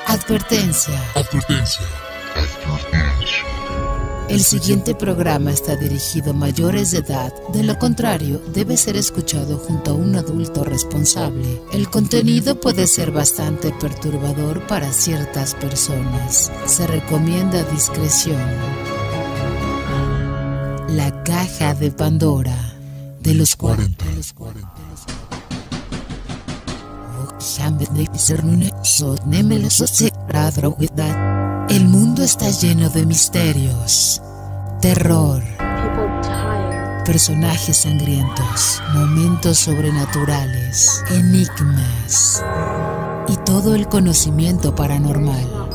Advertencia. El siguiente programa está dirigido a mayores de edad. De lo contrario, debe ser escuchado junto a un adulto responsable. El contenido puede ser bastante perturbador para ciertas personas. Se recomienda discreción. La caja de Pandora de los 40. El mundo está lleno de misterios, terror, personajes sangrientos, momentos sobrenaturales, enigmas y todo el conocimiento paranormal.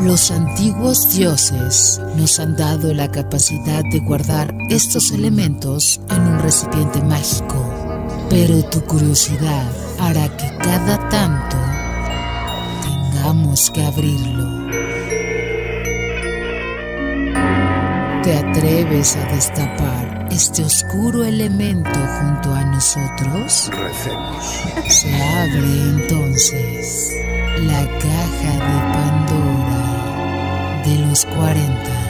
Los antiguos dioses nos han dado la capacidad de guardar estos elementos en un recipiente mágico, pero tu curiosidad hará que cada tanto tengamos que abrirlo. ¿Te atreves a destapar este oscuro elemento junto a nosotros? Recemos. Se abre entonces la caja de Pandora de los 40.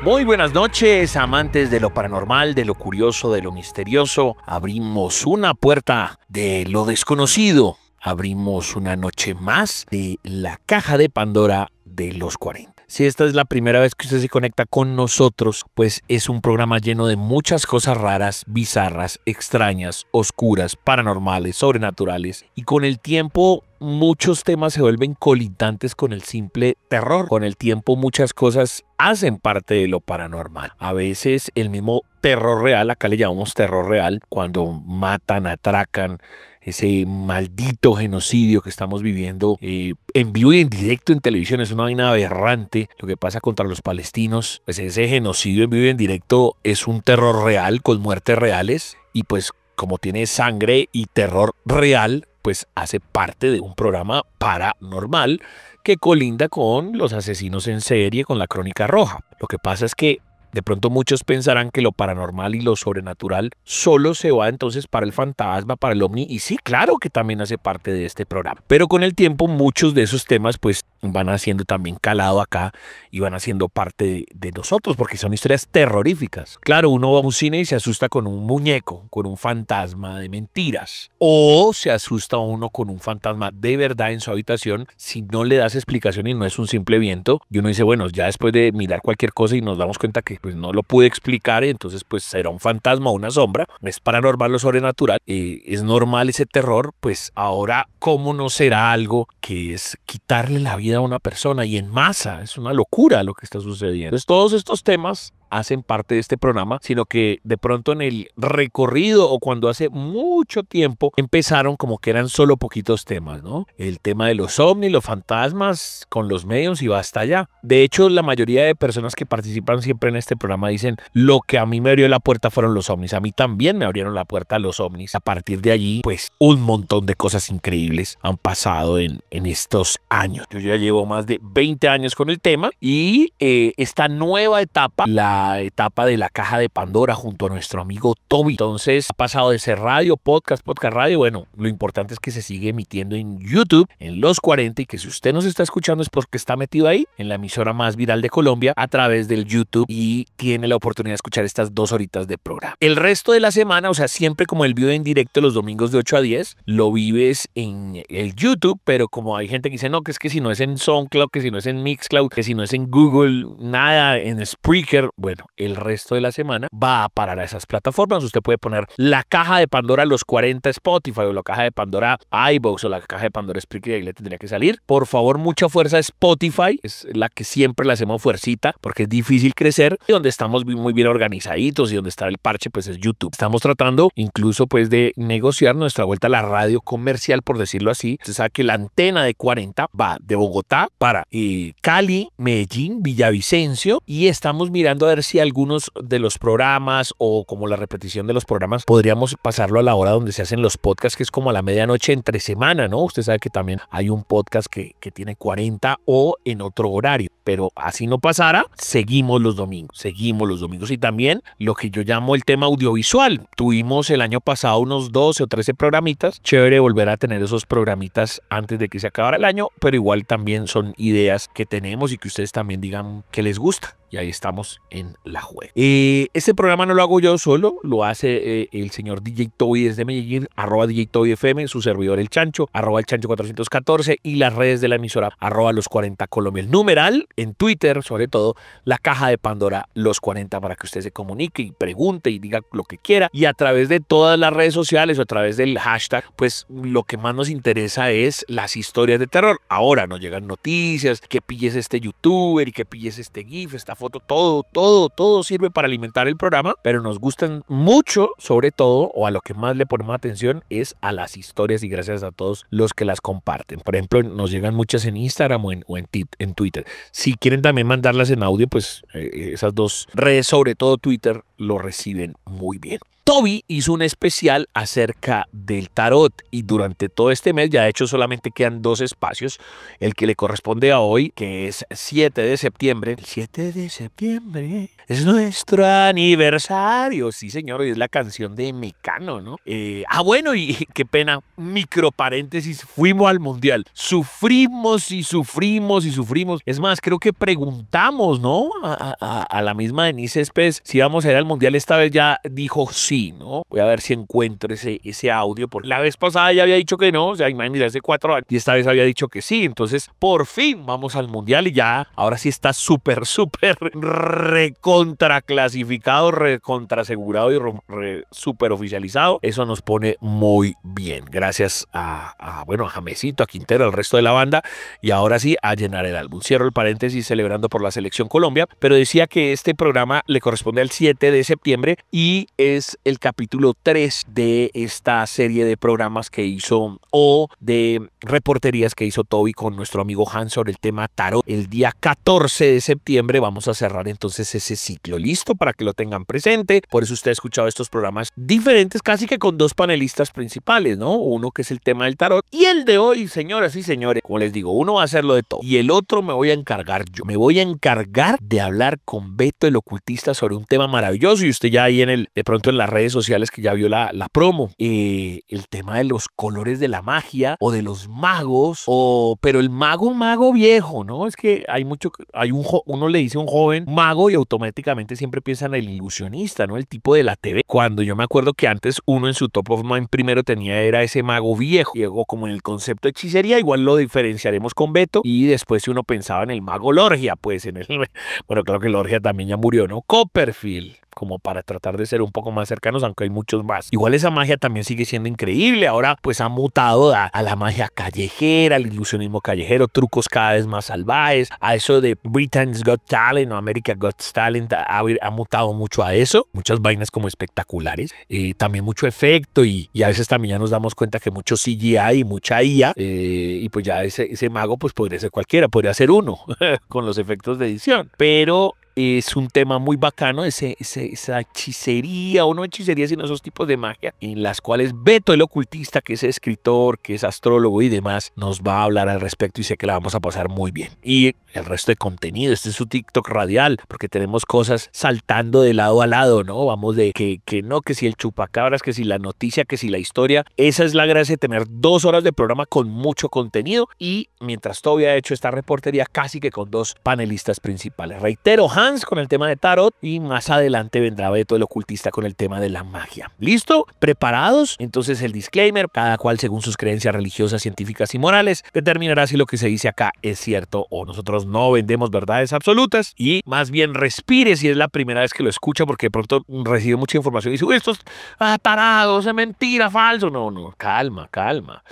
Muy buenas noches, amantes de lo paranormal, de lo curioso, de lo misterioso. Abrimos una puerta de lo desconocido. Abrimos una noche más de la caja de Pandora de los 40. Si esta es la primera vez que usted se conecta con nosotros, pues es un programa lleno de muchas cosas raras, bizarras, extrañas, oscuras, paranormales, sobrenaturales. Y con el tiempo muchos temas se vuelven colindantes con el simple terror. Con el tiempo muchas cosas hacen parte de lo paranormal. A veces el mismo terror real, acá le llamamos terror real, cuando matan, atracan, ese maldito genocidio que estamos viviendo en vivo y en directo en televisión. Es una vaina aberrante lo que pasa contra los palestinos. Pues ese genocidio en vivo y en directo es un terror real con muertes reales, y pues como tiene sangre y terror real, pues hace parte de un programa paranormal que colinda con los asesinos en serie, con la Crónica Roja. Lo que pasa es que de pronto muchos pensarán que lo paranormal y lo sobrenatural solo se va entonces para el fantasma, para el ovni, y sí, claro que también hace parte de este programa. Pero con el tiempo muchos de esos temas pues van haciendo también calado acá y van haciendo parte de nosotros, porque son historias terroríficas. Claro, uno va a un cine y se asusta con un muñeco, con un fantasma de mentiras, o se asusta uno con un fantasma de verdad en su habitación si no le das explicación y no es un simple viento, y uno dice, bueno, ya después de mirar cualquier cosa y nos damos cuenta que pues no lo pude explicar, y entonces pues será un fantasma o una sombra, es paranormal o sobrenatural, es normal ese terror. Pues ahora, ¿cómo no será algo que es quitarle la vida a una persona y en masa? Es una locura lo que está sucediendo. Entonces todos estos temas hacen parte de este programa, sino que de pronto en el recorrido o cuando hace mucho tiempo empezaron como que eran solo poquitos temas, ¿no? El tema de los ovnis, los fantasmas con los medios y basta ya. De hecho, la mayoría de personas que participan siempre en este programa dicen, lo que a mí me abrió la puerta fueron los ovnis. A mí también me abrieron la puerta los ovnis. A partir de allí, pues un montón de cosas increíbles han pasado en estos años. Yo ya llevo más de 20 años con el tema, y esta nueva etapa, la etapa de la caja de Pandora junto a nuestro amigo Toby. Entonces ha pasado de ser radio, podcast radio. Bueno, lo importante es que se sigue emitiendo en YouTube, en Los 40, y que si usted nos está escuchando es porque está metido ahí, en la emisora más viral de Colombia, a través del YouTube, y tiene la oportunidad de escuchar estas 2 horitas de programa. El resto de la semana, o sea, siempre como el video en directo los domingos de 8 a 10, lo vives en el YouTube, pero como hay gente que dice, no, que es que si no es en SoundCloud, que si no es en Mixcloud, que si no es en Google, nada, en Spreaker, bueno, el resto de la semana va a parar a esas plataformas. Usted puede poner la caja de Pandora los 40 Spotify o la caja de Pandora iVoox o la caja de Pandora Spreaker y ahí le tendría que salir. Por favor, mucha fuerza Spotify, es la que siempre le hacemos fuercita porque es difícil crecer y donde estamos muy bien organizaditos y donde está el parche pues es YouTube. Estamos tratando incluso pues de negociar nuestra vuelta a la radio comercial, por decirlo así. Usted sabe que la antena de 40 va de Bogotá para Cali, Medellín, Villavicencio y estamos mirando a ver si algunos de los programas o como la repetición de los programas podríamos pasarlo a la hora donde se hacen los podcasts, que es como a la medianoche entre semana, ¿no? Usted sabe que también hay un podcast que tiene 40 o en otro horario, pero así no pasara, seguimos los domingos y también lo que yo llamo el tema audiovisual. Tuvimos el año pasado unos 12 o 13 programitas, chévere volver a tener esos programitas antes de que se acabara el año, pero igual también son ideas que tenemos y que ustedes también digan que les gusta. Y ahí estamos en la juega. Este programa no lo hago yo solo, lo hace el señor DJ Toby desde Medellín, @DJ Toby FM, su servidor El Chancho, @El Chancho 414 y las redes de la emisora, @Los 40 Colombia. El numeral en Twitter, sobre todo, la caja de Pandora Los 40 para que usted se comunique y pregunte y diga lo que quiera. Y a través de todas las redes sociales o a través del hashtag, pues lo que más nos interesa es las historias de terror. Ahora nos llegan noticias, que pilles este youtuber y que pilles este GIF, esta foto, todo sirve para alimentar el programa, pero nos gustan mucho, sobre todo, o a lo que más le ponemos atención es a las historias y gracias a todos los que las comparten. Por ejemplo, nos llegan muchas en Instagram o en Twitter. Si quieren también mandarlas en audio, pues esas dos redes, sobre todo Twitter, lo reciben muy bien. Toby hizo un especial acerca del tarot y durante todo este mes, ya de hecho solamente quedan 2 espacios, el que le corresponde a hoy, que es 7 de septiembre. El 7 de septiembre es nuestro aniversario. Sí, señor, hoy es la canción de Mecano, ¿no? Bueno, y qué pena, microparéntesis, fuimos al Mundial. Sufrimos. Es más, creo que preguntamos, ¿no? A la misma Denise Céspedes si íbamos a ir al Mundial. Esta vez ya dijo sí. ¿No? Voy a ver si encuentro ese audio, porque la vez pasada ya había dicho que no, o sea, imagínate, hace 4 años, y esta vez había dicho que sí. Entonces, por fin vamos al Mundial y ya, ahora sí está súper recontra clasificado, recontra asegurado y súper oficializado. Eso nos pone muy bien. Gracias a Jamesito, a Quintero, al resto de la banda, y ahora sí, a llenar el álbum. Cierro el paréntesis celebrando por la Selección Colombia, pero decía que este programa le corresponde al 7 de septiembre y es el capítulo 3 de esta serie de programas que hizo o de reporterías que hizo Toby con nuestro amigo Hans sobre el tema tarot. El día 14 de septiembre vamos a cerrar entonces ese ciclo. Listo para que lo tengan presente. Por eso usted ha escuchado estos programas diferentes, casi que con 2 panelistas principales, ¿no? Uno que es el tema del tarot y el de hoy, señoras y señores, como les digo, uno va a hacerlo de todo y el otro me voy a encargar yo. Me voy a encargar de hablar con Beto el ocultista sobre un tema maravilloso y usted ya ahí de pronto en las redes sociales que ya vio la promo, el tema de los colores de la magia o de los magos, pero el mago viejo, ¿no? Es que uno le dice a un joven mago y automáticamente siempre piensa en el ilusionista, ¿no? El tipo de la TV. Cuando yo me acuerdo que antes uno en su top of mind primero era ese mago viejo, llegó como en el concepto de hechicería, igual lo diferenciaremos con Beto, y después si uno pensaba en el mago Lorgia, pues bueno, claro que Lorgia también ya murió, ¿no? Copperfield, como para tratar de ser un poco más cercanos, aunque hay muchos más. Igual esa magia también sigue siendo increíble. Ahora pues ha mutado a la magia callejera, al ilusionismo callejero, trucos cada vez más salvajes, a eso de Britain's Got Talent o America Got Talent, ha mutado mucho a eso. Muchas vainas como espectaculares, también mucho efecto y a veces también ya nos damos cuenta que mucho CGI y mucha IA, y pues ya ese mago pues podría ser cualquiera, podría ser uno con los efectos de edición, pero es un tema muy bacano, esa hechicería, o no hechicería, sino esos tipos de magia, en las cuales Beto el ocultista, que es escritor, que es astrólogo y demás, nos va a hablar al respecto y sé que la vamos a pasar muy bien. Y el resto de contenido, este es su TikTok radial, porque tenemos cosas saltando de lado a lado, ¿no? Vamos de que si el chupacabras, que si la noticia, que si la historia. Esa es la gracia de tener 2 horas de programa con mucho contenido y mientras todavía he hecho esta reportería casi que con 2 panelistas principales. Reitero, Hans con el tema de tarot y más adelante vendrá Beto el ocultista con el tema de la magia. ¿Listo? ¿Preparados? Entonces el disclaimer, cada cual según sus creencias religiosas, científicas y morales determinará si lo que se dice acá es cierto o nosotros no vendemos verdades absolutas y más bien respire si es la primera vez que lo escucha porque de pronto recibe mucha información y dice, uy, esto es tarados, es mentira, falso. No, calma.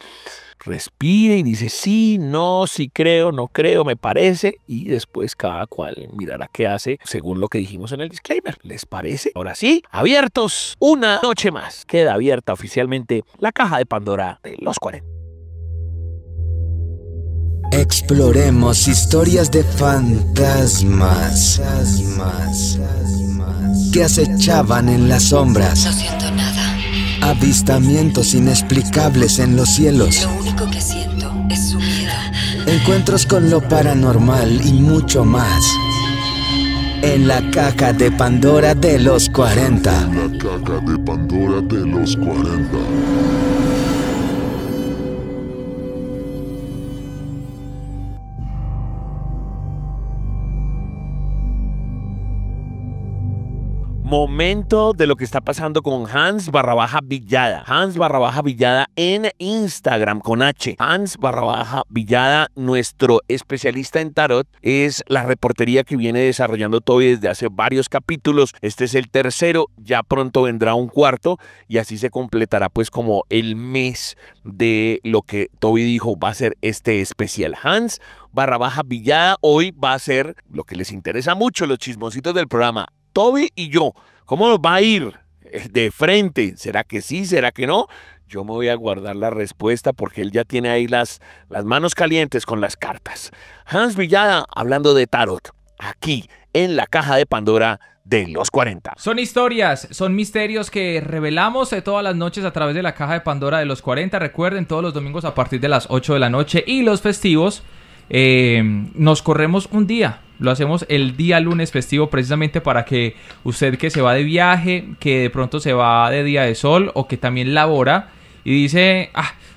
Respire y dice sí, no, sí creo, no creo, me parece. Y después cada cual mirará qué hace según lo que dijimos en el disclaimer. ¿Les parece? Ahora sí, abiertos una noche más. Queda abierta oficialmente la caja de Pandora de los 40. Exploremos historias de fantasmas que acechaban en las sombras. No siento nada. Avistamientos inexplicables en los cielos. Lo único que siento es su miedo. Encuentros con lo paranormal y mucho más. En la caja de Pandora de los 40. La caja de Pandora de los 40. Momento de lo que está pasando con Hans_Villada. Hans_Villada en Instagram con H. Hans_Villada, nuestro especialista en tarot, es la reportería que viene desarrollando Toby desde hace varios capítulos. Este es el tercero, ya pronto vendrá un cuarto y así se completará pues como el mes de lo que Toby dijo va a ser este especial. Hans_Villada hoy va a ser lo que les interesa mucho, los chismositos del programa. Toby y yo, ¿cómo nos va a ir de frente? ¿Será que sí? ¿Será que no? Yo me voy a guardar la respuesta porque él ya tiene ahí las manos calientes con las cartas. Hans Villada hablando de tarot, aquí en la caja de Pandora de los 40. Son historias, son misterios que revelamos todas las noches a través de la caja de Pandora de los 40. Recuerden, todos los domingos a partir de las 8 de la noche y los festivos nos corremos un día. Lo hacemos el día lunes festivo precisamente para que usted que se va de viaje, que de pronto se va de día de sol o que también labora y dice,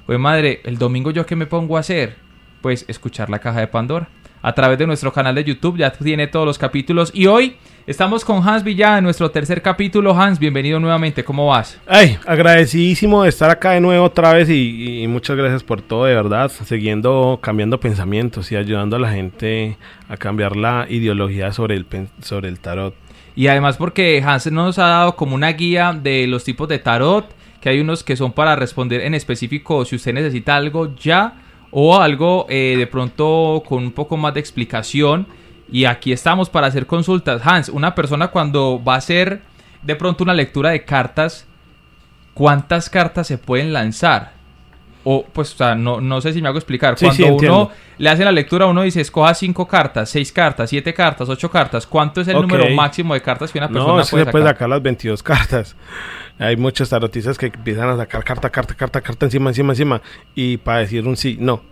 pues madre, el domingo yo qué me pongo a hacer, pues escuchar la caja de Pandora. A través de nuestro canal de YouTube ya tiene todos los capítulos y hoy estamos con Hans Villada en nuestro tercer capítulo. Hans, bienvenido nuevamente, ¿cómo vas? Agradecidísimo de estar acá de nuevo otra vez y muchas gracias por todo, de verdad, cambiando pensamientos y ayudando a la gente a cambiar la ideología sobre el tarot. Y además porque Hans nos ha dado como una guía de los tipos de tarot, que hay unos que son para responder en específico si usted necesita algo ya o algo de pronto con un poco más de explicación. Y aquí estamos para hacer consultas. Hans, una persona cuando va a hacer de pronto una lectura de cartas, ¿cuántas cartas se pueden lanzar? O pues, o sea, no sé si me hago explicar. Cuando uno le hace la lectura, uno dice, escoja 5 cartas, 6 cartas, 7 cartas, 8 cartas. ¿Cuánto es el número máximo de cartas que una persona puede sacar? No, se puede sacar las 22 cartas. Hay muchos tarotistas que empiezan a sacar carta encima. Y para decir un sí, no.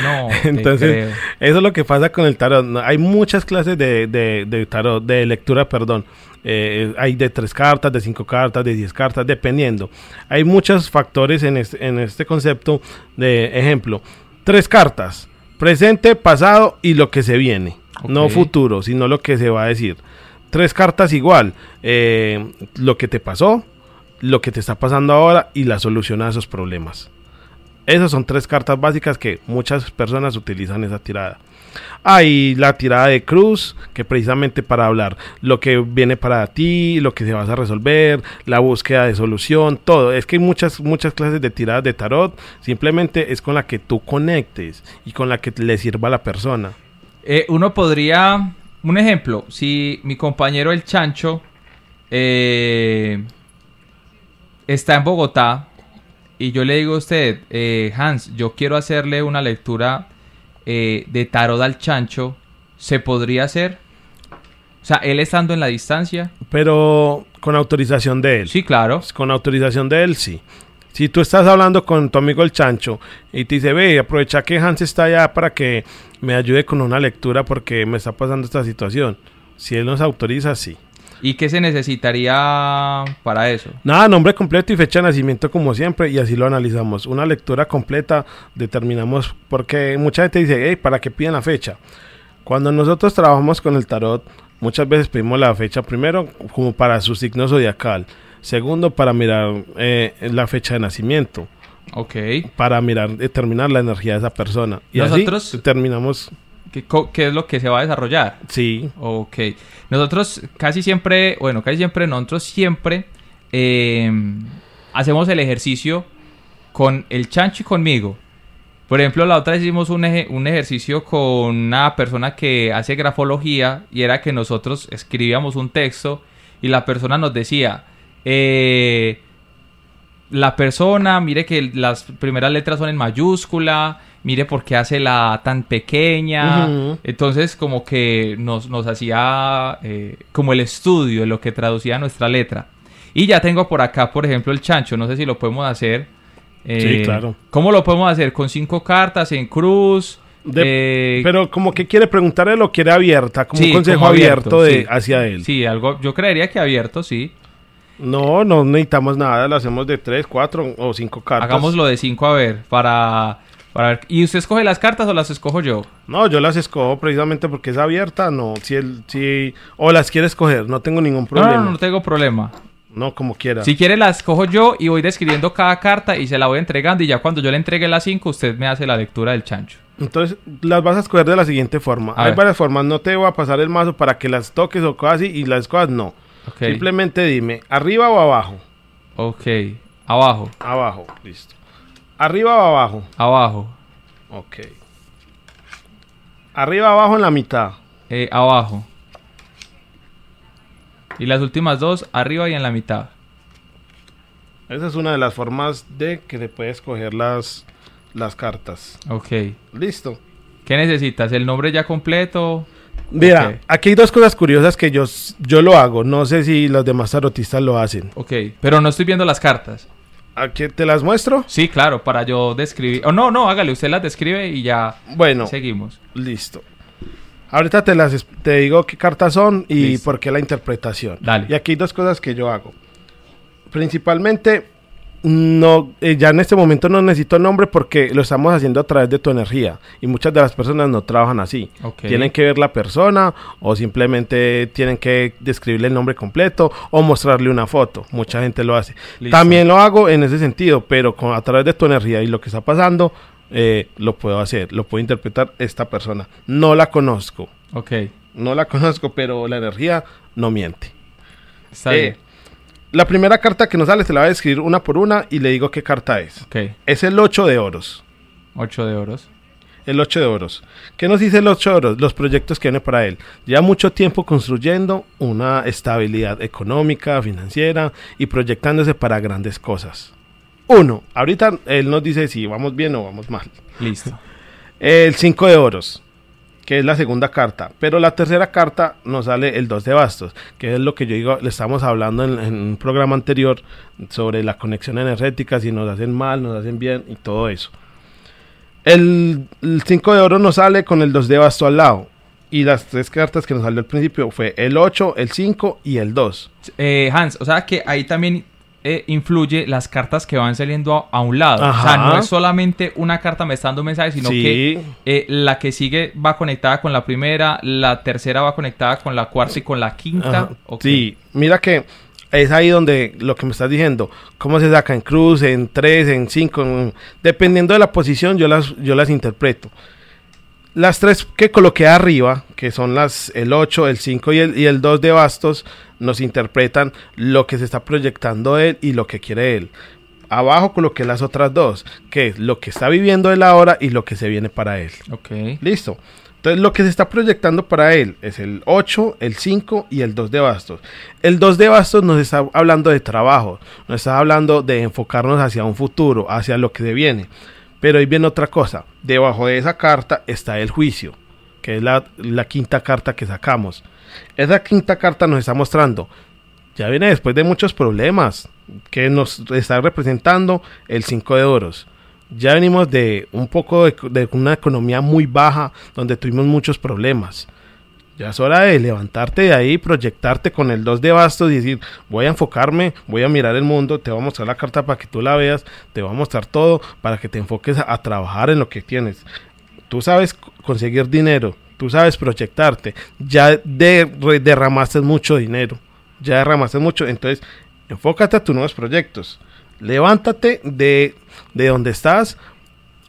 No, entonces, eso es lo que pasa con el tarot. Hay muchas clases de tarot, de lectura, perdón. Hay de 3 cartas, de 5 cartas, de 10 cartas, dependiendo. Hay muchos factores en este concepto de ejemplo. 3 cartas, presente, pasado y lo que se viene. Okay. No futuro, sino lo que se va a decir. 3 cartas igual, lo que te pasó, lo que te está pasando ahora y la solución a esos problemas. Esas son 3 cartas básicas que muchas personas utilizan esa tirada. Hay la tirada de cruz, que precisamente para hablar lo que viene para ti, lo que se vas a resolver, la búsqueda de solución, todo. Es que hay muchas clases de tiradas de tarot, simplemente es con la que tú conectes y con la que le sirva a la persona. Uno podría, un ejemplo, si mi compañero el Chancho está en Bogotá y yo le digo a usted, Hans, yo quiero hacerle una lectura de tarot al Chancho, ¿se podría hacer? O sea, él estando en la distancia. Pero con autorización de él. Sí, claro. Con autorización de él, sí. Si tú estás hablando con tu amigo el Chancho y te dice, ve, aprovecha que Hans está allá para que me ayude con una lectura porque me está pasando esta situación. Si él nos autoriza, sí. ¿Y qué se necesitaría para eso? Nada, nombre completo y fecha de nacimiento como siempre, y así lo analizamos. Una lectura completa determinamos, porque mucha gente dice, hey, ¿para qué piden la fecha? Cuando nosotros trabajamos con el tarot, muchas veces pedimos la fecha primero como para su signo zodiacal. Segundo, para mirar la fecha de nacimiento. Ok. Para mirar, determinar la energía de esa persona. Y Nosotros así terminamos. ¿Qué es lo que se va a desarrollar? Sí. Ok. Nosotros casi siempre hacemos el ejercicio con el chancho y conmigo. Por ejemplo, la otra vez hicimos un ejercicio con una persona que hace grafología y era que nosotros escribíamos un texto y la persona nos decía, la persona, mire que las primeras letras son en mayúscula, mire por qué hace la tan pequeña. Entonces como que nos hacía como el estudio de lo que traducía nuestra letra. Y ya tengo por acá, por ejemplo, el chancho, no sé si lo podemos hacer. Sí, claro. ¿Cómo lo podemos hacer? ¿Con 5 cartas, en cruz? Pero como que quiere preguntarle, lo quiere abierta, como sí, un consejo como abierto sí. hacia él. Sí, algo, yo creería que abierto, sí. No necesitamos nada, lo hacemos de 3, 4 o 5 cartas. Hagámoslo de 5, a ver, para ver. ¿Y usted escoge las cartas o las escojo yo? No, yo las escojo precisamente porque es abierta, no. O las quiere escoger, no tengo ningún problema. No tengo problema. No, como quiera. Si quiere las escojo yo y voy describiendo cada carta y se la voy entregando y ya cuando yo le entregue las 5, usted me hace la lectura del chancho. Entonces, las vas a escoger de la siguiente forma. Hay varias formas, no te voy a pasar el mazo para que las toques o cosas así y las escojas no. Okay. Simplemente dime, ¿arriba o abajo? Ok, abajo. Abajo, listo. ¿Arriba o abajo? Abajo. Ok. ¿Arriba o abajo en la mitad? Abajo. Y las últimas 2, arriba y en la mitad. Esa es una de las formas de que se puede escoger las cartas. Ok. Listo. ¿Qué necesitas? ¿El nombre ya completo? Mira, Okay. aquí hay 2 cosas curiosas que yo lo hago. No sé si los demás tarotistas lo hacen. Ok, pero no estoy viendo las cartas. ¿Aquí te las muestro? Sí, claro, para yo describir. No, hágale, usted las describe y ya Bueno, seguimos. Listo. Ahorita te digo qué cartas son y Listo. por qué la interpretación. Dale. Y aquí hay 2 cosas que yo hago. Principalmente, ya en este momento no necesito nombre porque lo estamos haciendo a través de tu energía. Y muchas de las personas no trabajan así. Okay. Tienen que ver la persona o simplemente tienen que describirle el nombre completo o mostrarle una foto. Mucha gente lo hace. Listo. También lo hago en ese sentido, pero a través de tu energía y lo que está pasando, lo puedo hacer. Lo puedo interpretar esta persona. No la conozco. Ok, No la conozco, pero la energía no miente. está bien. La primera carta que nos sale se la voy a describir una por una y le digo qué carta es. Ok, Es el 8 de oros. 8 de oros. El 8 de oros. ¿Qué nos dice el 8 de oros? Los proyectos que viene para él. Ya mucho tiempo construyendo una estabilidad económica, financiera y proyectándose para grandes cosas. 1. Ahorita él nos dice si vamos bien o vamos mal. Listo. El 5 de oros, que es la segunda carta. Pero la tercera carta nos sale el 2 de bastos, que es lo que yo digo, le estamos hablando en un programa anterior sobre la conexión energética, si nos hacen mal, nos hacen bien y todo eso. El 5 de oro nos sale con el 2 de basto al lado. Y las 3 cartas que nos salió al principio fue el 8, el 5 y el 2. Hans, o sea que ahí también influye las cartas que van saliendo a un lado. Ajá. O sea, no es solamente una carta me está dando un mensaje, sino Sí. que la que sigue va conectada con la primera, la tercera va conectada con la cuarta y con la quinta. Ajá. Ok. Sí, mira que es ahí donde lo que me estás diciendo, cómo se saca en cruz, en 3, en 5, dependiendo de la posición yo las interpreto. Las 3 que coloqué arriba, que son el 8, el 5 y el 2 de bastos, nos interpretan lo que se está proyectando él y lo que quiere él. Abajo coloqué las otras 2, que es lo que está viviendo él ahora y lo que se viene para él. Ok. Listo. Entonces lo que se está proyectando para él es el 8, el 5 y el 2 de bastos. El 2 de bastos nos está hablando de trabajo, nos está hablando de enfocarnos hacia un futuro, hacia lo que se viene. Pero ahí viene otra cosa. Debajo de esa carta está el juicio, que es la quinta carta que sacamos. Esa quinta carta nos está mostrando, ya viene después de muchos problemas, que nos está representando el 5 de oros. Ya venimos de un poco de una economía muy baja, donde tuvimos muchos problemas. Ya es hora de levantarte de ahí, proyectarte con el 2 de bastos y decir, voy a enfocarme, voy a mirar el mundo, te voy a mostrar la carta para que tú la veas, te voy a mostrar todo para que te enfoques a trabajar en lo que tienes. Tú sabes conseguir dinero, tú sabes proyectarte, ya derramaste mucho dinero, entonces enfócate a tus nuevos proyectos, levántate de donde estás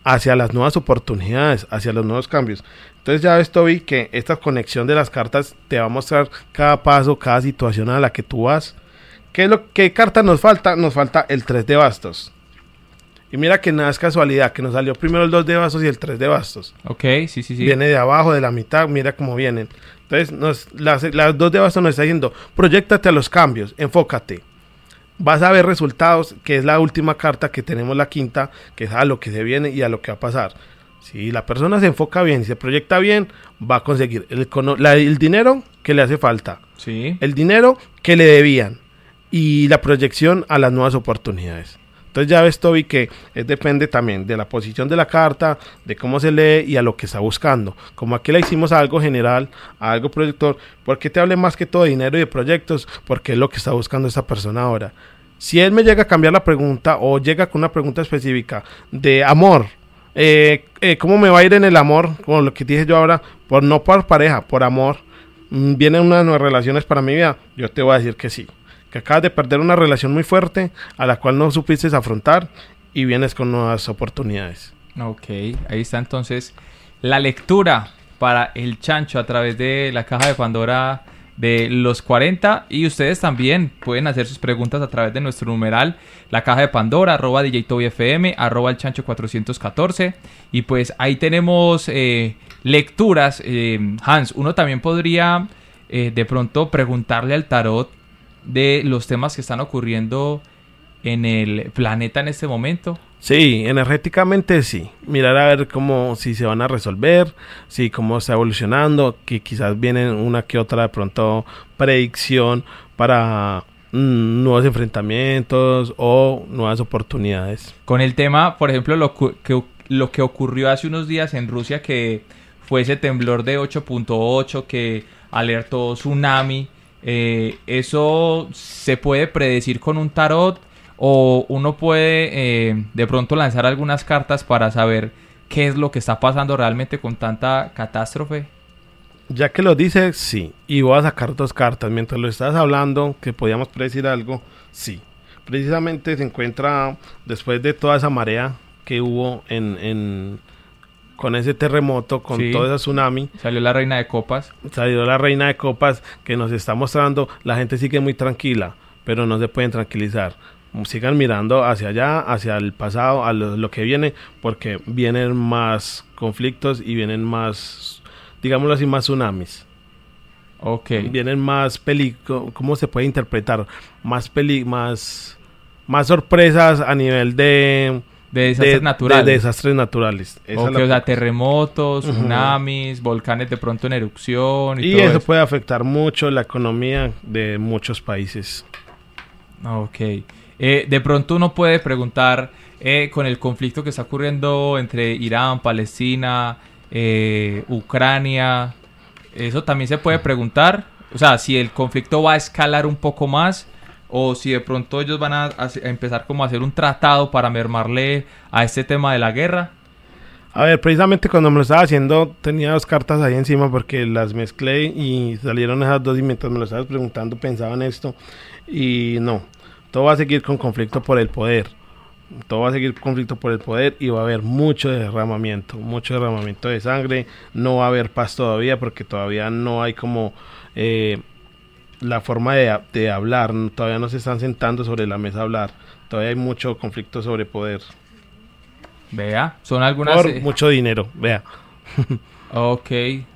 hacia las nuevas oportunidades, hacia los nuevos cambios. Entonces ya ves, Toby, que esta conexión de las cartas te va a mostrar cada paso, cada situación a la que tú vas. ¿Qué carta nos falta? Nos falta el 3 de bastos. Y mira que nada es casualidad, que nos salió primero el 2 de bastos y el 3 de bastos. Ok, sí. Viene de abajo, de la mitad, mira cómo vienen. Entonces, las 2 de bastos nos está diciendo, proyéctate a los cambios, enfócate. Vas a ver resultados, que es la última carta que tenemos, la quinta, que es a lo que se viene y a lo que va a pasar. Si la persona se enfoca bien, se proyecta bien, va a conseguir el dinero que le hace falta. Sí. El dinero que le debían. Y la proyección a las nuevas oportunidades. Entonces ya ves, Toby, que depende también de la posición de la carta, de cómo se lee y a lo que está buscando. Como aquí le hicimos a algo general, a algo proyector, ¿por qué te hable más que todo de dinero y de proyectos? Porque es lo que está buscando esta persona ahora. Si él me llega a cambiar la pregunta o llega con una pregunta específica de amor, ¿cómo me va a ir en el amor? Con lo que dije yo ahora, no por pareja, por amor. ¿Vienen unas nuevas relaciones para mi vida? Yo te voy a decir que sí. Que acabas de perder una relación muy fuerte a la cual no supiste afrontar y vienes con nuevas oportunidades. Ok, ahí está entonces la lectura para el chancho a través de la caja de Pandora de los 40, y ustedes también pueden hacer sus preguntas a través de nuestro numeral, la caja de Pandora, @DJTobyFM, el chancho 414, y pues ahí tenemos lecturas. Hans, uno también podría de pronto preguntarle al tarot de los temas que están ocurriendo en el planeta en este momento. Sí, energéticamente sí. Mirar a ver cómo, si se van a resolver, si cómo está evolucionando, que quizás vienen una que otra de pronto predicción para nuevos enfrentamientos o nuevas oportunidades. Con el tema, por ejemplo, lo que ocurrió hace unos días en Rusia, que fue ese temblor de 8.8 que alertó tsunami. ¿Eso se puede predecir con un tarot o uno puede de pronto lanzar algunas cartas para saber qué es lo que está pasando realmente con tanta catástrofe? Ya que lo dices, sí. Y voy a sacar 2 cartas. Mientras lo estás hablando, que podíamos predecir algo, sí. Precisamente se encuentra después de toda esa marea que hubo con ese terremoto, con todo ese tsunami. Salió la reina de copas. Salió la reina de copas, que nos está mostrando, la gente sigue muy tranquila, pero no se pueden tranquilizar. Sigan mirando hacia allá, hacia el pasado, a lo que viene, porque vienen más conflictos y vienen más, digámoslo así, más tsunamis. Ok. Vienen más ¿cómo se puede interpretar? Más sorpresas a nivel de desastres naturales. De desastres naturales. O sea, terremotos, tsunamis, volcanes de pronto en erupción. Y todo eso puede afectar mucho la economía de muchos países. Ok. De pronto uno puede preguntar, con el conflicto que está ocurriendo entre Irán, Palestina, Ucrania, eso también se puede preguntar. O sea, si el conflicto va a escalar un poco más, o si de pronto ellos van a empezar como a hacer un tratado para mermarle a este tema de la guerra. A ver, precisamente cuando me lo estaba haciendo tenía 2 cartas ahí encima porque las mezclé y salieron esas 2, y mientras me lo estabas preguntando pensaba en esto y no, todo va a seguir con conflicto por el poder. Todo va a seguir conflicto por el poder y va a haber mucho derramamiento de sangre. No va a haber paz todavía porque todavía no hay como la forma de hablar, todavía no se están sentando sobre la mesa a hablar, todavía hay mucho conflicto sobre poder. Vea, son algunas... Por mucho dinero, vea. Ok,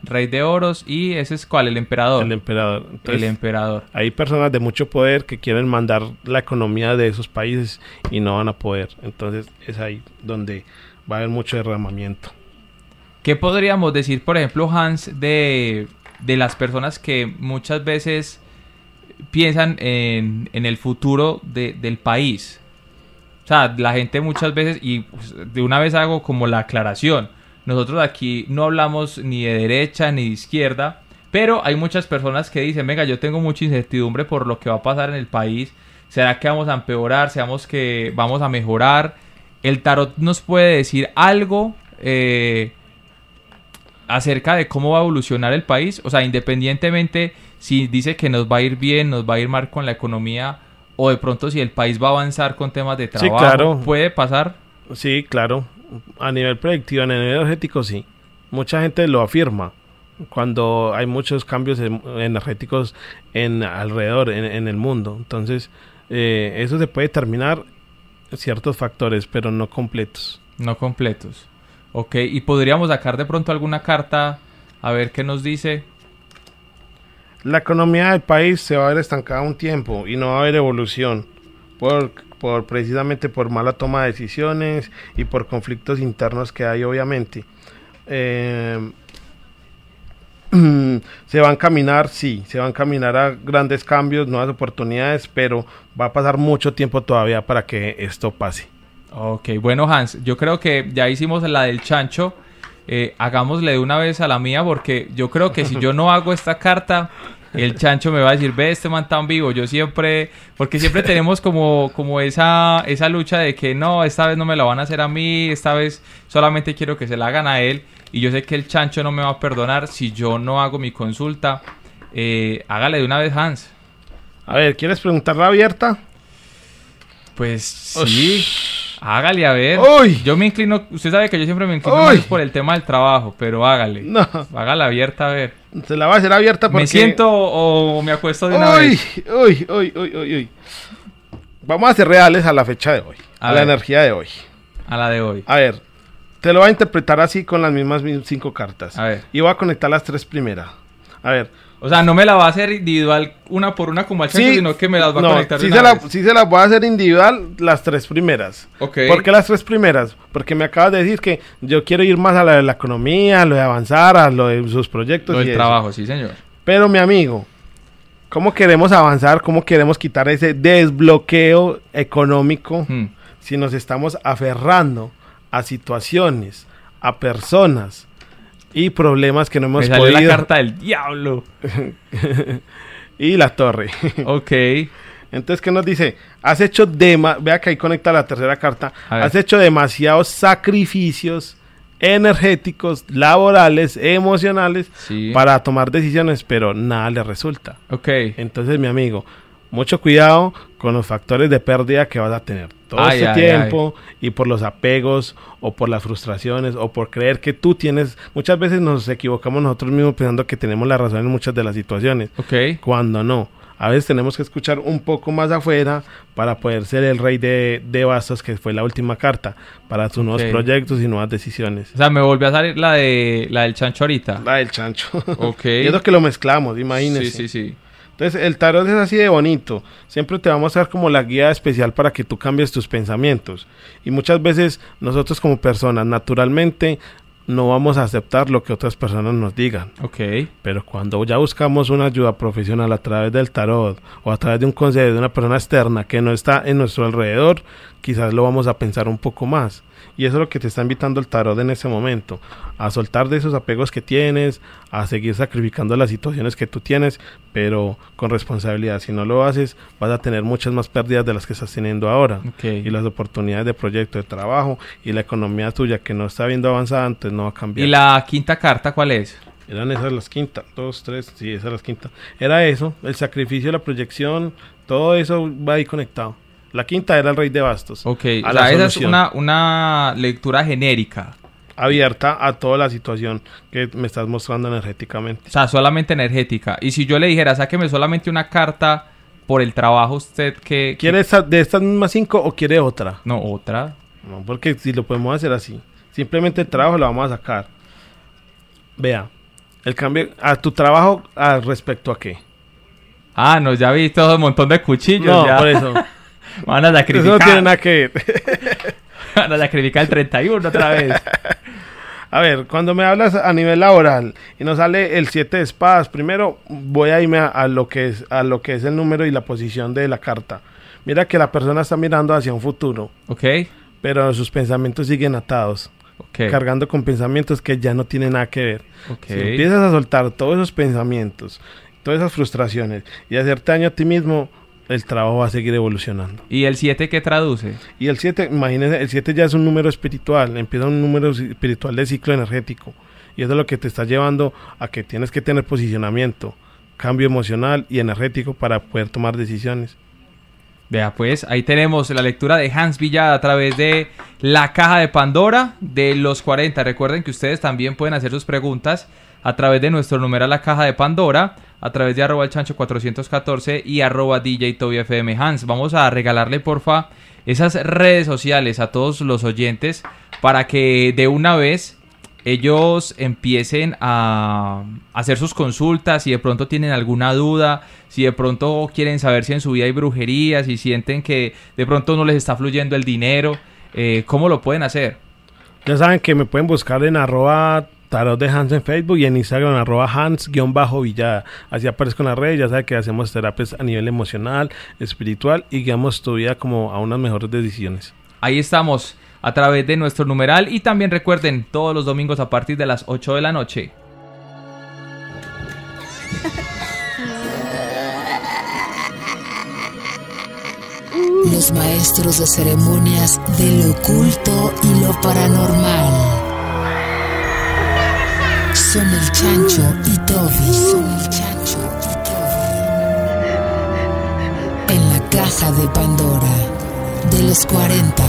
Rey de Oros, y ese es ¿cuál? El Emperador. El Emperador. Entonces, el Emperador. Hay personas de mucho poder que quieren mandar la economía de esos países y no van a poder, entonces es ahí donde va a haber mucho derramamiento. ¿Qué podríamos decir, por ejemplo, Hans, de las personas que muchas veces piensan en el futuro del país? O sea, la gente muchas veces, y pues, de una vez hago como la aclaración, nosotros aquí no hablamos ni de derecha ni de izquierda, pero hay muchas personas que dicen, venga, yo tengo mucha incertidumbre por lo que va a pasar en el país, ¿será que vamos a empeorar? ¿Será que vamos a mejorar? ¿El tarot nos puede decir algo acerca de cómo va a evolucionar el país, o sea, independientemente si dice que nos va a ir bien, nos va a ir mal con la economía, o de pronto si el país va a avanzar con temas de trabajo, Sí, claro. ¿puede pasar? Sí, claro. A nivel predictivo, a nivel energético, sí. Mucha gente lo afirma cuando hay muchos cambios energéticos alrededor, en el mundo. Entonces, eso se puede determinar ciertos factores, pero no completos. No completos. Ok, y podríamos sacar de pronto alguna carta a ver qué nos dice. La economía del país se va a ver estancada un tiempo y no va a haber evolución precisamente por mala toma de decisiones y por conflictos internos que hay, obviamente. Se van a caminar a grandes cambios, nuevas oportunidades, pero va a pasar mucho tiempo todavía para que esto pase. Ok, bueno, Hans, yo creo que ya hicimos la del chancho. Hagámosle de una vez a la mía, porque yo creo que si yo no hago esta carta, el chancho me va a decir, ve, este man tan vivo. Porque siempre tenemos como esa lucha de que no, esta vez no me la van a hacer a mí, esta vez solamente quiero que se la hagan a él. Y yo sé que el chancho no me va a perdonar si yo no hago mi consulta. Hágale de una vez, Hans. A ver, ¿quieres preguntarla abierta? Pues sí. Hágale, a ver. ¡Uy! Yo me inclino, usted sabe que yo siempre me inclino más por el tema del trabajo, pero hágale. No. Hágala abierta, a ver. Se la va a hacer abierta porque... ¿Me siento o me acuesto de una vez? Uy. Vamos a ser reales a la fecha de hoy. A la energía de hoy. A la de hoy. A ver, te lo voy a interpretar así con las mismas 5 cartas. A ver. Y voy a conectar las 3 primeras. A ver. O sea, no me la va a hacer individual una por una como al chancho, sino que me las va a conectar de una vez. Sí se las voy a hacer individual las 3 primeras. Ok. ¿Por qué las 3 primeras? Porque me acabas de decir que yo quiero ir más a lo de la economía, a lo de avanzar, a lo de sus proyectos. Lo del trabajo, sí, señor. Pero, mi amigo, ¿cómo queremos avanzar? ¿Cómo queremos quitar ese desbloqueo económico si nos estamos aferrando a situaciones, a personas y problemas que no hemos podido? Me salió la carta del diablo. Y la torre. Ok. Entonces, ¿qué nos dice? Has hecho vea que ahí conecta la tercera carta. Has hecho demasiados sacrificios energéticos, laborales, emocionales, para tomar decisiones, pero nada le resulta. Ok. Entonces, mi amigo, mucho cuidado con los factores de pérdida que vas a tener todo este tiempo y por los apegos o por las frustraciones o por creer que tú tienes. Muchas veces nos equivocamos nosotros mismos pensando que tenemos la razón en muchas de las situaciones, cuando no. A veces tenemos que escuchar un poco más afuera para poder ser el rey de bastos, que fue la última carta, para tus nuevos proyectos y nuevas decisiones. O sea, me volvió a salir la del chancho ahorita. La del chancho. Ok. Y es lo que lo mezclamos, imagínese. Sí. Entonces, el tarot es así de bonito. Siempre te vamos a dar como la guía especial para que tú cambies tus pensamientos. Y muchas veces nosotros como personas, naturalmente, no vamos a aceptar lo que otras personas nos digan. Ok. Pero cuando ya buscamos una ayuda profesional a través del tarot o a través de un consejo de una persona externa que no está en nuestro alrededor, quizás lo vamos a pensar un poco más. Y eso es lo que te está invitando el tarot en ese momento, a soltar de esos apegos que tienes, a seguir sacrificando las situaciones que tú tienes, pero con responsabilidad. Si no lo haces, vas a tener muchas más pérdidas de las que estás teniendo ahora. Y las oportunidades de proyecto, de trabajo y la economía tuya que no está viendo avanzada, antes no va a cambiar. ¿Y la quinta carta cuál es? Eran esas las quintas, 2, 3, sí, esas las quintas. Era eso, el sacrificio, la proyección, todo eso va ahí conectado. La quinta era el rey de bastos. Ok, o sea, esa es una lectura genérica. Abierta a toda la situación que me estás mostrando energéticamente. O sea, solamente energética. Y si yo le dijera, sáqueme solamente una carta por el trabajo, ¿usted qué? ¿Quiere de estas mismas 5 o quiere otra? No, otra. No, porque si lo podemos hacer así. Simplemente el trabajo lo vamos a sacar. Vea, el cambio a tu trabajo respecto a qué. Ah, no, ya vi todo un montón de cuchillos. No, ya. por eso. Van a sacrificar. Eso no tiene nada que ver. Van a sacrificar el 31 otra vez. A ver, cuando me hablas a nivel laboral y nos sale el 7 de espadas, primero voy a irme a lo que es el número y la posición de la carta. Mira que la persona está mirando hacia un futuro. Ok. Pero sus pensamientos siguen atados. Cargando con pensamientos que ya no tienen nada que ver. Si empiezas a soltar todos esos pensamientos, todas esas frustraciones y hacerte daño a ti mismo, el trabajo va a seguir evolucionando. ¿Y el 7 qué traduce? Y el 7, imagínense, el 7 ya es un número espiritual, empieza un número espiritual de ciclo energético. y eso es lo que te está llevando a que tienes que tener posicionamiento, cambio emocional y energético para poder tomar decisiones. Vea pues, ahí tenemos la lectura de Hans Villada a través de la caja de Pandora de los 40. Recuerden que ustedes también pueden hacer sus preguntas a través de nuestro numeral La Caja de Pandora, a través de @elchancho414 y @DJTobyFM. Hans, vamos a regalarle porfa esas redes sociales a todos los oyentes para que de una vez ellos empiecen a hacer sus consultas, si de pronto tienen alguna duda, si de pronto quieren saber si en su vida hay brujería, si sienten que de pronto no les está fluyendo el dinero, ¿cómo lo pueden hacer? Ya saben que me pueden buscar en @tarot de Hans en Facebook y en Instagram @Hans_Villada. Así aparezco en las redes. Ya saben que hacemos terapias a nivel emocional, espiritual y guiamos tu vida como a unas mejores decisiones. Ahí estamos a través de nuestro numeral y también recuerden todos los domingos a partir de las 8 de la noche. Los maestros de ceremonias de lo oculto y lo paranormal son el Chancho y Toby. En la caja de Pandora de los 40.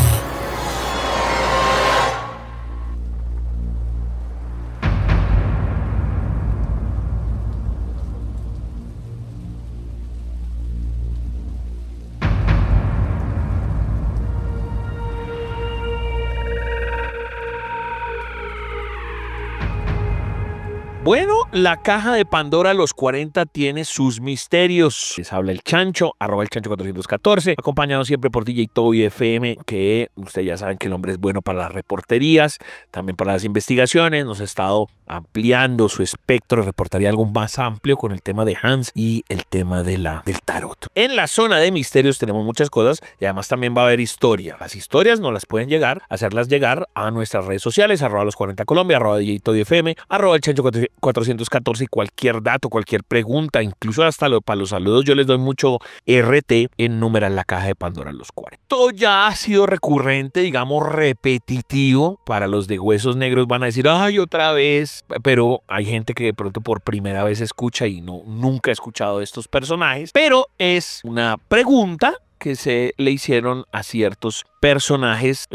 Bueno, la caja de Pandora los 40 tiene sus misterios. Les habla el Chancho, @elchancho414, acompañado siempre por DJ Toby FM, que ustedes ya saben que el hombre es bueno para las reporterías, también para las investigaciones. Nos ha estado ampliando su espectro, reportaría algo más amplio con el tema de Hans y el tema del tarot. En la zona de misterios tenemos muchas cosas y además también va a haber historia. Las historias nos las pueden hacerlas llegar a nuestras redes sociales, @los40 Colombia, @DJ Toby FM, @elchancho414, y cualquier dato, cualquier pregunta, incluso hasta para los saludos, yo les doy mucho RT en numeral la caja de Pandora los 40. Todo ya ha sido recurrente, digamos repetitivo. Para los de huesos negros van a decir, ay, otra vez, pero hay gente que de pronto por primera vez escucha y nunca ha escuchado de estos personajes, pero es una pregunta que se le hicieron a ciertos personajes,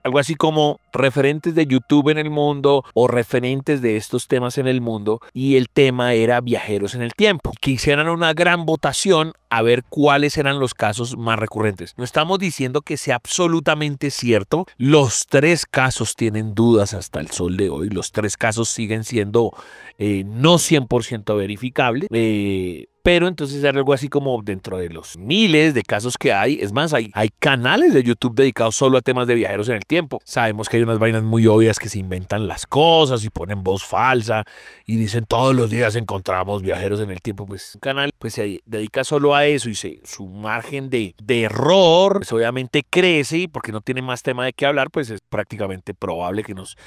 algo así como referentes de YouTube en el mundo o referentes de estos temas en el mundo, y el tema era viajeros en el tiempo, que hicieran una gran votación a ver cuáles eran los casos más recurrentes. No estamos diciendo que sea absolutamente cierto, los 3 casos tienen dudas hasta el sol de hoy, los 3 casos siguen siendo no 100% verificables, pero entonces era algo así como dentro de los miles de casos que hay. Es más, hay canales de YouTube dedicados solo a temas de viajeros en el tiempo. Sabemos que hay unas vainas muy obvias que se inventan las cosas y ponen voz falsa y dicen todos los días encontramos viajeros en el tiempo. Pues un canal pues se dedica solo a eso y su margen de error pues obviamente crece, porque no tiene más tema de qué hablar, pues es prácticamente probable que nos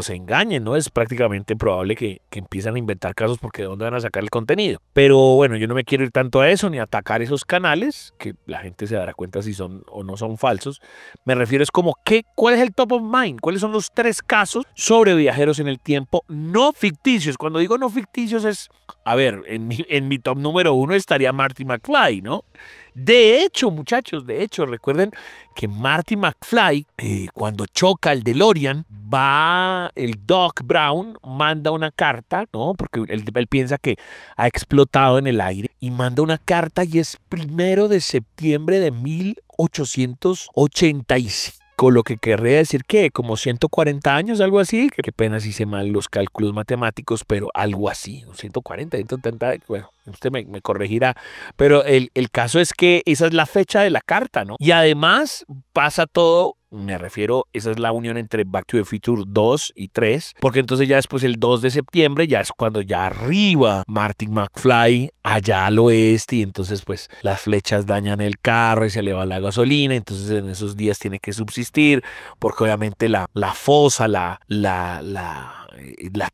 engañen, ¿no? Es prácticamente probable que empiezan a inventar casos, porque de dónde van a sacar el contenido. Pero bueno, yo no me quiero ir tanto a eso ni a atacar esos canales, que la gente se dará cuenta si son o no son falsos. Me refiero es como ¿cuál es el top of mind? ¿Cuáles son los 3 casos sobre viajeros en el tiempo no ficticios? Cuando digo no ficticios es, a ver, en mi top número 1 estaría Marty McFly, ¿no? De hecho, muchachos, recuerden que Marty McFly, cuando choca el DeLorean, el Doc Brown manda una carta, ¿no? Porque él piensa que ha explotado en el aire, y manda una carta, y es 1 de septiembre de 1885. Lo que querría decir que como 140 años, algo así. Qué pena si hice mal los cálculos matemáticos, pero algo así, 140, 130, bueno, usted me corregirá. Pero el caso es que esa es la fecha de la carta, ¿no? Y además pasa todo, me refiero, esa es la unión entre Back to the Future 2 y 3, porque entonces ya después el 2 de septiembre ya es cuando ya arriba Marty McFly allá al oeste, y entonces pues las flechas dañan el carro y se le va la gasolina, entonces en esos días tiene que subsistir, porque obviamente la fosa, la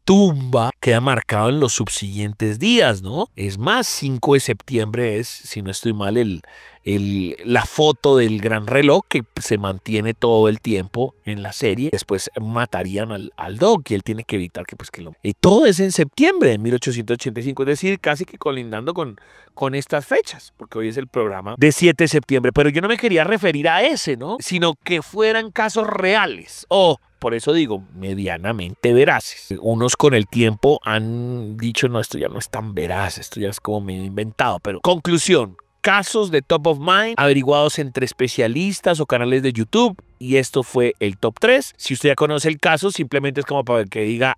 tumba queda marcado en los subsiguientes días, ¿no? Es más, 5 de septiembre es, si no estoy mal, el la foto del gran reloj que se mantiene todo el tiempo en la serie. Después matarían al Doc y él tiene que evitar que y todo es en septiembre de 1885, es decir, casi que colindando con estas fechas, porque hoy es el programa de 7 de septiembre. Pero yo no me quería referir a ese, ¿no? Sino que fueran casos reales o, por eso digo, medianamente veraces. Unos con el tiempo han dicho, no, esto ya no es tan veraz, esto ya es como medio inventado. Pero conclusión, casos de Top of Mind averiguados entre especialistas o canales de YouTube. Y esto fue el top 3. Si usted ya conoce el caso, simplemente es como para que diga,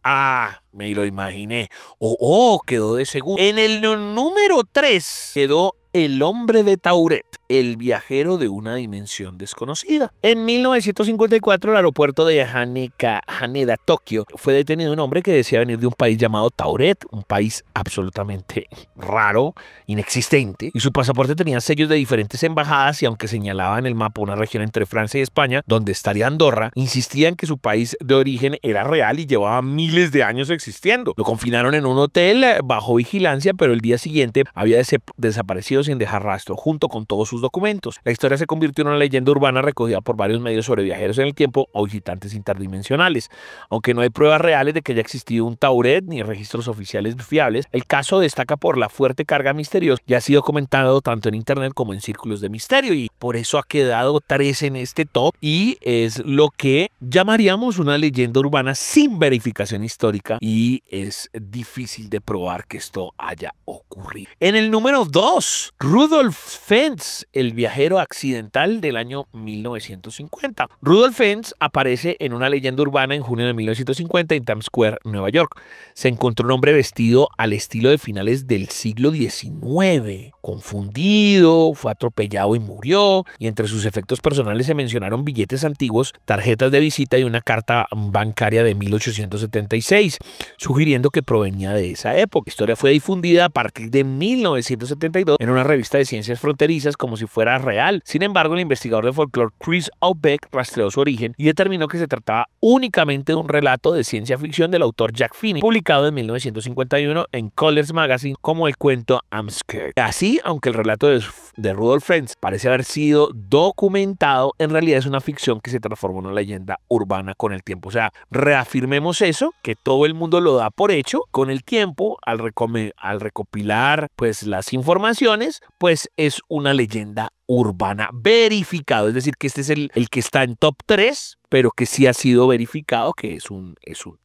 me lo imaginé. O quedó de segundo. En el número 3 quedó el hombre de Tauret, el viajero de una dimensión desconocida. En 1954, el aeropuerto de Haneda, Tokio, fue detenido un hombre que decía venir de un país llamado Tauret, un país absolutamente raro, inexistente, y su pasaporte tenía sellos de diferentes embajadas, y aunque señalaba en el mapa una región entre Francia y España, donde estaría Andorra, insistía en que su país de origen era real y llevaba miles de años existiendo. Lo confinaron en un hotel bajo vigilancia, pero el día siguiente había desaparecido sin dejar rastro, junto con todos sus documentos. La historia se convirtió en una leyenda urbana recogida por varios medios sobre viajeros en el tiempo o visitantes interdimensionales. Aunque no hay pruebas reales de que haya existido un Tauret ni registros oficiales fiables, el caso destaca por la fuerte carga misteriosa y ha sido comentado tanto en internet como en círculos de misterio, y por eso ha quedado 3 en este top, y es lo que llamaríamos una leyenda urbana sin verificación histórica, y es difícil de probar que esto haya ocurrido. En el número 2, Rudolf Fentz, el viajero accidental del año 1950. Rudolf Fentz aparece en una leyenda urbana en junio de 1950 en Times Square, Nueva York. Se encontró un hombre vestido al estilo de finales del siglo XIX. Confundido, fue atropellado y murió, y entre sus efectos personales se mencionaron billetes antiguos, tarjetas de visita y una carta bancaria de 1876, sugiriendo que provenía de esa época. La historia fue difundida a partir de 1972 en una revista de ciencias fronterizas como si fuera real. Sin embargo, el investigador de folclore Chris Aubeck rastreó su origen y determinó que se trataba únicamente de un relato de ciencia ficción del autor Jack Finney, publicado en 1951 en Colors Magazine como el cuento I'm Scared. Así, aunque el relato de Rudolf Fentz parece haber sido documentado, en realidad es una ficción que se transformó en una leyenda urbana con el tiempo. O sea, reafirmemos eso, que todo el mundo lo da por hecho. Con el tiempo, al recopilar pues las informaciones, pues es una leyenda urbana verificado, es decir, que este es el que está en top 3, pero que sí ha sido verificado que es un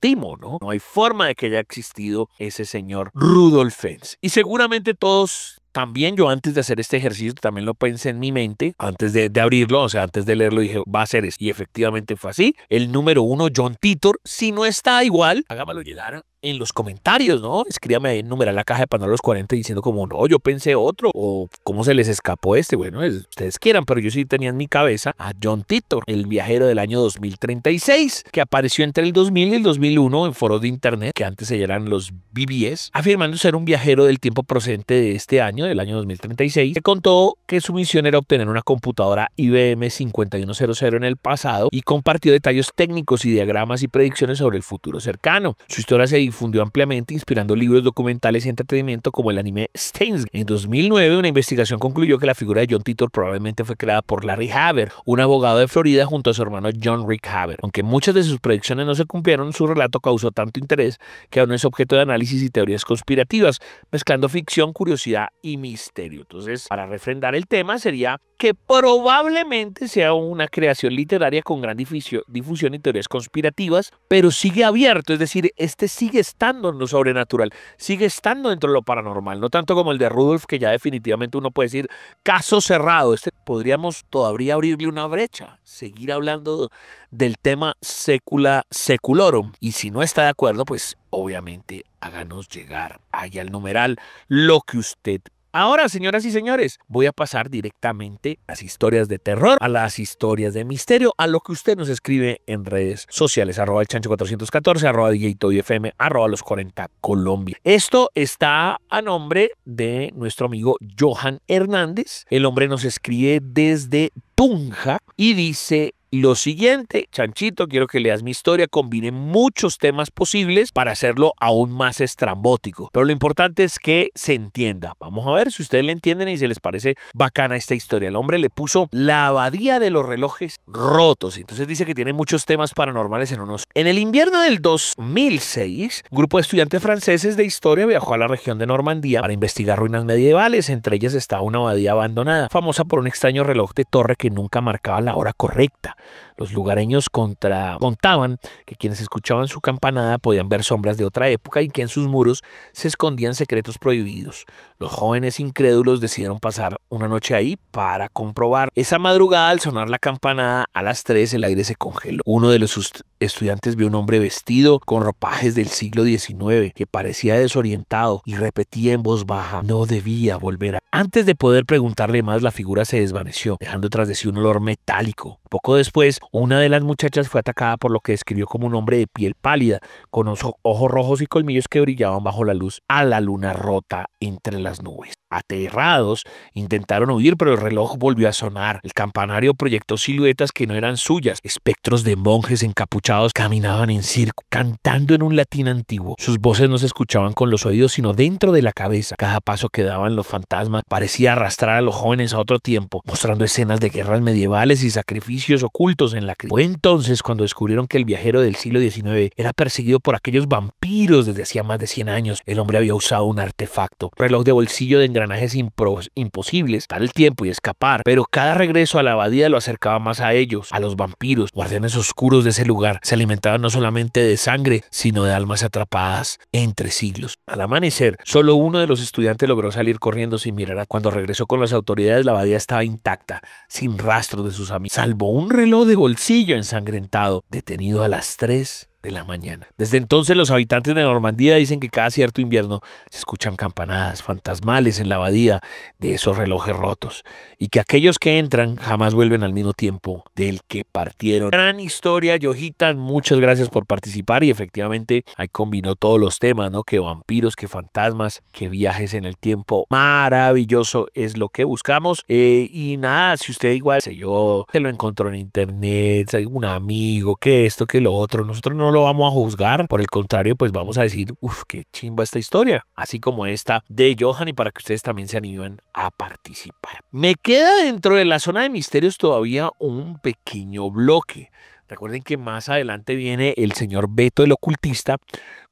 timo, ¿no? No hay forma de que haya existido ese señor Rudolf Fentz. Y seguramente todos también, yo antes de hacer este ejercicio también lo pensé en mi mente, antes de abrirlo, o sea, antes de leerlo dije, va a ser eso. Y efectivamente fue así. El número 1, John Titor. Si no está igual, hágamelo llegar en los comentarios, ¿no? Escríbame ahí en numeral la caja de Pandora los 40 diciendo como, no, yo pensé otro, o cómo se les escapó este. Bueno, ustedes quieran, pero yo sí tenía en mi cabeza a John Titor, el viajero del año 2036, que apareció entre el 2000 y el 2001 en foros de internet, que antes se eran los BBS, afirmando ser un viajero del tiempo procedente de este año, del año 2036, que contó que su misión era obtener una computadora IBM 5100 en el pasado, y compartió detalles técnicos y diagramas y predicciones sobre el futuro cercano. Su historia se difundió ampliamente, inspirando libros, documentales y entretenimiento como el anime Steins. En 2009, una investigación concluyó que la figura de John Titor probablemente fue creada por Larry Haber, un abogado de Florida, junto a su hermano John Rick Haber. Aunque muchas de sus predicciones no se cumplieron, su relato causó tanto interés que aún es objeto de análisis y teorías conspirativas, mezclando ficción, curiosidad y misterio. Entonces, para refrendar el tema, sería que probablemente sea una creación literaria con gran difusión y teorías conspirativas, pero sigue abierto, es decir, este sigue estando en lo sobrenatural, sigue estando dentro de lo paranormal, no tanto como el de Rudolf, que ya definitivamente uno puede decir caso cerrado. Podríamos todavía abrirle una brecha, seguir hablando del tema secula seculorum, y si no está de acuerdo, pues obviamente háganos llegar allá al numeral lo que usted. Ahora, señoras y señores, voy a pasar directamente a las historias de terror, a las historias de misterio, a lo que usted nos escribe en redes sociales, @el chancho 414, @DJ Toy FM, @los 40 Colombia. Esto está a nombre de nuestro amigo Johan Hernández. El hombre nos escribe desde Tunja y dice: lo siguiente, Chanchito, quiero que leas mi historia, combine muchos temas posibles para hacerlo aún más estrambótico. Pero lo importante es que se entienda. Vamos a ver si ustedes le entienden y si les parece bacana esta historia. El hombre le puso la abadía de los relojes rotos. Entonces dice que tiene muchos temas paranormales en unos. En el invierno del 2006, un grupo de estudiantes franceses de historia viajó a la región de Normandía para investigar ruinas medievales. Entre ellas estaba una abadía abandonada, famosa por un extraño reloj de torre que nunca marcaba la hora correcta. Los lugareños contaban que quienes escuchaban su campanada podían ver sombras de otra época y que en sus muros se escondían secretos prohibidos. Los jóvenes incrédulos decidieron pasar una noche ahí para comprobar. Esa madrugada, al sonar la campanada a las 3, el aire se congeló. Uno de los estudiantes vio un hombre vestido con ropajes del siglo XIX que parecía desorientado y repetía en voz baja: no debía volver. Antes de poder preguntarle más, la figura se desvaneció, dejando tras de sí un olor metálico. Poco después, una de las muchachas fue atacada por lo que describió como un hombre de piel pálida, con ojos rojos y colmillos que brillaban bajo la luz a la luna rota entre las nubes. Aterrados, intentaron huir, pero el reloj volvió a sonar. El campanario proyectó siluetas que no eran suyas. Espectros de monjes encapuchados caminaban en círculo, cantando en un latín antiguo. Sus voces no se escuchaban con los oídos, sino dentro de la cabeza. Cada paso que daban los fantasmas parecía arrastrar a los jóvenes a otro tiempo, mostrando escenas de guerras medievales y sacrificios ocultos en la crisis. Fue entonces cuando descubrieron que el viajero del siglo XIX era perseguido por aquellos vampiros desde hacía más de 100 años. El hombre había usado un artefacto, reloj de bolsillo de engranajes imposibles, dar el tiempo y escapar, pero cada regreso a la abadía lo acercaba más a ellos, a los vampiros, guardianes oscuros de ese lugar. Se alimentaban no solamente de sangre, sino de almas atrapadas entre siglos. Al amanecer, solo uno de los estudiantes logró salir corriendo sin mirar. Cuando regresó con las autoridades, la abadía estaba intacta, sin rastro de sus amigos, salvo un reloj de bolsillo ensangrentado, detenido a las 3 de la mañana. Desde entonces, los habitantes de Normandía dicen que cada cierto invierno se escuchan campanadas fantasmales en la abadía de esos relojes rotos y que aquellos que entran jamás vuelven al mismo tiempo del que partieron. Gran historia, Yojitan, muchas gracias por participar y efectivamente ahí combinó todos los temas, ¿no? Que vampiros, que fantasmas, que viajes en el tiempo. Maravilloso es lo que buscamos y nada, si usted igual, sé yo, se lo encontró en internet, un amigo, que esto, que lo otro, nosotros no lo vamos a juzgar, por el contrario, pues vamos a decir, uff, qué chimba esta historia, así como esta de Johan, y para que ustedes también se animen a participar. Me queda dentro de la zona de misterios todavía un pequeño bloque. Recuerden que más adelante viene el señor Beto el ocultista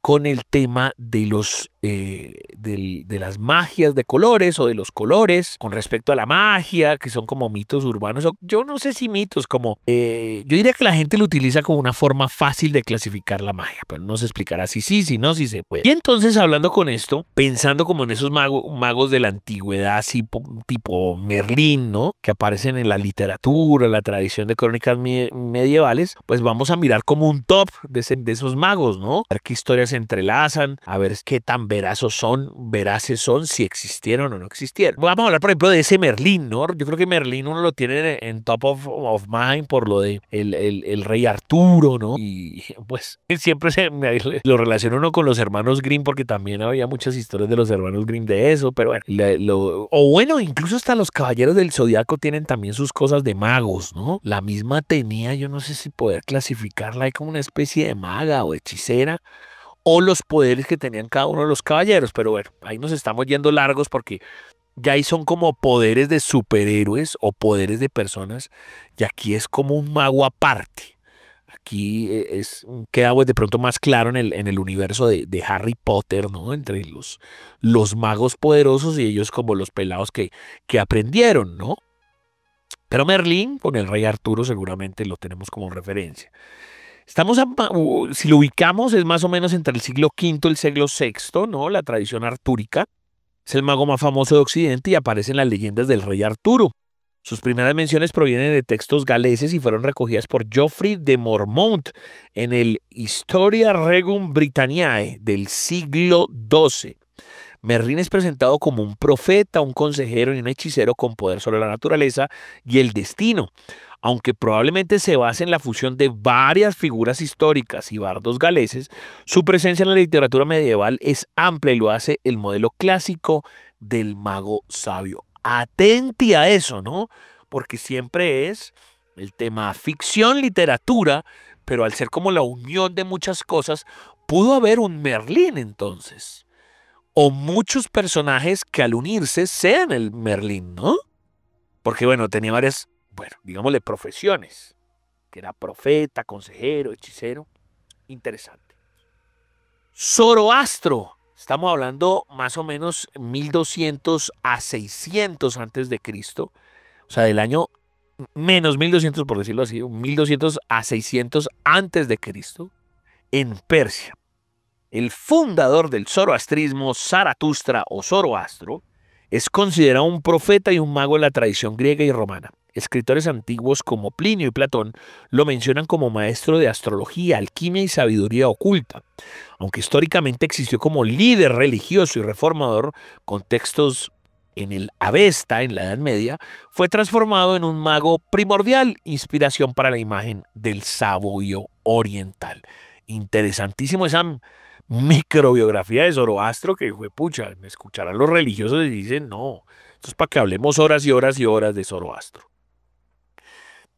con el tema de los de las magias de colores o de los colores con respecto a la magia, que son como mitos urbanos, o yo no sé si mitos, como yo diría que la gente lo utiliza como una forma fácil de clasificar la magia, pero no se explicará si sí, si no, si se puede. Y entonces, hablando con esto, pensando como en esos magos de la antigüedad, así tipo Merlín, ¿no? Que aparecen en la literatura, la tradición de crónicas medievales, pues vamos a mirar como un top de esos magos, ¿no? A ver qué historias se entrelazan, a ver qué tan veraces son, si existieron o no existieron. Vamos a hablar, por ejemplo, de ese Merlín, ¿no? Yo creo que Merlín uno lo tiene en top of mind por lo de el rey Arturo, ¿no? Y pues siempre lo relaciona uno con los hermanos Grimm, porque también había muchas historias de los hermanos Grimm de eso, pero bueno, incluso hasta los caballeros del Zodiaco tienen también sus cosas de magos, ¿no? La misma tenía, yo no sé si poder clasificarla ahí como una especie de maga o hechicera, o los poderes que tenían cada uno de los caballeros, pero bueno, ahí nos estamos yendo largos porque ya ahí son como poderes de superhéroes o poderes de personas, y aquí es como un mago aparte. Aquí queda pues de pronto más claro en el universo de Harry Potter, ¿no? Entre los magos poderosos y ellos como los pelados que aprendieron, ¿no? Pero Merlín con el rey Arturo seguramente lo tenemos como referencia. Si lo ubicamos, es más o menos entre el siglo V y el siglo VI, ¿no? La tradición artúrica. Es el mago más famoso de Occidente y aparece en las leyendas del rey Arturo. Sus primeras menciones provienen de textos galeses y fueron recogidas por Geoffrey de Mormont en el Historia Regum Britanniae del siglo XII. Merlín es presentado como un profeta, un consejero y un hechicero con poder sobre la naturaleza y el destino. Aunque probablemente se base en la fusión de varias figuras históricas y bardos galeses, su presencia en la literatura medieval es amplia y lo hace el modelo clásico del mago sabio. Atenti a eso, ¿no? Porque siempre es el tema ficción, literatura, pero al ser como la unión de muchas cosas, pudo haber un Merlín entonces. O muchos personajes que al unirse sean el Merlín, ¿no? Porque bueno, tenía varias, bueno, digámosle profesiones, que era profeta, consejero, hechicero. Interesante. Zoroastro. Estamos hablando más o menos 1200 a 600 antes de Cristo. O sea, del año menos 1200, por decirlo así, 1200 a 600 antes de Cristo, en Persia. El fundador del zoroastrismo, Zaratustra o Zoroastro, es considerado un profeta y un mago en la tradición griega y romana. Escritores antiguos como Plinio y Platón lo mencionan como maestro de astrología, alquimia y sabiduría oculta. Aunque históricamente existió como líder religioso y reformador con textos en el Avesta en la Edad Media, fue transformado en un mago primordial, inspiración para la imagen del sabio oriental. Interesantísimo esa microbiografía de Zoroastro que fue pucha, me escucharán los religiosos y dicen, no, esto es para que hablemos horas y horas y horas de Zoroastro.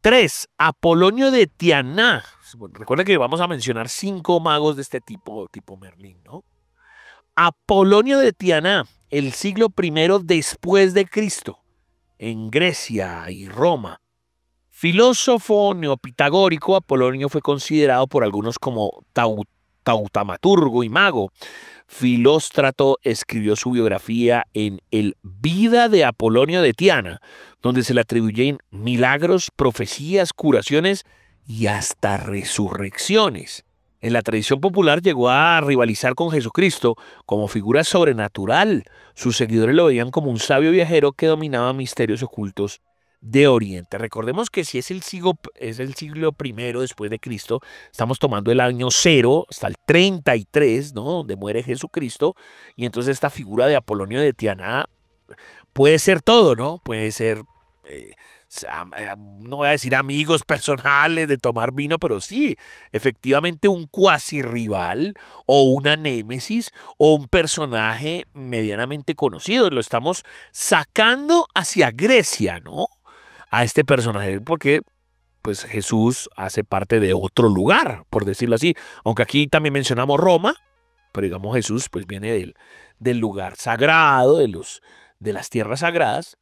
3. Apolonio de Tianá. Recuerden que vamos a mencionar 5 magos de este tipo Merlín, ¿no? Apolonio de Tianá, el siglo I después de Cristo, en Grecia y Roma. Filósofo neopitagórico, Apolonio fue considerado por algunos como tautamaturgo y mago. Filóstrato escribió su biografía en el Vida de Apolonio de Tiana, donde se le atribuyen milagros, profecías, curaciones y hasta resurrecciones. En la tradición popular llegó a rivalizar con Jesucristo como figura sobrenatural. Sus seguidores lo veían como un sabio viajero que dominaba misterios ocultos de Oriente. Recordemos que si es el siglo I después de Cristo, estamos tomando el año 0 hasta el 33, ¿no? Donde muere Jesucristo, y entonces esta figura de Apolonio de Tianá puede ser todo, ¿no? Puede ser, no voy a decir amigos personales de tomar vino, pero sí, efectivamente un cuasi rival o una némesis o un personaje medianamente conocido. Lo estamos sacando hacia Grecia, ¿no? A este personaje, porque pues Jesús hace parte de otro lugar, por decirlo así. Aunque aquí también mencionamos Roma, pero digamos Jesús pues viene del lugar sagrado, de las tierras sagradas.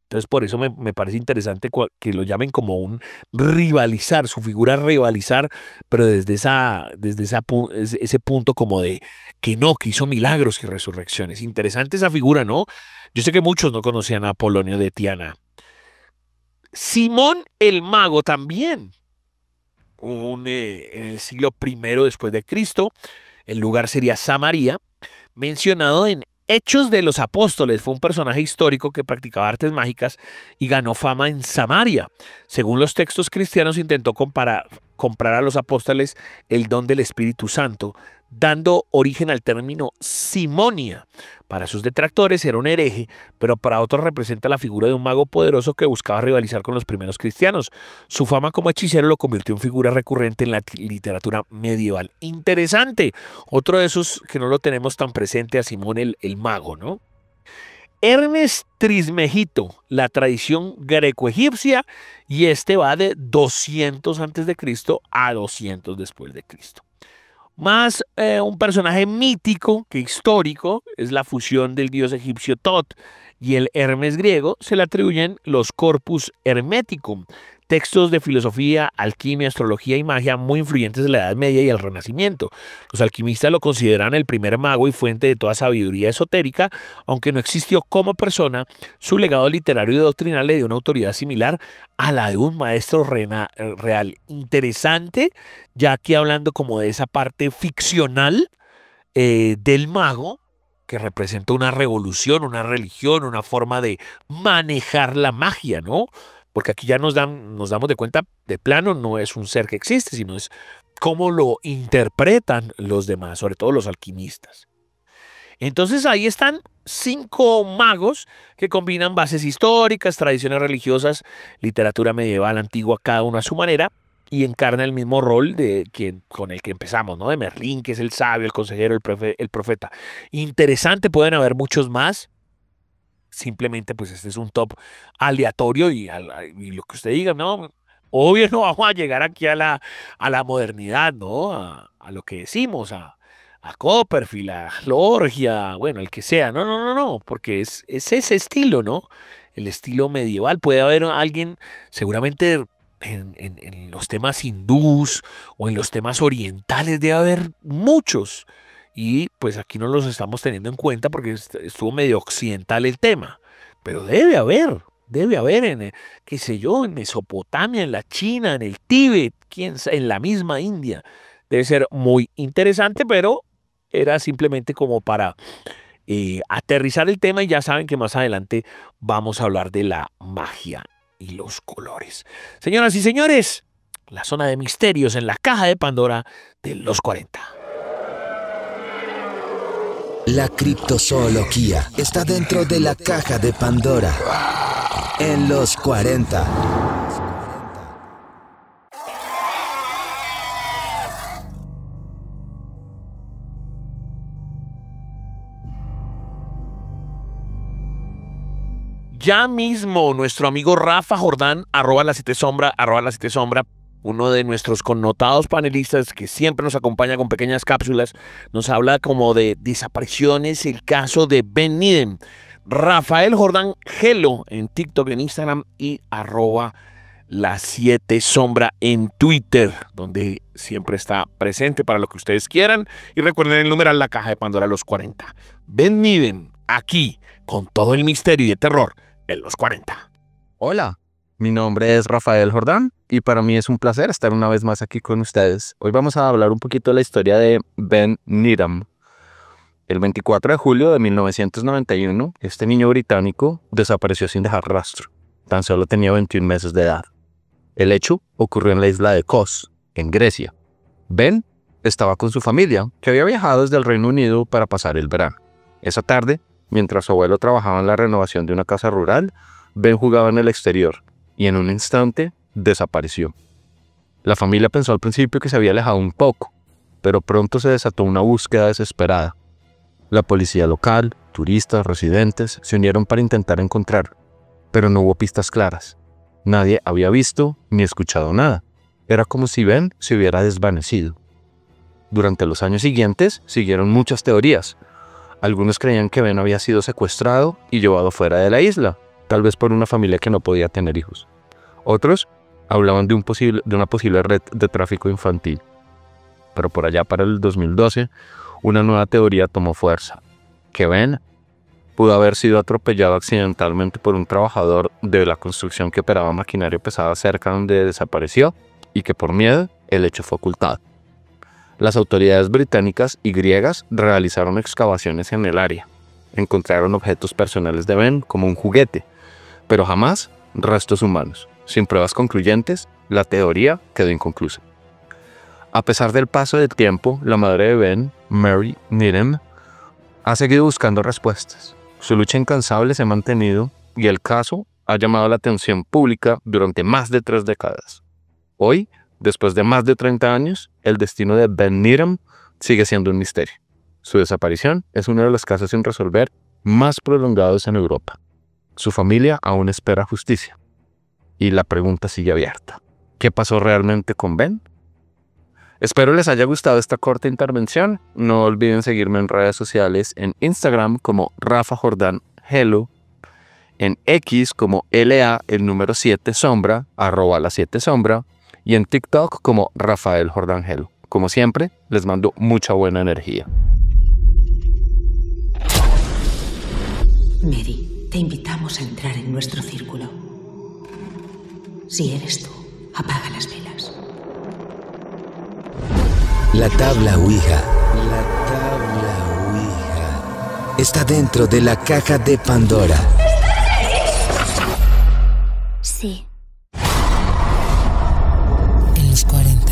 Entonces por eso me parece interesante que lo llamen como un rivalizar, su figura rivalizar, pero desde ese punto como de que hizo milagros y resurrecciones. Interesante esa figura, ¿no? Yo sé que muchos no conocían a Apolonio de Tiana. Simón el Mago también, en el siglo I después de Cristo, el lugar sería Samaria, mencionado en Hechos de los Apóstoles. Fue un personaje histórico que practicaba artes mágicas y ganó fama en Samaria. Según los textos cristianos, intentó comprar a los apóstoles el don del Espíritu Santo, dando origen al término simonia. Para sus detractores era un hereje, pero para otros representa la figura de un mago poderoso que buscaba rivalizar con los primeros cristianos. Su fama como hechicero lo convirtió en figura recurrente en la literatura medieval. Interesante. Otro de esos que no lo tenemos tan presente, a Simón el mago, ¿no? Hermes Trismegito, la tradición greco-egipcia, y este va de 200 antes de Cristo a 200 después de Cristo. Más un personaje mítico que histórico, es la fusión del dios egipcio Tot y el Hermes griego. Se le atribuyen los Corpus Hermeticum, textos de filosofía, alquimia, astrología y magia muy influyentes de la Edad Media y el Renacimiento. Los alquimistas lo consideran el primer mago y fuente de toda sabiduría esotérica. Aunque no existió como persona, su legado literario y doctrinal le dio una autoridad similar a la de un maestro real. Interesante, ya aquí hablando como de esa parte ficcional del mago, que representa una revolución, una religión, una forma de manejar la magia, ¿no? Porque aquí ya nos damos de cuenta, de plano no es un ser que existe, sino es cómo lo interpretan los demás, sobre todo los alquimistas. Entonces ahí están 5 magos que combinan bases históricas, tradiciones religiosas, literatura medieval antigua, cada uno a su manera, y encarna el mismo rol con el que empezamos, ¿no? De Merlín, que es el sabio, el consejero, el profeta. Interesante, pueden haber muchos más. Simplemente pues este es un top aleatorio y lo que usted diga, no, Obvio no vamos a llegar aquí a la modernidad, ¿no? A lo que decimos, a Copperfield, a Lorgia, bueno, el que sea. No, no, no, no, porque es ese estilo, ¿no? El estilo medieval. Puede haber alguien, seguramente en los temas hindús o en los temas orientales, debe haber muchos. Y pues aquí no los estamos teniendo en cuenta porque estuvo medio occidental el tema. Pero debe haber qué sé yo, en Mesopotamia, en la China, en el Tíbet, en la misma India. Debe ser muy interesante, pero era simplemente como para aterrizar el tema y ya saben que más adelante vamos a hablar de la magia y los colores. Señoras y señores, la zona de misterios en la caja de Pandora de los 40. La criptozoología está dentro de la caja de Pandora en los 40. Ya mismo nuestro amigo Rafa Jordán, @la7sombra, @la7sombra, uno de nuestros connotados panelistas que siempre nos acompaña con pequeñas cápsulas, nos habla como de desapariciones, el caso de Ben Niden. Rafael Jordán Hello en TikTok, en Instagram y @la7sombra en Twitter, donde siempre está presente para lo que ustedes quieran. Y recuerden el numeral La Caja de Pandora los 40. Ben Niden, aquí, con todo el misterio y el terror en los 40. Hola, mi nombre es Rafael Jordán y para mí es un placer estar una vez más aquí con ustedes. Hoy vamos a hablar un poquito de la historia de Ben Needham. El 24 de julio de 1991, este niño británico desapareció sin dejar rastro. Tan solo tenía 21 meses de edad. El hecho ocurrió en la isla de Kos, en Grecia. Ben estaba con su familia, que había viajado desde el Reino Unido para pasar el verano. Esa tarde, mientras su abuelo trabajaba en la renovación de una casa rural, Ben jugaba en el exterior y en un instante desapareció. La familia pensó al principio que se había alejado un poco, pero pronto se desató una búsqueda desesperada. La policía local, turistas, residentes se unieron para intentar encontrarlo, pero no hubo pistas claras. Nadie había visto ni escuchado nada. Era como si Ben se hubiera desvanecido. Durante los años siguientes siguieron muchas teorías. Algunos creían que Ben había sido secuestrado y llevado fuera de la isla, tal vez por una familia que no podía tener hijos. Otros hablaban de una posible red de tráfico infantil. Pero por allá para el 2012, una nueva teoría tomó fuerza, que Ben pudo haber sido atropellado accidentalmente por un trabajador de la construcción que operaba maquinaria pesada cerca donde desapareció y que por miedo el hecho fue ocultado. Las autoridades británicas y griegas realizaron excavaciones en el área. Encontraron objetos personales de Ben como un juguete, pero jamás restos humanos. Sin pruebas concluyentes, la teoría quedó inconclusa. A pesar del paso del tiempo, la madre de Ben, Mary Needham, ha seguido buscando respuestas. Su lucha incansable se ha mantenido y el caso ha llamado la atención pública durante más de 3 décadas. Hoy, después de más de 30 años, el destino de Ben Needham sigue siendo un misterio. Su desaparición es uno de los casos sin resolver más prolongados en Europa. Su familia aún espera justicia. Y la pregunta sigue abierta. ¿Qué pasó realmente con Ben? Espero les haya gustado esta corta intervención. No olviden seguirme en redes sociales, en Instagram como Rafa Jordán Hello, en X como LA el número 7 sombra, @la7sombra, y en TikTok como Rafael Jordán Hello. Como siempre, les mando mucha buena energía. Mary, te invitamos a entrar en nuestro círculo. Si eres tú, apaga las velas. La tabla Ouija. La tabla Ouija está dentro de la caja de Pandora. Sí. En los 40.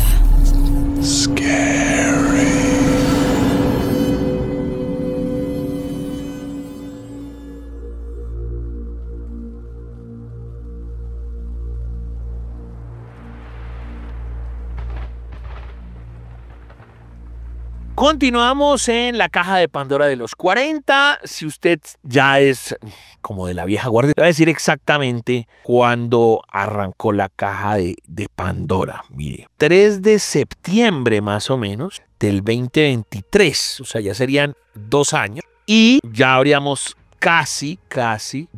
Continuamos en la caja de Pandora de los 40. Si usted ya es como de la vieja guardia, le voy a decir exactamente cuándo arrancó la caja de Pandora. Mire, 3 de septiembre más o menos del 2023. O sea, ya serían 2 años. Y ya habríamos casi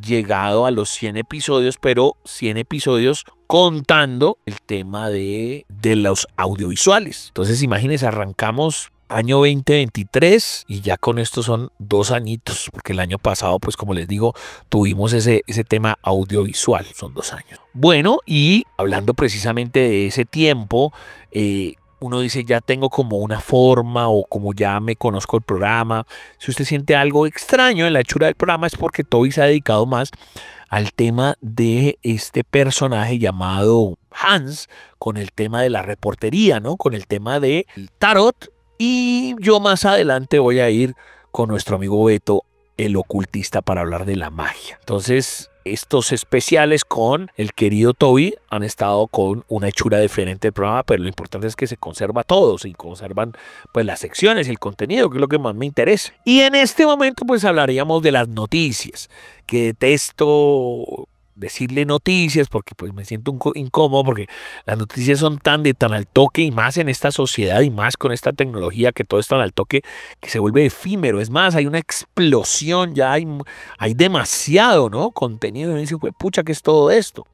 llegado a los 100 episodios, pero 100 episodios contando el tema de los audiovisuales. Entonces, imagínense, arrancamos año 2023 y ya con esto son 2 añitos, porque el año pasado, pues como les digo, tuvimos ese tema audiovisual, son 2 años. Bueno, y hablando precisamente de ese tiempo, uno dice, ya tengo como una forma o como ya me conozco el programa. Si usted siente algo extraño en la hechura del programa es porque Toby se ha dedicado más al tema de este personaje llamado Hans, con el tema de la reportería, ¿no? Con el tema del tarot. Y yo más adelante voy a ir con nuestro amigo Beto, el ocultista, para hablar de la magia. Entonces, estos especiales con el querido Toby han estado con una hechura diferente del programa, pero lo importante es que se conserva todo, se conservan pues las secciones y el contenido, que es lo que más me interesa. Y en este momento pues hablaríamos de las noticias, que detesto decirle noticias porque pues me siento incómodo, porque las noticias son tan al toque, y más en esta sociedad y más con esta tecnología, que todo es tan al toque que se vuelve efímero. Es más, hay una explosión, ya hay demasiado, ¿no?, contenido, y me dice, pues pucha, ¿qué es todo esto?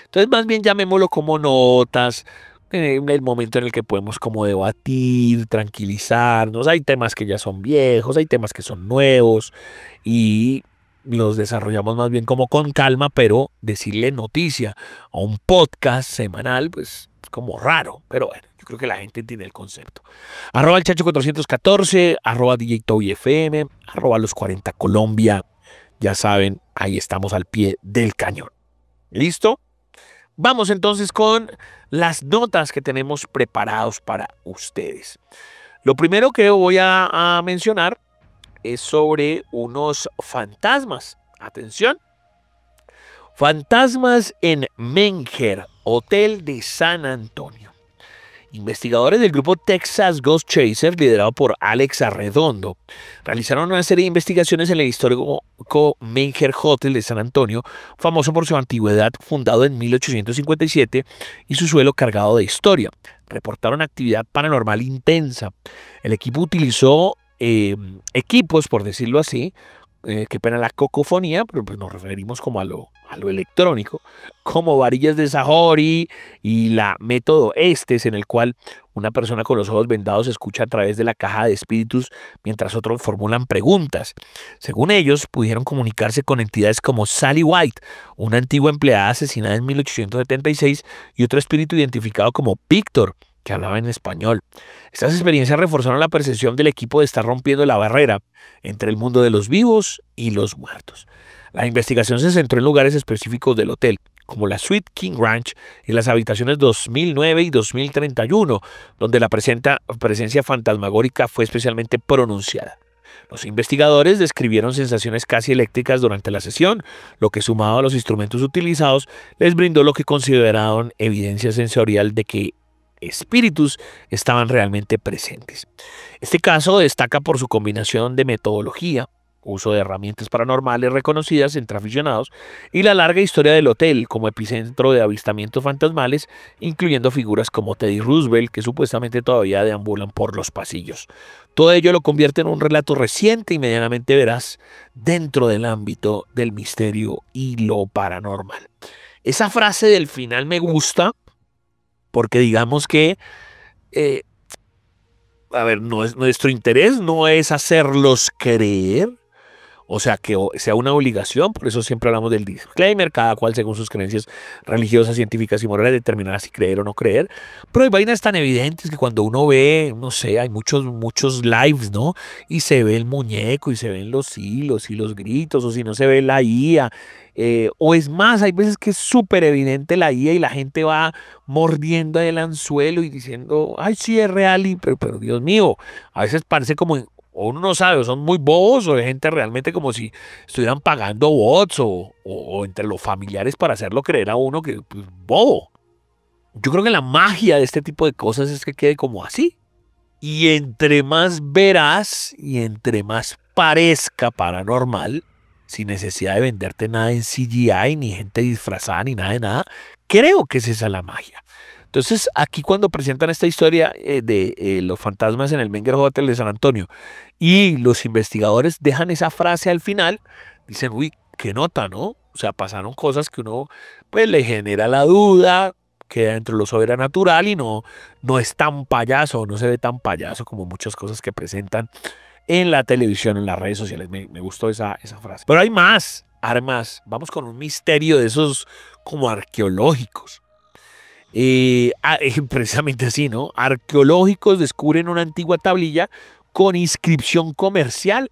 Entonces más bien llamémoslo como notas, en el momento en el que podemos como debatir, tranquilizarnos. Hay temas que ya son viejos, hay temas que son nuevos, y los desarrollamos más bien como con calma, pero decirle noticia a un podcast semanal, pues es como raro, pero bueno, yo creo que la gente entiende el concepto. @ el Chacho 414, @ DJ Toby FM, @ los 40 Colombia, ya saben, ahí estamos al pie del cañón. ¿Listo? Vamos entonces con las notas que tenemos preparados para ustedes. Lo primero que voy a mencionar es sobre unos fantasmas. Atención. Fantasmas en Menger, Hotel de San Antonio. Investigadores del grupo Texas Ghost Chaser, liderado por Alex Arredondo, realizaron una serie de investigaciones en el histórico Menger Hotel de San Antonio, famoso por su antigüedad, fundado en 1857, y su suelo cargado de historia. Reportaron actividad paranormal intensa. El equipo utilizó equipos, por decirlo así, qué pena la cacofonía, pero pues nos referimos como a lo electrónico, como varillas de Sahori y la método Estes, en el cual una persona con los ojos vendados escucha a través de la caja de espíritus mientras otros formulan preguntas. Según ellos, pudieron comunicarse con entidades como Sally White, una antigua empleada asesinada en 1876, y otro espíritu identificado como Víctor, que hablaba en español. Estas experiencias reforzaron la percepción del equipo de estar rompiendo la barrera entre el mundo de los vivos y los muertos. La investigación se centró en lugares específicos del hotel, como la Suite King Ranch y las habitaciones 2009 y 2031, donde la presencia fantasmagórica fue especialmente pronunciada. Los investigadores describieron sensaciones casi eléctricas durante la sesión, lo que, sumado a los instrumentos utilizados, les brindó lo que consideraron evidencia sensorial de que espíritus estaban realmente presentes. Este caso destaca por su combinación de metodología, uso de herramientas paranormales reconocidas entre aficionados, y la larga historia del hotel como epicentro de avistamientos fantasmales, incluyendo figuras como Teddy Roosevelt, que supuestamente todavía deambulan por los pasillos. Todo ello lo convierte en un relato reciente y medianamente veraz dentro del ámbito del misterio y lo paranormal. Esa frase del final me gusta, porque digamos que, nuestro interés no es hacerlos creer, o sea, que sea una obligación. Por eso siempre hablamos del disclaimer, cada cual según sus creencias religiosas, científicas y morales determinará si creer o no creer. Pero hay vainas tan evidentes que cuando uno ve, no sé, hay muchos lives, ¿no? Y se ve el muñeco y se ven los hilos y los gritos, o si no se ve la IA. O es más, hay veces que es súper evidente la IA y la gente va mordiendo el anzuelo y diciendo, ay, sí, es real, pero Dios mío, a veces parece como, o uno no sabe, o son muy bobos, o hay gente realmente como si estuvieran pagando bots o entre los familiares para hacerlo creer a uno que, pues, bobo. Yo creo que la magia de este tipo de cosas es que quede como así. Y entre más verás y entre más parezca paranormal, sin necesidad de venderte nada en CGI, ni gente disfrazada, ni nada de nada, creo que es esa la magia. Entonces, aquí cuando presentan esta historia de los fantasmas en el Menger Hotel de San Antonio y los investigadores dejan esa frase al final, dicen, uy, qué nota, ¿no? O sea, pasaron cosas que uno pues le genera la duda, queda dentro de lo sobrenatural y no es tan payaso, no se ve tan payaso como muchas cosas que presentan en la televisión, en las redes sociales. Me gustó esa frase. Pero hay más, además, vamos con un misterio de esos como arqueológicos. Precisamente así, ¿no? Arqueológicos descubren una antigua tablilla con inscripción comercial.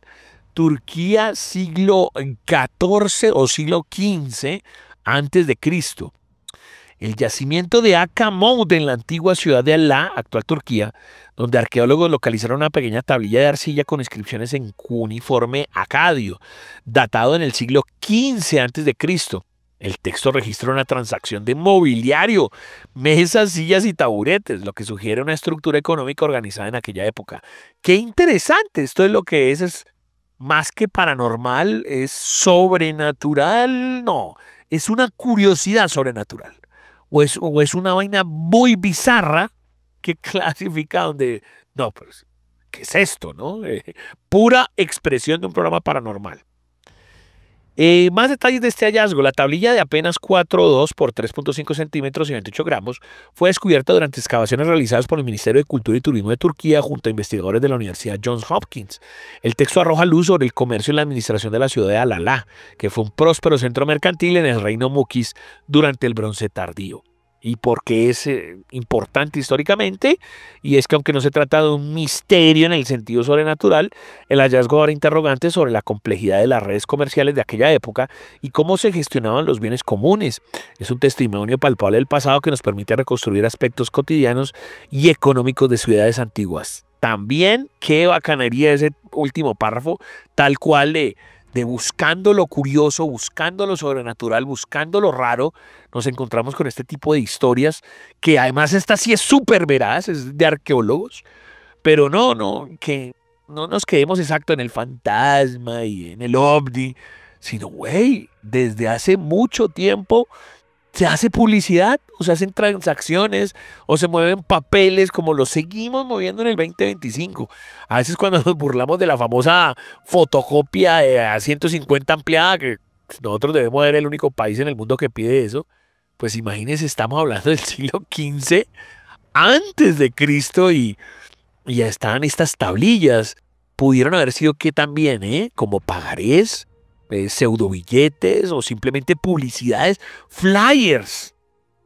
Turquía, siglo XIV o siglo XV antes de Cristo. El yacimiento de Akamod en la antigua ciudad de Alá, actual Turquía, donde arqueólogos localizaron una pequeña tablilla de arcilla con inscripciones en cuneiforme acadio, datado en el siglo XV antes de Cristo. El texto registra una transacción de mobiliario, mesas, sillas y taburetes, lo que sugiere una estructura económica organizada en aquella época. ¡Qué interesante! Esto es lo que es más que paranormal, es sobrenatural. No, es una curiosidad sobrenatural. O es una vaina muy bizarra que clasifica donde... No, pues, ¿qué es esto, no? Pura expresión de un programa paranormal. Más detalles de este hallazgo. La tablilla de apenas 4,2 por 3,5 centímetros y 28 gramos fue descubierta durante excavaciones realizadas por el Ministerio de Cultura y Turismo de Turquía junto a investigadores de la Universidad Johns Hopkins. El texto arroja luz sobre el comercio y la administración de la ciudad de Al-Alá, que fue un próspero centro mercantil en el reino Muquis durante el Bronce Tardío. Y por qué es importante históricamente, y es que aunque no se trata de un misterio en el sentido sobrenatural, el hallazgo abre interrogantes sobre la complejidad de las redes comerciales de aquella época y cómo se gestionaban los bienes comunes. Es un testimonio palpable del pasado que nos permite reconstruir aspectos cotidianos y económicos de ciudades antiguas. También, qué bacanería ese último párrafo, tal cual de buscando lo curioso, buscando lo sobrenatural, buscando lo raro, nos encontramos con este tipo de historias que además esta sí es súper veraz, es de arqueólogos, pero que no nos quedemos exacto en el fantasma y en el ovni, sino, güey, desde hace mucho tiempo se hace publicidad, o se hacen transacciones, o se mueven papeles como los seguimos moviendo en el 2025. A veces cuando nos burlamos de la famosa fotocopia de a 150 ampliada, que nosotros debemos ser el único país en el mundo que pide eso, pues imagínense, estamos hablando del siglo XV antes de Cristo y ya estaban estas tablillas. Pudieron haber sido que también, como pagarés, pseudo billetes o simplemente publicidades, flyers,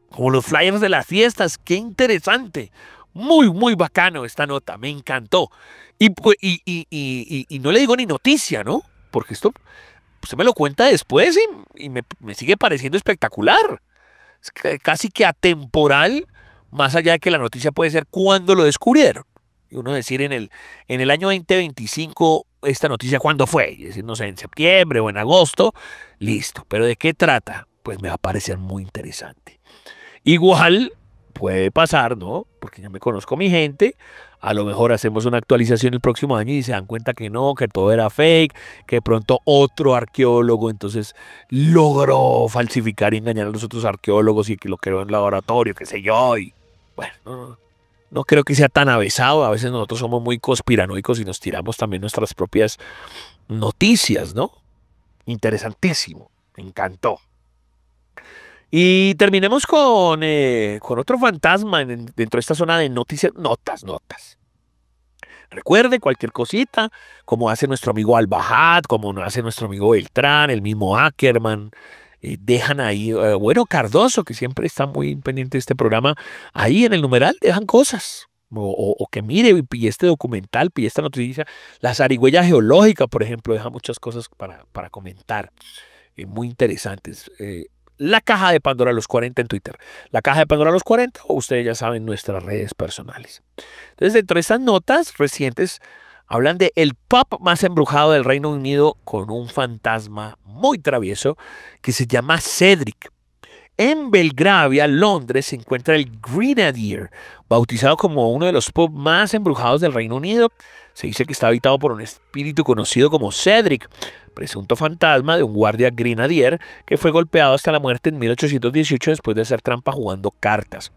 como los flyers de las fiestas. Qué interesante, muy muy bacano esta nota, me encantó. Y no le digo ni noticia, ¿no? Porque esto usted me lo cuenta después y me sigue pareciendo espectacular. Es casi que atemporal, más allá de que la noticia puede ser cuando lo descubrieron. Y uno decir en el año 2025, esta noticia cuándo fue, es decir, no sé, en septiembre o en agosto, listo. Pero ¿de qué trata? Pues me va a parecer muy interesante. Igual puede pasar, ¿no? Porque ya me conozco mi gente, a lo mejor hacemos una actualización el próximo año y se dan cuenta que no, que todo era fake, que de pronto otro arqueólogo entonces logró falsificar y engañar a los otros arqueólogos y que lo creó en laboratorio, qué sé yo, y bueno, no creo que sea tan avesado. A veces nosotros somos muy conspiranoicos y nos tiramos también nuestras propias noticias, ¿no? Interesantísimo, me encantó. Y terminemos con otro fantasma dentro de esta zona de noticias, notas. Recuerde cualquier cosita, como hace nuestro amigo Al-Bahad, como hace nuestro amigo Beltrán, el mismo Ackerman. Dejan ahí, bueno, Cardoso, que siempre está muy pendiente de este programa, ahí en el numeral dejan cosas, o que mire, pille este documental, pille esta noticia. La zarigüeya geológica, por ejemplo, deja muchas cosas para comentar, muy interesantes. La caja de Pandora los 40 en Twitter, la caja de Pandora los 40, o ustedes ya saben, nuestras redes personales. Entonces, dentro de estas notas recientes, hablan de el pub más embrujado del Reino Unido con un fantasma muy travieso que se llama Cedric. En Belgravia, Londres, se encuentra el Grenadier, bautizado como uno de los pubs más embrujados del Reino Unido. Se dice que está habitado por un espíritu conocido como Cedric, presunto fantasma de un guardia Grenadier que fue golpeado hasta la muerte en 1818 después de hacer trampa jugando cartas.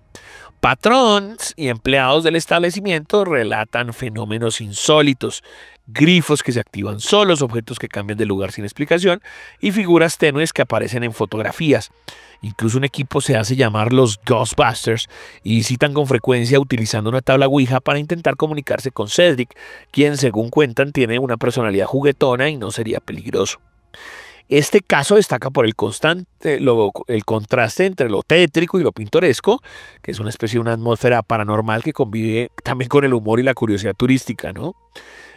Patrons y empleados del establecimiento relatan fenómenos insólitos, grifos que se activan solos, objetos que cambian de lugar sin explicación y figuras tenues que aparecen en fotografías. Incluso un equipo se hace llamar los Ghostbusters y visitan con frecuencia utilizando una tabla Ouija para intentar comunicarse con Cedric, quien según cuentan tiene una personalidad juguetona y no sería peligroso. Este caso destaca por el contraste entre lo tétrico y lo pintoresco, que es una especie de una atmósfera paranormal que convive también con el humor y la curiosidad turística, ¿no?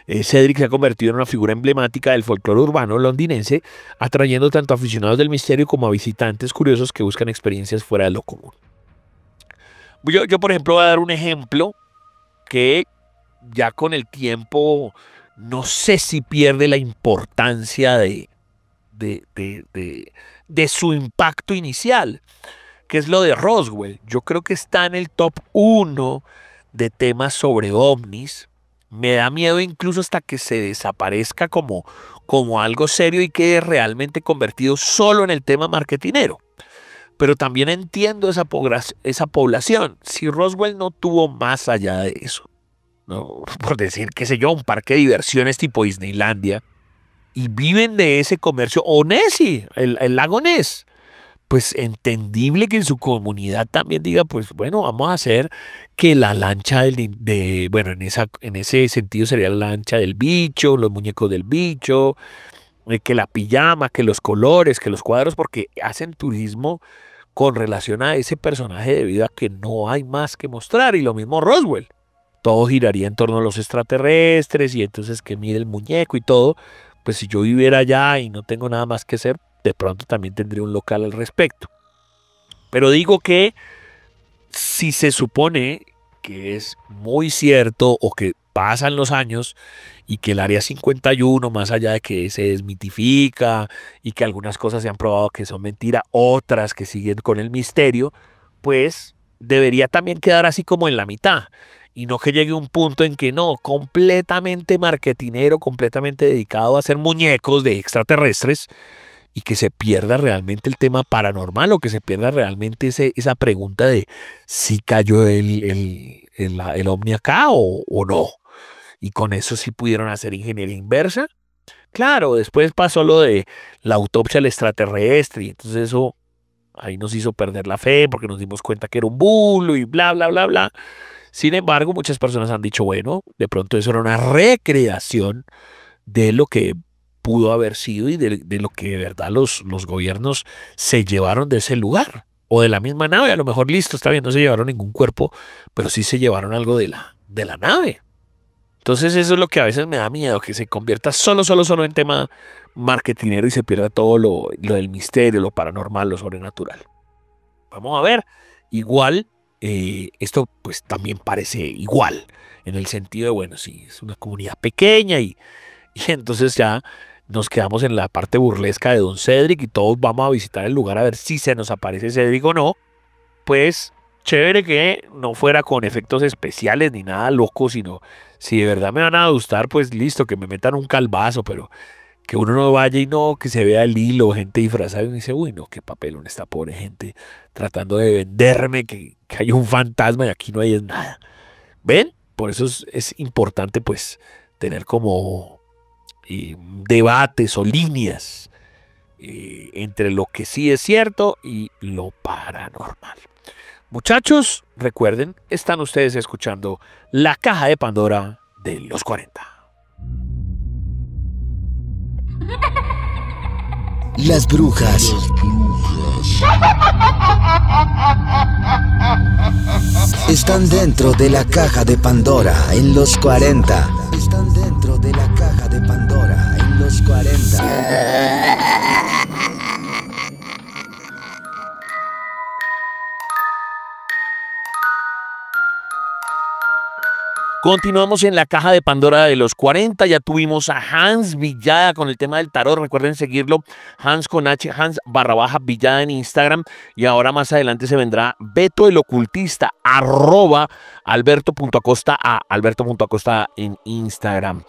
Cedric se ha convertido en una figura emblemática del folclore urbano londinense, atrayendo tanto a aficionados del misterio como a visitantes curiosos que buscan experiencias fuera de lo común. Yo por ejemplo, voy a dar un ejemplo que ya con el tiempo no sé si pierde la importancia de su impacto inicial, que es lo de Roswell. Yo creo que está en el top 1 de temas sobre ovnis. Me da miedo incluso hasta que se desaparezca como algo serio y quede realmente convertido solo en el tema marketinero. Pero también entiendo esa población. Si Roswell no tuvo más allá de eso, ¿no? Por decir, qué sé yo, un parque de diversiones tipo Disneylandia, y viven de ese comercio, o Nessie, el lago Ness, pues entendible que en su comunidad también diga, pues bueno, vamos a hacer que la lancha bueno, en ese sentido sería la lancha del bicho, los muñecos del bicho, que la pijama, que los colores, que los cuadros, porque hacen turismo con relación a ese personaje debido a que no hay más que mostrar, y lo mismo Roswell. Todo giraría en torno a los extraterrestres, y entonces que mire el muñeco y todo. Pues si yo viviera allá y no tengo nada más que hacer, de pronto también tendría un local al respecto. Pero digo que si se supone que es muy cierto o que pasan los años y que el Área 51, más allá de que se desmitifica y que algunas cosas se han probado que son mentira, otras que siguen con el misterio, pues debería también quedar así como en la mitad. Y no que llegue un punto en que no, completamente marketinero, completamente dedicado a hacer muñecos de extraterrestres, y que se pierda realmente el tema paranormal, o que se pierda realmente esa pregunta de si cayó el ovni acá o no. Y con eso sí pudieron hacer ingeniería inversa. Claro, después pasó lo de la autopsia al extraterrestre, y entonces eso ahí nos hizo perder la fe porque nos dimos cuenta que era un bulo y bla, bla, bla, bla. Sin embargo, muchas personas han dicho, bueno, de pronto eso era una recreación de lo que pudo haber sido y de lo que de verdad los gobiernos se llevaron de ese lugar. O de la misma nave, a lo mejor listo, está bien, no se llevaron ningún cuerpo, pero sí se llevaron algo de la nave. Entonces eso es lo que a veces me da miedo, que se convierta solo en tema marketinero y se pierda todo lo del misterio, lo paranormal, lo sobrenatural. Vamos a ver, igual, esto pues también parece igual, en el sentido de, bueno, sí, es una comunidad pequeña y entonces ya nos quedamos en la parte burlesca de Don Cedric y todos vamos a visitar el lugar a ver si se nos aparece Cedric o no. Pues chévere que no fuera con efectos especiales ni nada loco, sino si de verdad me van a gustar, pues listo, que me metan un calvazo, pero que uno no vaya y no, que se vea el hilo, gente disfrazada y uno dice, uy, no, qué papelón esta pobre gente tratando de venderme que hay un fantasma y aquí no hay nada. ¿Ven? Por eso es importante pues tener como debates o líneas entre lo que sí es cierto y lo paranormal. Muchachos, recuerden, están ustedes escuchando La Caja de Pandora de los 40. Las brujas están dentro de la caja de Pandora en los 40. Están dentro de la caja de Pandora en los 40. Continuamos en la caja de Pandora de los 40. Ya tuvimos a Hans Villada con el tema del tarot. Recuerden seguirlo, Hans con H, Hans_Villada en Instagram. Y ahora más adelante se vendrá Beto el Ocultista, @Alberto.acosta en Instagram.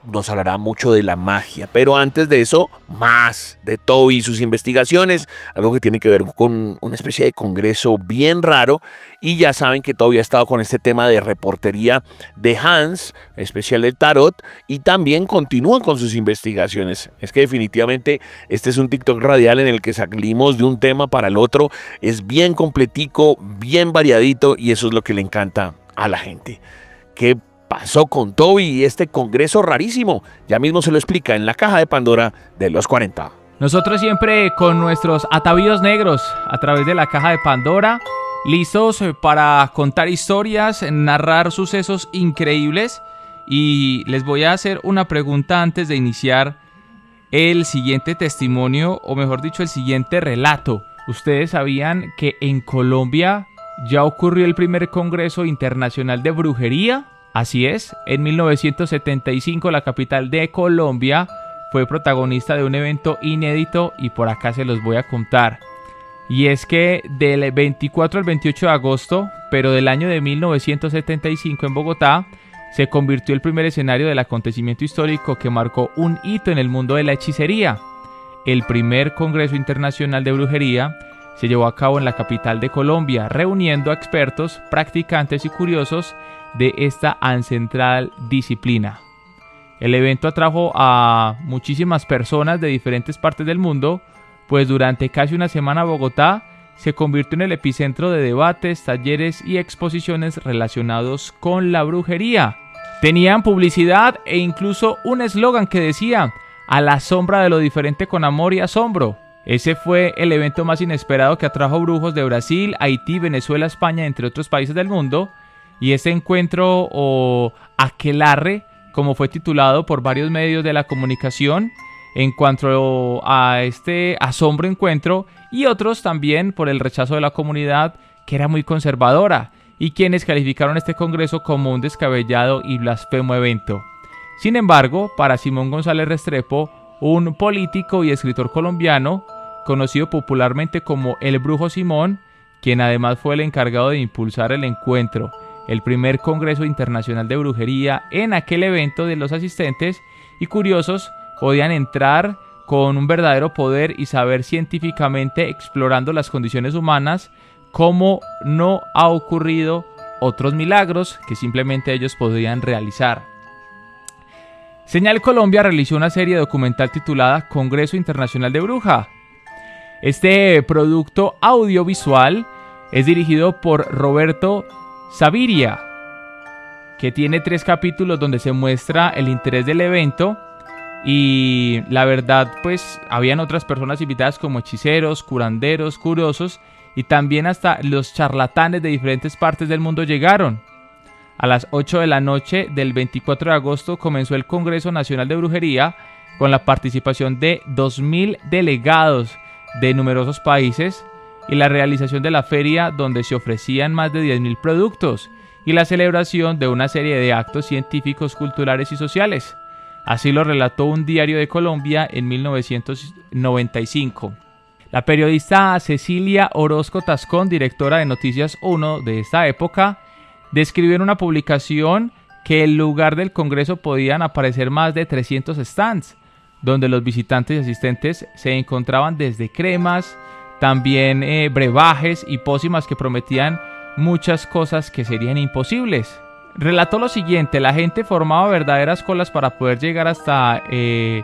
Nos hablará mucho de la magia, pero antes de eso, más de Toby y sus investigaciones, algo que tiene que ver con una especie de congreso bien raro. Y ya saben que Toby ha estado con este tema de reportería de Hans, especial del tarot, y también continúan con sus investigaciones. Es que definitivamente este es un TikTok radial en el que salimos de un tema para el otro. Es bien completico, bien variadito, y eso es lo que le encanta a la gente. ¿Qué pasó con Toby y este congreso rarísimo? Ya mismo se lo explica en la caja de Pandora de los 40. Nosotros siempre con nuestros atavíos negros a través de la caja de Pandora, listos para contar historias, narrar sucesos increíbles. Y les voy a hacer una pregunta antes de iniciar el siguiente testimonio, o mejor dicho, el siguiente relato. ¿Ustedes sabían que en Colombia ya ocurrió el primer Congreso Internacional de Brujería? Así es, en 1975 la capital de Colombia fue protagonista de un evento inédito y por acá se los voy a contar. Y es que del 24 al 28 de agosto, pero del año de 1975 en Bogotá, se convirtió el primer escenario del acontecimiento histórico que marcó un hito en el mundo de la hechicería. El primer Congreso Internacional de Brujería se llevó a cabo en la capital de Colombia, reuniendo a expertos, practicantes y curiosos de esta ancestral disciplina. El evento atrajo a muchísimas personas de diferentes partes del mundo, pues durante casi una semana Bogotá se convirtió en el epicentro de debates, talleres y exposiciones relacionados con la brujería. Tenían publicidad e incluso un eslogan que decía: "A la sombra de lo diferente con amor y asombro". Ese fue el evento más inesperado que atrajo brujos de Brasil, Haití, Venezuela, España, entre otros países del mundo. Y este encuentro, o aquelarre, como fue titulado por varios medios de la comunicación, en cuanto a este asombro encuentro, y otros también por el rechazo de la comunidad, que era muy conservadora, y quienes calificaron este congreso como un descabellado y blasfemo evento. Sin embargo, para Simón González Restrepo, un político y escritor colombiano, conocido popularmente como el Brujo Simón, quien además fue el encargado de impulsar el encuentro, el primer Congreso Internacional de Brujería, en aquel evento de los asistentes y curiosos podían entrar con un verdadero poder y saber científicamente, explorando las condiciones humanas, cómo no ha ocurrido otros milagros que simplemente ellos podían realizar. Señal Colombia realizó una serie documental titulada Congreso Internacional de Bruja. Este producto audiovisual es dirigido por Roberto Saviria, que tiene 3 capítulos donde se muestra el interés del evento. Y la verdad, pues habían otras personas invitadas como hechiceros, curanderos, curiosos, y también hasta los charlatanes de diferentes partes del mundo llegaron. A las 8 de la noche del 24 de agosto comenzó el Congreso Nacional de Brujería, con la participación de 2.000 delegados de numerosos países, y la realización de la feria, donde se ofrecían más de 10.000 productos, y la celebración de una serie de actos científicos, culturales y sociales. Así lo relató un diario de Colombia en 1995. La periodista Cecilia Orozco Tascón, directora de Noticias 1 de esta época, describió en una publicación que en lugar del congreso podían aparecer más de 300 stands, donde los visitantes y asistentes se encontraban desde cremas, también brebajes y pócimas que prometían muchas cosas que serían imposibles. Relató lo siguiente: la gente formaba verdaderas colas para poder llegar hasta el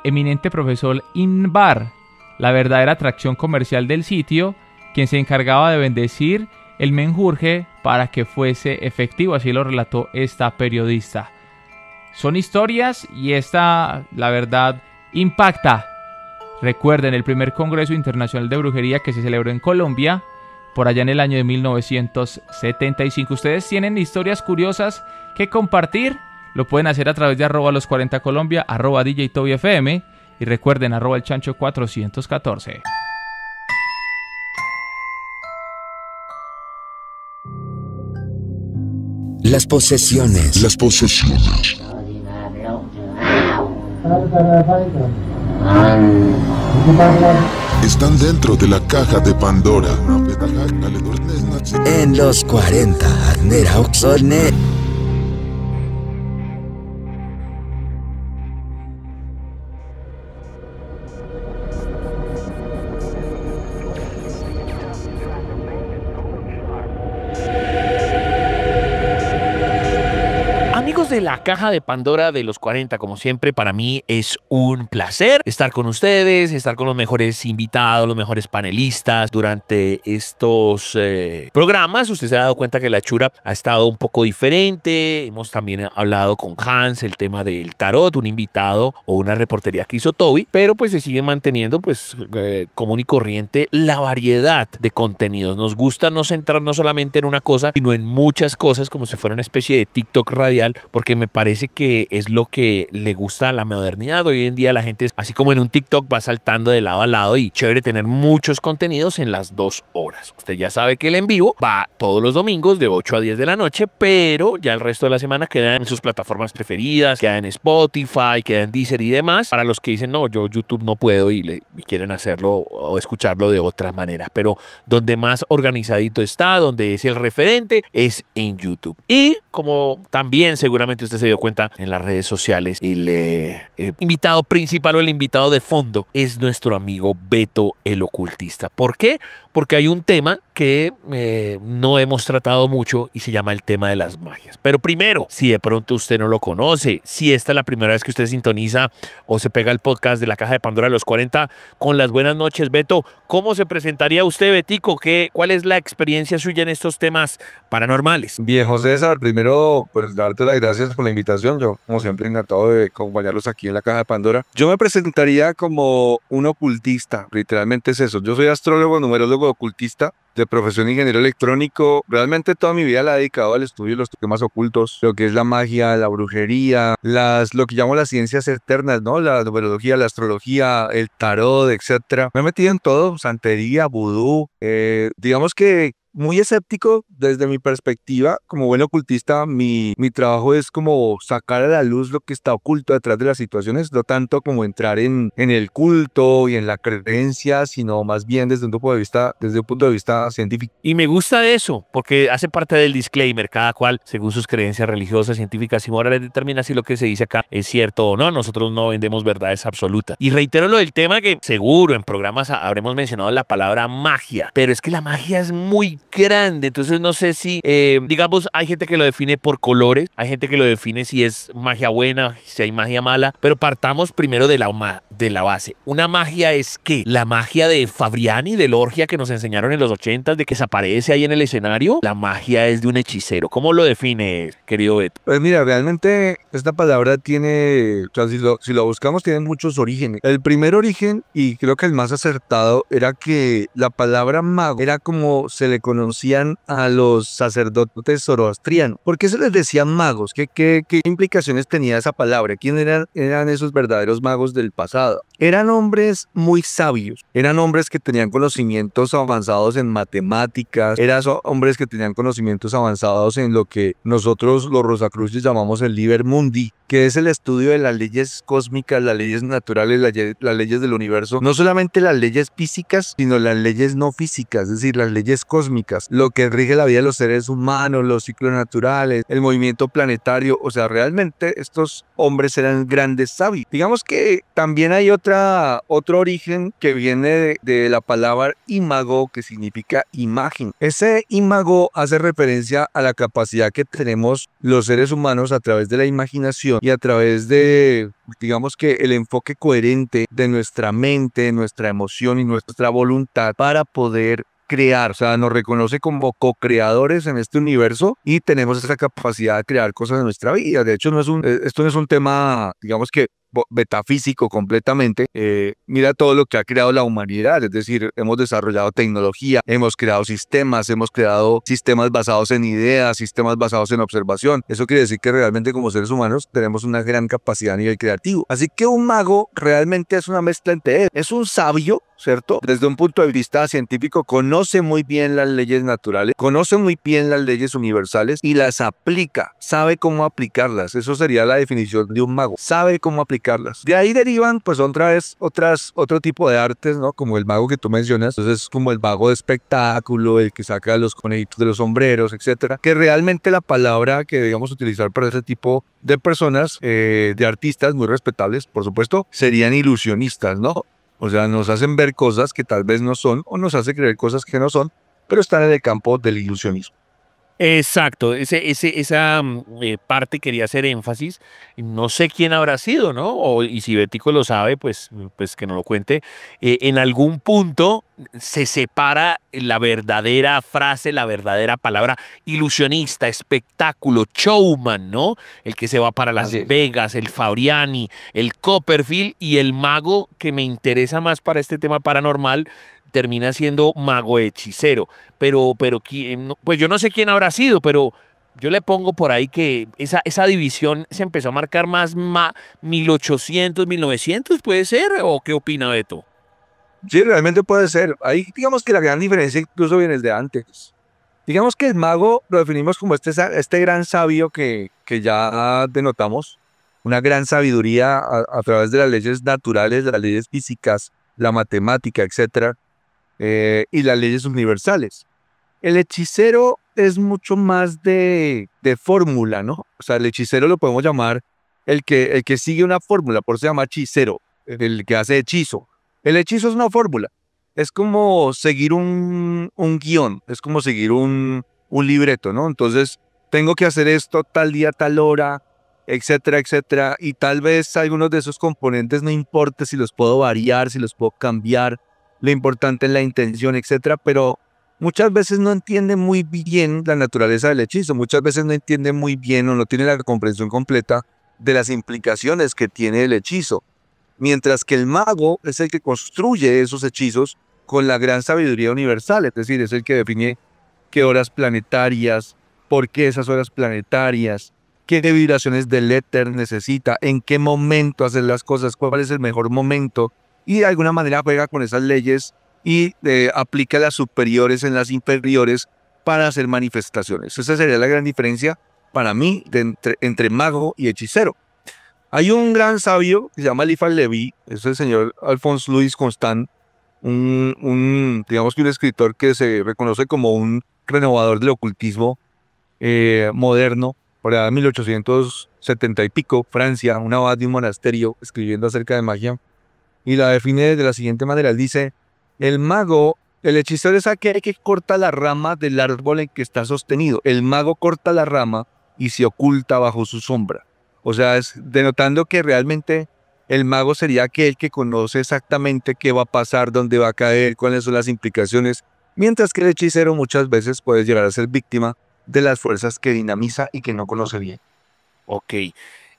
eminente profesor Inbar, la verdadera atracción comercial del sitio, quien se encargaba de bendecir el menjurje para que fuese efectivo. Así lo relató esta periodista. Son historias y esta, la verdad, impacta. Recuerden, el primer Congreso Internacional de Brujería que se celebró en Colombia por allá en el año de 1975. Ustedes tienen historias curiosas que compartir, lo pueden hacer a través de @los40colombia, @DJTobyFM, y recuerden, @elchancho414. Las posesiones. Las posesiones. Están dentro de la caja de Pandora. En los 40. Nera Oxorne. Amigos de la caja de Pandora de los 40, como siempre, para mí es un placer estar con ustedes, estar con los mejores invitados, los mejores panelistas durante estos programas. Usted se ha dado cuenta que la Chura ha estado un poco diferente. Hemos también hablado con Hans el tema del tarot, un invitado o una reportería que hizo Toby, pero pues se sigue manteniendo pues común y corriente la variedad de contenidos. Nos gusta no centrarnos solamente en una cosa, sino en muchas cosas, como si fuera una especie de TikTok radial, porque me parece que es lo que le gusta a la modernidad. Hoy en día la gente, así como en un TikTok, va saltando de lado a lado y chévere tener muchos contenidos en las 2 horas. Usted ya sabe que el en vivo va todos los domingos de 8 a 10 de la noche, pero ya el resto de la semana queda en sus plataformas preferidas, queda en Spotify, queda en Deezer y demás. Para los que dicen, no, yo YouTube no puedo y quieren hacerlo o escucharlo de otra manera, pero donde más organizadito está, donde es el referente, es en YouTube. Y como también seguramente usted se dio cuenta en las redes sociales, el invitado principal o el invitado de fondo es nuestro amigo Beto el Ocultista. ¿Por qué? Porque hay un tema que no hemos tratado mucho y se llama el tema de las magias. Pero primero, si de pronto usted no lo conoce, si esta es la primera vez que usted sintoniza o se pega el podcast de la caja de Pandora de los 40, con las buenas noches, Beto, ¿cómo se presentaría usted, Betico? ¿Cuál es la experiencia suya en estos temas paranormales? Viejo César, primero pues darte las gracias por la invitación. Yo como siempre encantado de acompañarlos aquí en la caja de Pandora. Yo me presentaría como un ocultista, literalmente es eso. Yo soy astrólogo, numerólogo, ocultista, de profesión ingeniero electrónico. Realmente toda mi vida la he dedicado al estudio de los temas ocultos, lo que es la magia, la brujería, lo que llamo las ciencias eternas, ¿no? La numerología, la astrología, el tarot, etcétera. Me he metido en todo, santería, vudú, digamos que muy escéptico desde mi perspectiva. Como buen ocultista, mi trabajo es como sacar a la luz lo que está oculto detrás de las situaciones, no tanto como entrar en el culto y en la creencia, sino más bien desde un punto de vista científico. Y me gusta eso, porque hace parte del disclaimer. Cada cual, según sus creencias religiosas, científicas y morales, determina si lo que se dice acá es cierto o no. Nosotros no vendemos verdades absolutas. Y reitero lo del tema, que seguro en programas habremos mencionado la palabra magia, pero es que la magia es muy grande. Entonces no sé si, digamos, hay gente que lo define por colores, hay gente que lo define si es magia buena, si hay magia mala, pero partamos primero de la base. ¿Una magia es qué? ¿La magia de Fabriani, de Lorgia, que nos enseñaron en los 80s, de que se aparece ahí en el escenario? ¿La magia es de un hechicero? ¿Cómo lo define, querido Beto? Pues mira, realmente esta palabra tiene, o sea, si lo buscamos, tiene muchos orígenes. El primer origen, y creo que el más acertado, era que la palabra mago era como se le conocían a los sacerdotes zoroastrianos. ¿Por qué se les decía magos? ¿Qué implicaciones tenía esa palabra? ¿Quién eran esos verdaderos magos del pasado? Eran hombres muy sabios, eran hombres que tenían conocimientos avanzados en matemáticas, eran hombres que tenían conocimientos avanzados en lo que nosotros los Rosacruces llamamos el Liber Mundi, que es el estudio de las leyes cósmicas, las leyes naturales, las leyes del universo. No solamente las leyes físicas, sino las leyes no físicas, es decir, las leyes cósmicas, lo que rige la vida de los seres humanos, los ciclos naturales, el movimiento planetario. O sea, realmente estos hombres eran grandes sabios. Digamos que también hay otro origen que viene de la palabra imago, que significa imagen. Ese imago hace referencia a la capacidad que tenemos los seres humanos a través de la imaginación y a través de, digamos que el enfoque coherente de nuestra mente, nuestra emoción y nuestra voluntad para poder crear. O sea, nos reconoce como co-creadores en este universo y tenemos esa capacidad de crear cosas en nuestra vida. De hecho, esto no es un tema, digamos que metafísico completamente, mira todo lo que ha creado la humanidad, es decir, hemos desarrollado tecnología, hemos creado sistemas basados en ideas, sistemas basados en observación. Eso quiere decir que realmente como seres humanos tenemos una gran capacidad a nivel creativo. Así que un mago realmente es una mezcla entre él. Es un sabio, ¿cierto? Desde un punto de vista científico, conoce muy bien las leyes naturales, conoce muy bien las leyes universales y las aplica, sabe cómo aplicarlas. Eso sería la definición de un mago, sabe cómo aplicarlas. De ahí derivan, pues otra vez, otro tipo de artes, ¿no? Como el mago que tú mencionas. Entonces, como el mago de espectáculo, el que saca los conejitos de los sombreros, etcétera. Que realmente la palabra que debíamos utilizar para ese tipo de personas, de artistas muy respetables, por supuesto, serían ilusionistas, ¿no? O sea, nos hacen ver cosas que tal vez no son o nos hace creer cosas que no son, pero están en el campo del ilusionismo. Exacto, esa parte quería hacer énfasis. No sé quién habrá sido, ¿no? Y si Bético lo sabe, pues que nos lo cuente. En algún punto se separa la verdadera frase, la verdadera palabra ilusionista, espectáculo, showman, ¿no? El que se va para Las Vegas, el Fabriani, el Copperfield y el mago que me interesa más para este tema paranormal termina siendo mago hechicero. Pero pues yo no sé quién habrá sido, pero yo le pongo por ahí que esa división se empezó a marcar más 1800, 1900, ¿puede ser? ¿O qué opina Beto? Sí, realmente puede ser. Ahí digamos que la gran diferencia incluso viene desde antes. Digamos que el mago lo definimos como este gran sabio que ya denotamos, una gran sabiduría a través de las leyes naturales, de las leyes físicas, la matemática, etcétera, y las leyes universales. El hechicero es mucho más de fórmula, ¿no? O sea, el hechicero lo podemos llamar el que sigue una fórmula, por eso se llama hechicero, el que hace hechizo. El hechizo es una fórmula, es como seguir un guión, es como seguir un libreto, ¿no? Entonces, tengo que hacer esto tal día, tal hora, etcétera, etcétera, y tal vez algunos de esos componentes no importa si los puedo variar, si los puedo cambiar, lo importante es la intención, etcétera, pero muchas veces no entiende muy bien la naturaleza del hechizo, muchas veces no entiende muy bien o no tiene la comprensión completa de las implicaciones que tiene el hechizo. Mientras que el mago es el que construye esos hechizos con la gran sabiduría universal, es decir, es el que define qué horas planetarias, por qué esas horas planetarias, qué vibraciones del éter necesita, en qué momento hacer las cosas, cuál es el mejor momento, y de alguna manera juega con esas leyes y aplica las superiores en las inferiores para hacer manifestaciones. Esa sería la gran diferencia para mí entre mago y hechicero. Hay un gran sabio que se llama Eliphas Levi, es el señor Alphonse Louis Constant, digamos que un escritor que se reconoce como un renovador del ocultismo moderno, por allá en 1870 y pico, Francia, un abad de un monasterio escribiendo acerca de magia, y la define de la siguiente manera. Él dice: el mago, el hechicero es aquel que corta la rama del árbol en que está sostenido. El mago corta la rama y se oculta bajo su sombra. O sea, es denotando que realmente el mago sería aquel que conoce exactamente qué va a pasar, dónde va a caer, cuáles son las implicaciones, mientras que el hechicero muchas veces puede llegar a ser víctima de las fuerzas que dinamiza y que no conoce bien. Ok.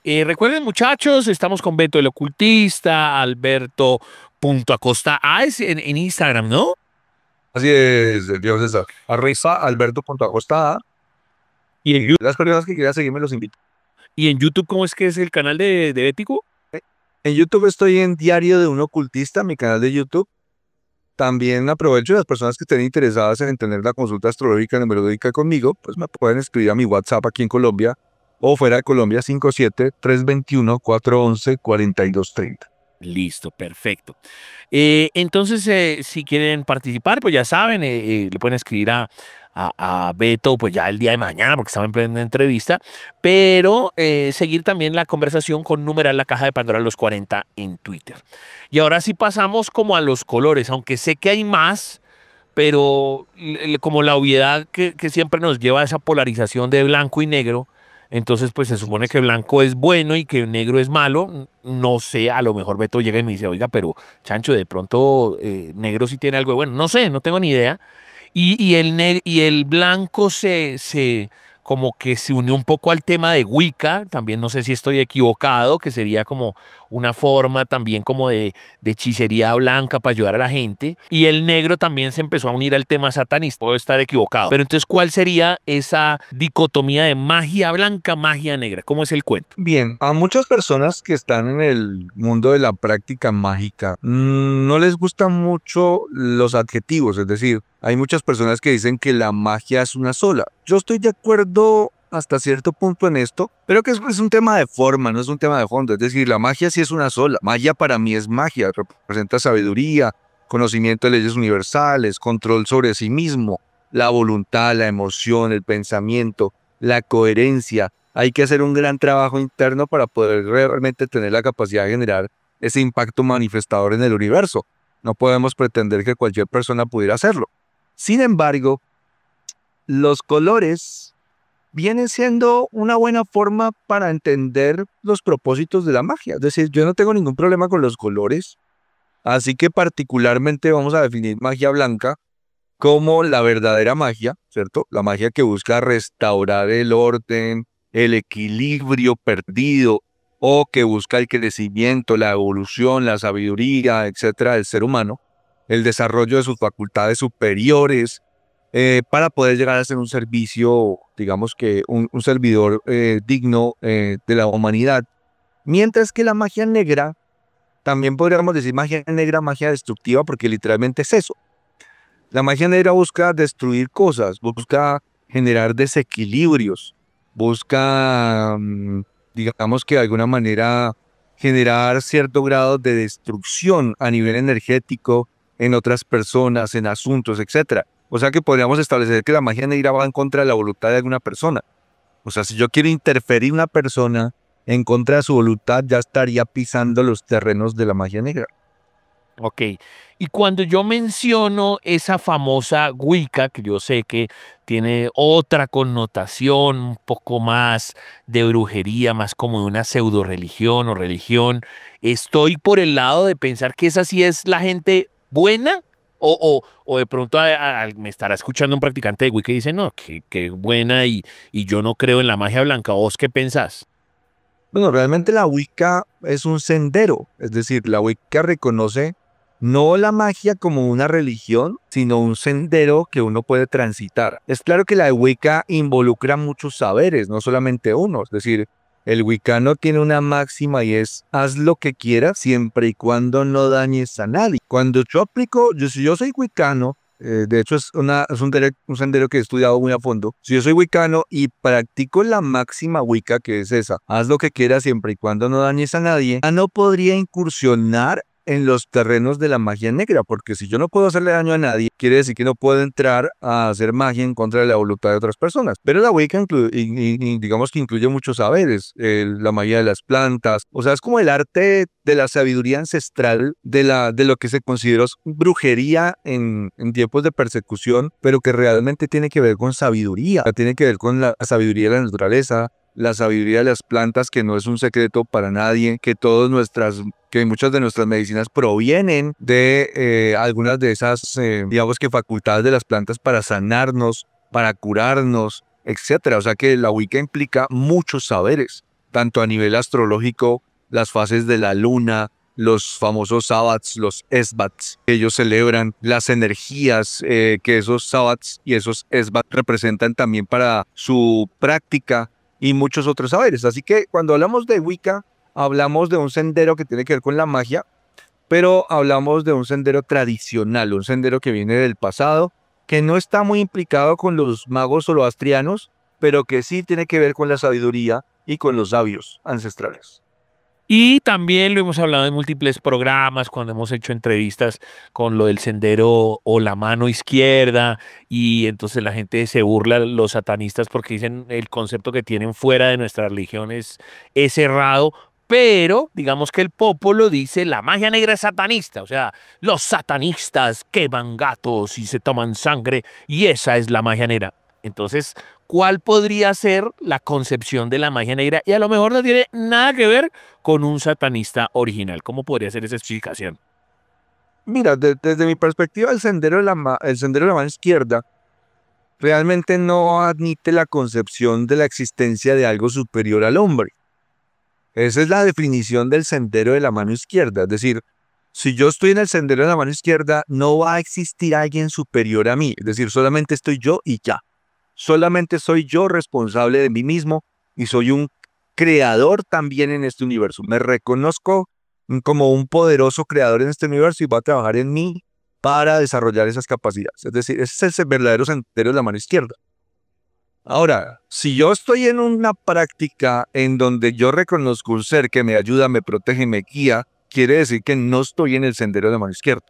Recuerden, muchachos, estamos con Beto el Ocultista, Alberto.acosta. Es en Instagram, ¿no? Así es, Dios César. @Alberto.acosta. Y en YouTube, Las personas que quieran seguirme los invito. ¿y en YouTube cómo es que es el canal de Bético? En YouTube estoy en Diario de un Ocultista, mi canal de YouTube. También aprovecho las personas que estén interesadas en tener la consulta astrológica numerológica conmigo, pues me pueden escribir a mi WhatsApp aquí en Colombia o fuera de Colombia, 57-321-411-4230. Listo, perfecto. Entonces, si quieren participar, pues ya saben, le pueden escribir a Beto, pues ya el día de mañana, porque estaba en plena entrevista, pero seguir también la conversación con numeral La Caja de Pandora los 40 en Twitter. Y ahora sí pasamos como a los colores, aunque sé que hay más, pero como la obviedad que siempre nos lleva a esa polarización de blanco y negro. Entonces, pues se supone que blanco es bueno y que negro es malo. No sé, a lo mejor Beto llega y me dice: oiga, pero Chancho, de pronto negro sí tiene algo de bueno. No sé, no tengo ni idea. Y el blanco como que se unió un poco al tema de Wicca, también no sé si estoy equivocado, que sería como una forma también como de hechicería blanca para ayudar a la gente, y el negro también se empezó a unir al tema satanista, puedo estar equivocado, pero entonces ¿cuál sería esa dicotomía de magia blanca, magia negra? ¿Cómo es el cuento? Bien, a muchas personas que están en el mundo de la práctica mágica, no les gustan mucho los adjetivos, es decir, hay muchas personas que dicen que la magia es una sola. Yo estoy de acuerdo hasta cierto punto en esto, pero que es un tema de forma, no es un tema de fondo. Es decir, la magia sí es una sola. Magia para mí es magia, representa sabiduría, conocimiento de leyes universales, control sobre sí mismo, la voluntad, la emoción, el pensamiento, la coherencia. Hay que hacer un gran trabajo interno para poder realmente tener la capacidad de generar ese impacto manifestador en el universo. No podemos pretender que cualquier persona pudiera hacerlo. Sin embargo, los colores vienen siendo una buena forma para entender los propósitos de la magia. Es decir, yo no tengo ningún problema con los colores, así que particularmente vamos a definir magia blanca como la verdadera magia, ¿cierto? La magia que busca restaurar el orden, el equilibrio perdido, o que busca el crecimiento, la evolución, la sabiduría, etcétera, del ser humano, el desarrollo de sus facultades superiores, para poder llegar a ser un servicio, digamos que un servidor digno de la humanidad. Mientras que la magia negra, también podríamos decir magia negra, magia destructiva, porque literalmente es eso. La magia negra busca destruir cosas, busca generar desequilibrios, busca, digamos que de alguna manera, generar cierto grado de destrucción a nivel energético en otras personas, en asuntos, etc. O sea que podríamos establecer que la magia negra va en contra de la voluntad de alguna persona. O sea, si yo quiero interferir una persona en contra de su voluntad, ya estaría pisando los terrenos de la magia negra. Ok, y cuando yo menciono esa famosa Wicca, que yo sé que tiene otra connotación, un poco más de brujería, más como de una pseudo religión o religión, ¿estoy por el lado de pensar que esa sí es la gente buena? O de pronto me estará escuchando un practicante de Wicca y dice, no, que buena y yo no creo en la magia blanca. ¿Vos qué pensás? Bueno, realmente la Wicca es un sendero, es decir, la Wicca reconoce no la magia como una religión, sino un sendero que uno puede transitar. Es claro que la Wicca involucra muchos saberes, no solamente uno. Es decir, el wiccano tiene una máxima y es, haz lo que quieras siempre y cuando no dañes a nadie. Cuando yo aplico, si yo soy wiccano, de hecho es un sendero que he estudiado muy a fondo. Si yo soy wiccano y practico la máxima Wicca, que es esa, haz lo que quieras siempre y cuando no dañes a nadie, ya no podría incursionar en los terrenos de la magia negra, porque si yo no puedo hacerle daño a nadie, quiere decir que no puedo entrar a hacer magia en contra de la voluntad de otras personas. Pero la Wicca digamos que incluye muchos saberes, la magia de las plantas, o sea, es como el arte de la sabiduría ancestral de lo que se consideró brujería en tiempos de persecución, pero que realmente tiene que ver con sabiduría, tiene que ver con la sabiduría de la naturaleza, la sabiduría de las plantas, que no es un secreto para nadie, que muchas de nuestras medicinas provienen de algunas de esas, digamos que facultades de las plantas para sanarnos, para curarnos, etcétera. O sea que la Wicca implica muchos saberes, tanto a nivel astrológico, las fases de la luna, los famosos sabbats, los esbats que ellos celebran, las energías que esos sabbats y esos esbats representan también para su práctica, y muchos otros saberes. Así que cuando hablamos de Wicca, hablamos de un sendero que tiene que ver con la magia, pero hablamos de un sendero tradicional, un sendero que viene del pasado, que no está muy implicado con los magos zoroastrianos, pero que sí tiene que ver con la sabiduría y con los sabios ancestrales. Y también lo hemos hablado en múltiples programas, cuando hemos hecho entrevistas con lo del sendero o la mano izquierda, y entonces la gente se burla, los satanistas, porque dicen el concepto que tienen fuera de nuestra religión es errado, pero digamos que el popolo dice la magia negra es satanista, o sea, los satanistas queman gatos y se toman sangre, y esa es la magia negra. Entonces, ¿cuál podría ser la concepción de la magia negra? Y a lo mejor no tiene nada que ver con un satanista original. ¿Cómo podría ser esa explicación? Mira, desde mi perspectiva, el sendero de la mano izquierda realmente no admite la concepción de la existencia de algo superior al hombre. Esa es la definición del sendero de la mano izquierda. Es decir, si yo estoy en el sendero de la mano izquierda, no va a existir alguien superior a mí. Es decir, solamente estoy yo y ya. Solamente soy yo responsable de mí mismo y soy un creador también en este universo. Me reconozco como un poderoso creador en este universo y voy a trabajar en mí para desarrollar esas capacidades. Es decir, ese es el verdadero sendero de la mano izquierda. Ahora, si yo estoy en una práctica en donde yo reconozco un ser que me ayuda, me protege, me guía, quiere decir que no estoy en el sendero de la mano izquierda.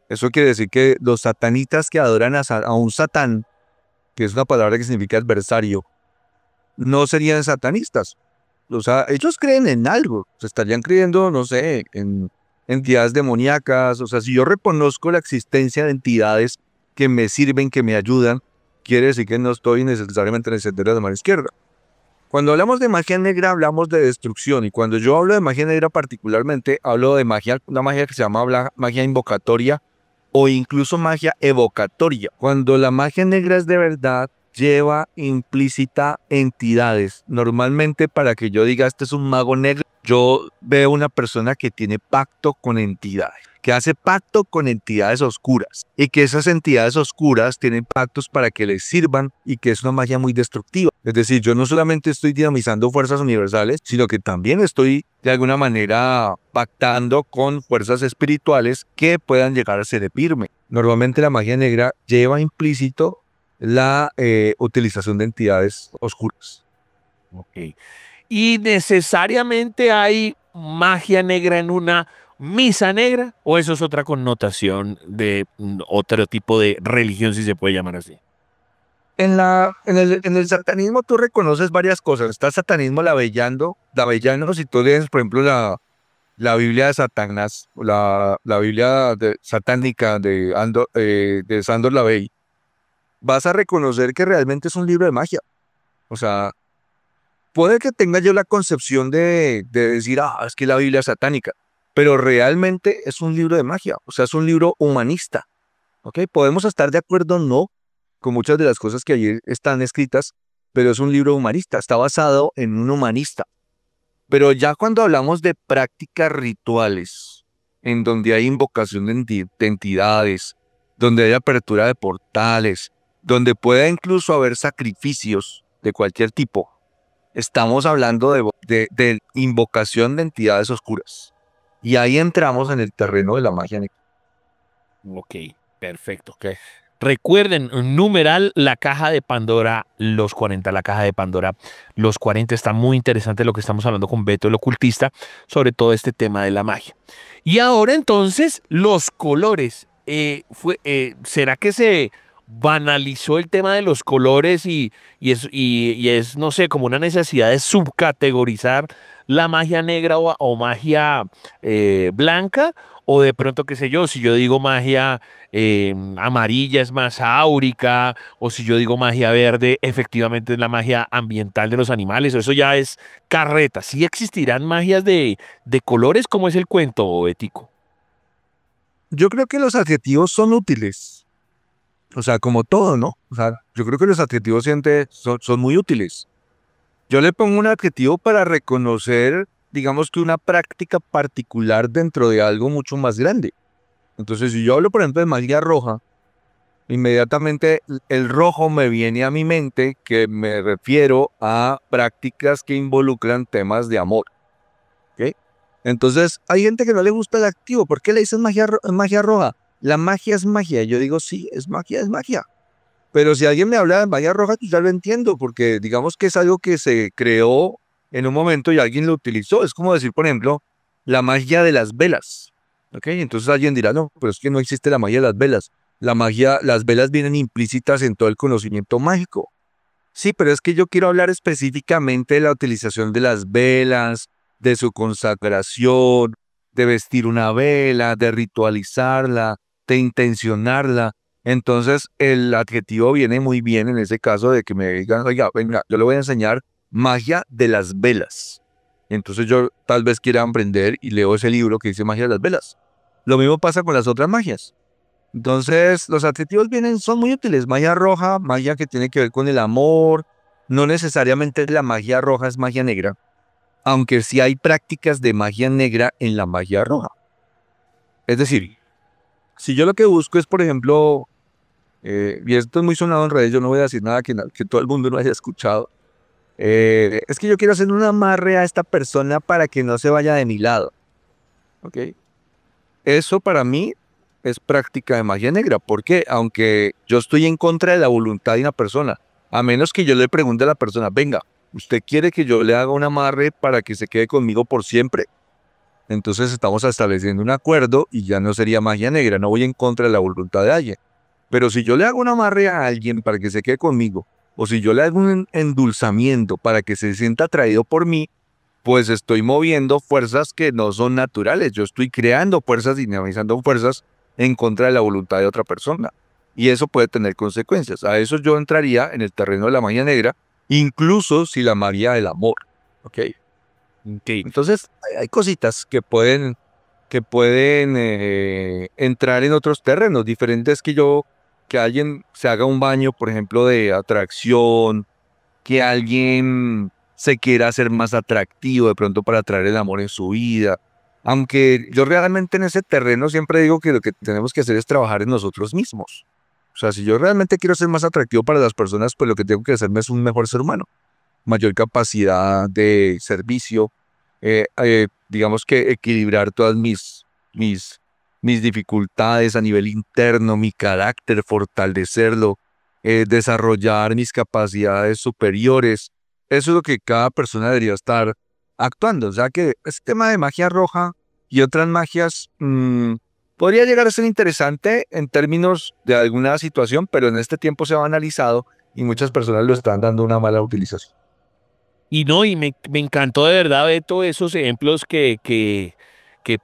Eso quiere decir que los satanitas que adoran a un satán, que es una palabra que significa adversario, no serían satanistas. O sea, ellos creen en algo. Se estarían creyendo, no sé, en entidades demoníacas. O sea, si yo reconozco la existencia de entidades que me sirven, que me ayudan, quiere decir que no estoy necesariamente en el sendero de la mano izquierda. Cuando hablamos de magia negra, hablamos de destrucción. Y cuando yo hablo de magia negra particularmente, hablo de magia, una magia que se llama magia invocatoria o incluso magia evocatoria. Cuando la magia negra es de verdad, lleva implícita entidades. Normalmente, para que yo diga este es un mago negro, yo veo una persona que tiene pacto con entidades, que hace pacto con entidades oscuras y que esas entidades oscuras tienen pactos para que les sirvan y que es una magia muy destructiva. Es decir, yo no solamente estoy dinamizando fuerzas universales, sino que también estoy de alguna manera pactando con fuerzas espirituales que puedan llegar a servirme. Normalmente la magia negra lleva implícito la utilización de entidades oscuras. Ok. ¿Y necesariamente hay magia negra en una misa negra? ¿O eso es otra connotación de otro tipo de religión, si se puede llamar así? En el satanismo tú reconoces varias cosas. Está el satanismo lavellano. Si tú lees, por ejemplo, la Biblia de Satanás, la Biblia satánica de Sandor Lavey, vas a reconocer que realmente es un libro de magia. O sea, puede que tenga yo la concepción de decir, es que la Biblia es satánica, pero realmente es un libro de magia. O sea, es un libro humanista. ¿Ok? Podemos estar de acuerdo o no con muchas de las cosas que allí están escritas, pero es un libro humanista, está basado en un humanista. Pero ya cuando hablamos de prácticas rituales, en donde hay invocación de entidades, donde hay apertura de portales, donde pueda incluso haber sacrificios de cualquier tipo, estamos hablando de invocación de entidades oscuras. Y ahí entramos en el terreno de la magia negra. Ok, perfecto. Okay. Recuerden, numeral, la caja de Pandora, los 40, la caja de Pandora, los 40. Está muy interesante lo que estamos hablando con Beto, el ocultista, sobre todo este tema de la magia. Y ahora entonces, los colores. ¿Será que se banalizó el tema de los colores y es, no sé, como una necesidad de subcategorizar la magia negra o magia blanca? O de pronto, qué sé yo, si yo digo magia amarilla es más áurica, o si yo digo magia verde, efectivamente es la magia ambiental de los animales, o eso ya es carreta. ¿Sí existirán magias de colores? ¿Cómo es el cuento, ético? Yo creo que los adjetivos son útiles. O sea, como todo, ¿no? O sea, yo creo que los adjetivos son muy útiles. Yo le pongo un adjetivo para reconocer, digamos que una práctica particular dentro de algo mucho más grande. Entonces, si yo hablo, por ejemplo, de magia roja, inmediatamente el rojo me viene a mi mente que me refiero a prácticas que involucran temas de amor. ¿Ok? Entonces, hay gente que no le gusta el adjetivo. ¿Por qué le dicen magia roja? La magia es magia. Y yo digo, sí, es magia, es magia. Pero si alguien me habla de magia roja, pues ya lo entiendo, porque digamos que es algo que se creó en un momento y alguien lo utilizó. Es como decir, por ejemplo, la magia de las velas. ¿Ok? Entonces alguien dirá, no, pero es que no existe la magia de las velas. Las velas vienen implícitas en todo el conocimiento mágico. Sí, pero es que yo quiero hablar específicamente de la utilización de las velas, de su consagración, de vestir una vela, de ritualizarla, de intencionarla. Entonces el adjetivo viene muy bien en ese caso de que me digan, oiga, venga, yo le voy a enseñar magia de las velas. Entonces yo tal vez quiera aprender y leo ese libro que dice magia de las velas. Lo mismo pasa con las otras magias. Entonces, los adjetivos son muy útiles. Magia roja, magia que tiene que ver con el amor. No necesariamente la magia roja es magia negra, aunque sí hay prácticas de magia negra en la magia roja. Es decir, si yo lo que busco es, por ejemplo, y esto es muy sonado en redes, yo no voy a decir nada que todo el mundo no haya escuchado. Es que yo quiero hacer un amarre a esta persona para que no se vaya de mi lado. ¿Ok? Eso para mí es práctica de magia negra. ¿Por qué? Aunque yo estoy en contra de la voluntad de una persona, a menos que yo le pregunte a la persona, venga, ¿usted quiere que yo le haga un amarre para que se quede conmigo por siempre? Entonces estamos estableciendo un acuerdo y ya no sería magia negra, no voy en contra de la voluntad de alguien. Pero si yo le hago un amarre a alguien para que se quede conmigo, o si yo le hago un endulzamiento para que se sienta atraído por mí, pues estoy moviendo fuerzas que no son naturales. Yo estoy creando fuerzas, dinamizando fuerzas en contra de la voluntad de otra persona. Y eso puede tener consecuencias. A eso yo entraría en el terreno de la magia negra, incluso si la magia del amor. ¿Ok? Entonces, hay cositas que pueden entrar en otros terrenos diferentes que alguien se haga un baño, por ejemplo, de atracción, que alguien se quiera hacer más atractivo de pronto para atraer el amor en su vida. Aunque yo realmente en ese terreno siempre digo que lo que tenemos que hacer es trabajar en nosotros mismos. O sea, si yo realmente quiero ser más atractivo para las personas, pues lo que tengo que hacerme es un mejor ser humano. Mayor capacidad de servicio, digamos que equilibrar todas mis dificultades a nivel interno, mi carácter, fortalecerlo, desarrollar mis capacidades superiores. Eso es lo que cada persona debería estar actuando. O sea que este tema de magia roja y otras magias podría llegar a ser interesante en términos de alguna situación, pero en este tiempo se ha banalizado y muchas personas lo están dando una mala utilización. Y no, y me encantó de verdad, Beto, esos ejemplos que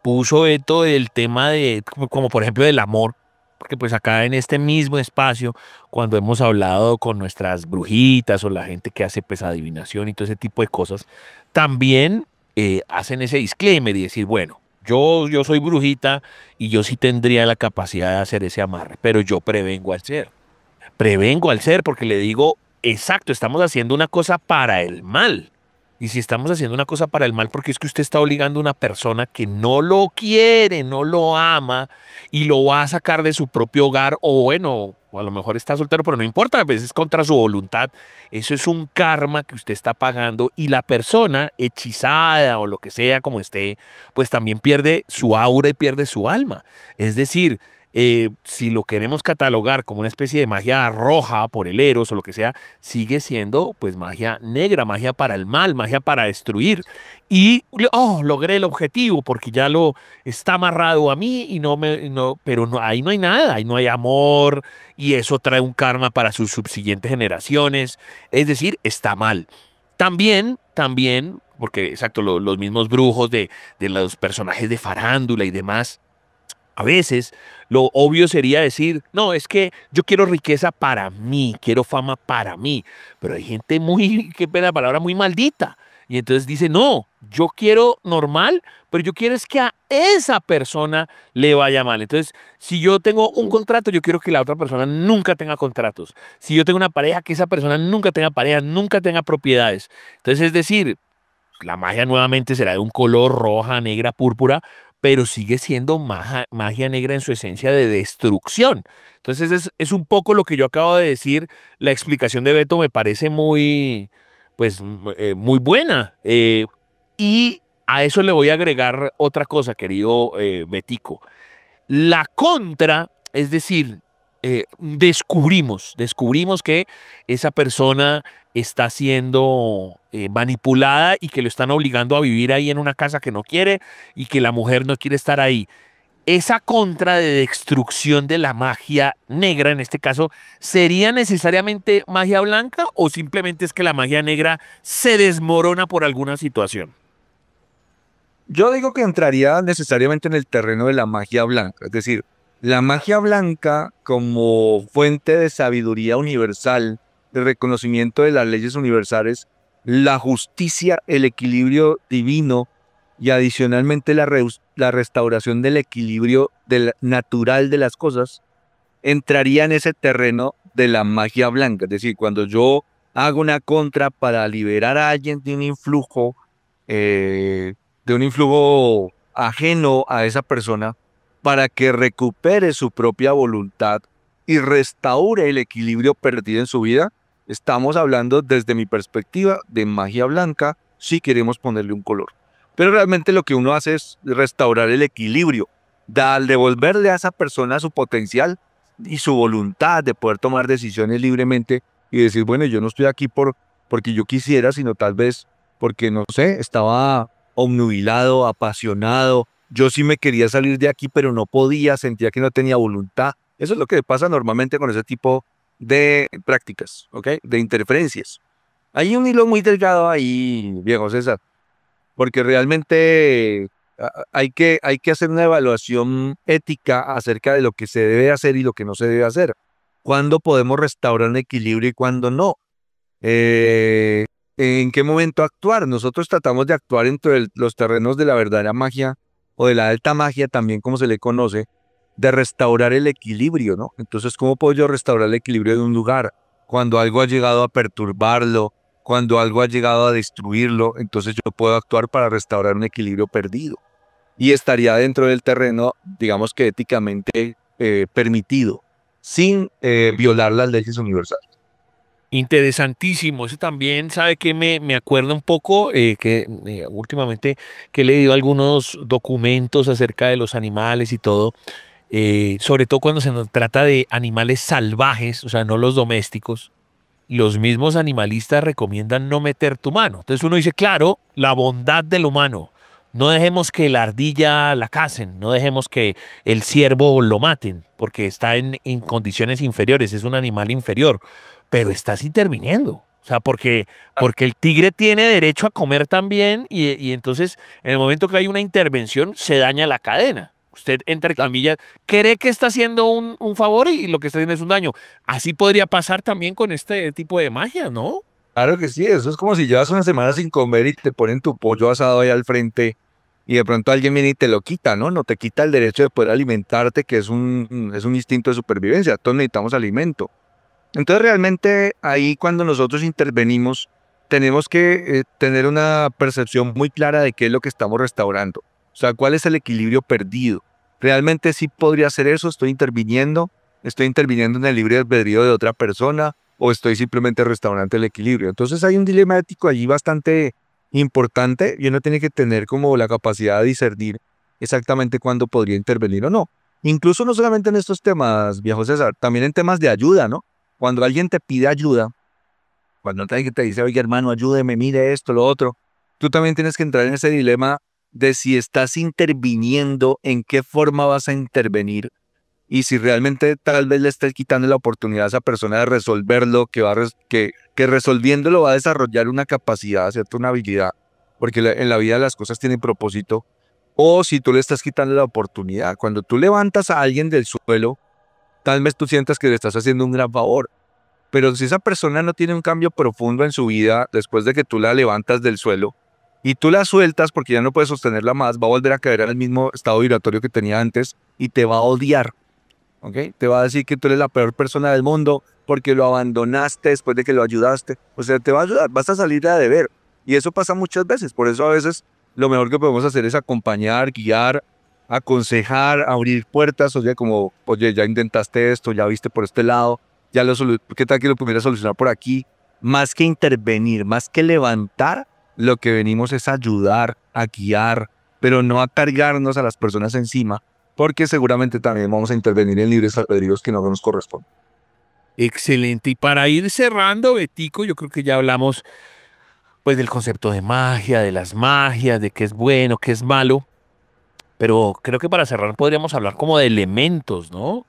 puso Beto del tema de, como por ejemplo del amor, porque pues acá en este mismo espacio, cuando hemos hablado con nuestras brujitas o la gente que hace pues adivinación y todo ese tipo de cosas, también hacen ese disclaimer y decir, bueno, yo soy brujita y yo sí tendría la capacidad de hacer ese amarre, pero yo prevengo al ser. Prevengo al ser porque le digo, exacto, estamos haciendo una cosa para el mal. Y si estamos haciendo una cosa para el mal, porque es que usted está obligando a una persona que no lo quiere, no lo ama, y lo va a sacar de su propio hogar, o bueno, o a lo mejor está soltero, pero no importa, a veces contra su voluntad. Eso es un karma que usted está pagando, y la persona hechizada o lo que sea como esté, pues también pierde su aura y pierde su alma. Es decir, si lo queremos catalogar como una especie de magia roja por el Eros o lo que sea, sigue siendo pues magia negra, magia para el mal, magia para destruir. Y logré el objetivo porque ya lo está amarrado a mí y pero no, ahí no hay nada, ahí no hay amor y eso trae un karma para sus subsiguientes generaciones. Es decir, está mal. También, porque exacto, los mismos brujos de los personajes de farándula y demás. A veces lo obvio sería decir, no, es que yo quiero riqueza para mí, quiero fama para mí, pero hay gente muy, qué pena la palabra, muy maldita. Y entonces dice, no, yo quiero normal, pero yo quiero es que a esa persona le vaya mal. Entonces, si yo tengo un contrato, yo quiero que la otra persona nunca tenga contratos. Si yo tengo una pareja, que esa persona nunca tenga pareja, nunca tenga propiedades. Entonces, es decir, la magia nuevamente será de un color roja, negra, púrpura, pero sigue siendo magia negra en su esencia de destrucción. Entonces es un poco lo que yo acabo de decir. La explicación de Beto me parece muy, pues, muy buena. Y a eso le voy a agregar otra cosa, querido Betico. La contra, es decir, descubrimos que esa persona está siendo manipulada y que lo están obligando a vivir ahí en una casa que no quiere y que la mujer no quiere estar ahí. Esa contra de destrucción de la magia negra, en este caso, ¿sería necesariamente magia blanca o simplemente es que la magia negra se desmorona por alguna situación? Yo digo que entraría necesariamente en el terreno de la magia blanca, es decir, la magia blanca como fuente de sabiduría universal, de reconocimiento de las leyes universales, la justicia, el equilibrio divino y adicionalmente la restauración del equilibrio natural de las cosas, entraría en ese terreno de la magia blanca. Es decir, cuando yo hago una contra para liberar a alguien de un influjo ajeno a esa persona, para que recupere su propia voluntad y restaure el equilibrio perdido en su vida, estamos hablando desde mi perspectiva de magia blanca, si queremos ponerle un color. Pero realmente lo que uno hace es restaurar el equilibrio, devolverle a esa persona su potencial y su voluntad de poder tomar decisiones libremente y decir, bueno, yo no estoy aquí porque yo quisiera, sino tal vez porque, no sé, estaba obnubilado, apasionado. Yo sí me quería salir de aquí, pero no podía, sentía que no tenía voluntad. Eso es lo que pasa normalmente con ese tipo de prácticas, ¿ok? De interferencias. Hay un hilo muy delgado ahí, viejo César, porque realmente hay que hacer una evaluación ética acerca de lo que se debe hacer y lo que no se debe hacer. ¿Cuándo podemos restaurar un equilibrio y cuándo no? ¿En qué momento actuar? Nosotros tratamos de actuar entre los terrenos de la verdadera magia o de la alta magia, también como se le conoce, de restaurar el equilibrio, ¿no? Entonces, ¿cómo puedo yo restaurar el equilibrio de un lugar? Cuando algo ha llegado a perturbarlo, cuando algo ha llegado a destruirlo, entonces yo puedo actuar para restaurar un equilibrio perdido. Y estaría dentro del terreno, digamos que éticamente permitido, sin violar las leyes universales. Interesantísimo. Eso también, ¿sabe qué? Me acuerda un poco que últimamente que he leído algunos documentos acerca de los animales y todo, sobre todo cuando se nos trata de animales salvajes, o sea, no los domésticos. Los mismos animalistas recomiendan no meter tu mano. Entonces uno dice, claro, la bondad del humano. No dejemos que la ardilla la casen, no dejemos que el ciervo lo maten, porque está en condiciones inferiores, es un animal inferior, pero estás interviniendo. O sea, porque el tigre tiene derecho a comer también y entonces en el momento que hay una intervención se daña la cadena. Usted, entre comillas, cree que está haciendo un favor y lo que está haciendo es un daño. Así podría pasar también con este tipo de magia, ¿no? Claro que sí, eso es como si llevas una semana sin comer y te ponen tu pollo asado ahí al frente y de pronto alguien viene y te lo quita, ¿no? No te quita el derecho de poder alimentarte, que es un instinto de supervivencia. Todos necesitamos alimento. Entonces realmente ahí cuando nosotros intervenimos tenemos que tener una percepción muy clara de qué es lo que estamos restaurando. O sea, cuál es el equilibrio perdido. Realmente sí podría hacer eso, estoy interviniendo en el libre albedrío de otra persona o estoy simplemente restaurando el equilibrio. Entonces hay un dilema ético allí bastante importante y uno tiene que tener como la capacidad de discernir exactamente cuándo podría intervenir o no. Incluso no solamente en estos temas, viejo César, también en temas de ayuda, ¿no? Cuando alguien te pide ayuda, cuando alguien te dice, oye hermano, ayúdeme, mire esto, lo otro, tú también tienes que entrar en ese dilema de si estás interviniendo, en qué forma vas a intervenir y si realmente tal vez le estés quitando la oportunidad a esa persona de resolverlo, que resolviéndolo va a desarrollar una capacidad, ¿cierto? Una habilidad, porque en la vida las cosas tienen propósito, o si tú le estás quitando la oportunidad. Cuando tú levantas a alguien del suelo, tal vez tú sientas que le estás haciendo un gran favor, pero si esa persona no tiene un cambio profundo en su vida después de que tú la levantas del suelo y tú la sueltas porque ya no puedes sostenerla más, va a volver a caer al mismo estado vibratorio que tenía antes y te va a odiar, ¿ok? Te va a decir que tú eres la peor persona del mundo porque lo abandonaste después de que lo ayudaste. O sea, te va a ayudar, vas a salir a deber. Y eso pasa muchas veces. Por eso a veces lo mejor que podemos hacer es acompañar, guiar, aconsejar, abrir puertas. Oye, como, oye, ya intentaste esto, ya viste por este lado, ¿qué tal que lo pudieras solucionar por aquí? Más que intervenir, más que levantar, lo que venimos es ayudar, a guiar, pero no a cargarnos a las personas encima, porque seguramente también vamos a intervenir en libres albedríos que no nos corresponden. Excelente. Y para ir cerrando, Betico, yo creo que ya hablamos pues del concepto de magia, de las magias, de qué es bueno, qué es malo. Pero creo que para cerrar podríamos hablar como de elementos, ¿no?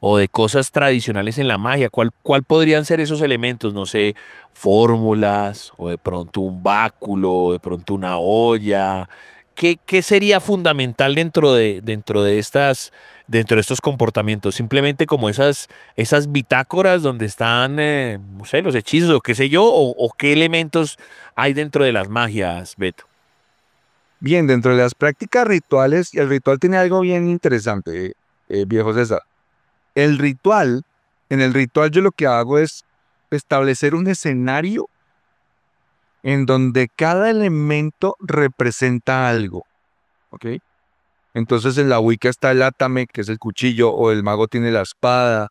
O de cosas tradicionales en la magia. ¿Cuál podrían ser esos elementos? No sé, fórmulas, o de pronto un báculo, o de pronto una olla. ¿Qué sería fundamental dentro de estos comportamientos? Simplemente como esas bitácoras donde están, no sé, los hechizos o qué sé yo, o qué elementos hay dentro de las magias, Beto. Bien, dentro de las prácticas rituales, el ritual tiene algo bien interesante, viejo César. El ritual, en el ritual yo lo que hago es establecer un escenario en donde cada elemento representa algo, ¿ok? Entonces en la Wicca está el átame, que es el cuchillo, o el mago tiene la espada,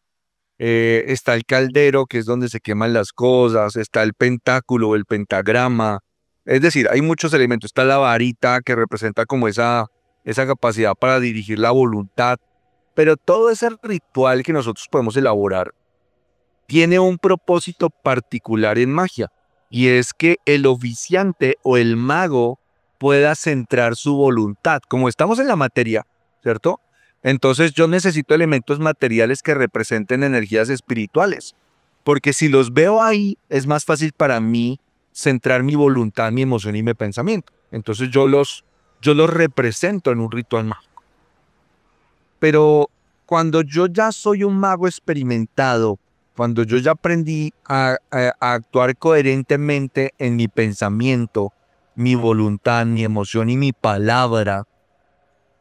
está el caldero, que es donde se queman las cosas, está el pentáculo, el pentagrama, es decir, hay muchos elementos, está la varita, que representa como esa capacidad para dirigir la voluntad, pero todo ese ritual que nosotros podemos elaborar tiene un propósito particular en magia, y es que el oficiante o el mago pueda centrar su voluntad. Como estamos en la materia, ¿cierto? Entonces yo necesito elementos materiales que representen energías espirituales, porque si los veo ahí, es más fácil para mí centrar mi voluntad, mi emoción y mi pensamiento. Entonces yo los represento en un ritual mágico. Pero cuando yo ya soy un mago experimentado, cuando yo ya aprendí a actuar coherentemente en mi pensamiento, mi voluntad, mi emoción y mi palabra,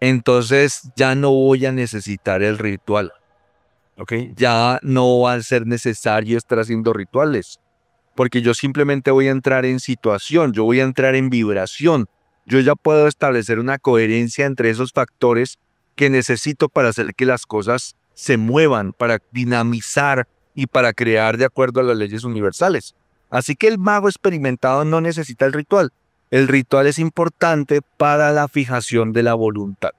entonces ya no voy a necesitar el ritual, ¿ok? Ya no va a ser necesario estar haciendo rituales, porque yo simplemente voy a entrar en situación, yo voy a entrar en vibración, yo ya puedo establecer una coherencia entre esos factores que necesito para hacer que las cosas se muevan, para dinamizar y para crear de acuerdo a las leyes universales. Así que el mago experimentado no necesita el ritual. El ritual es importante para la fijación de la voluntad.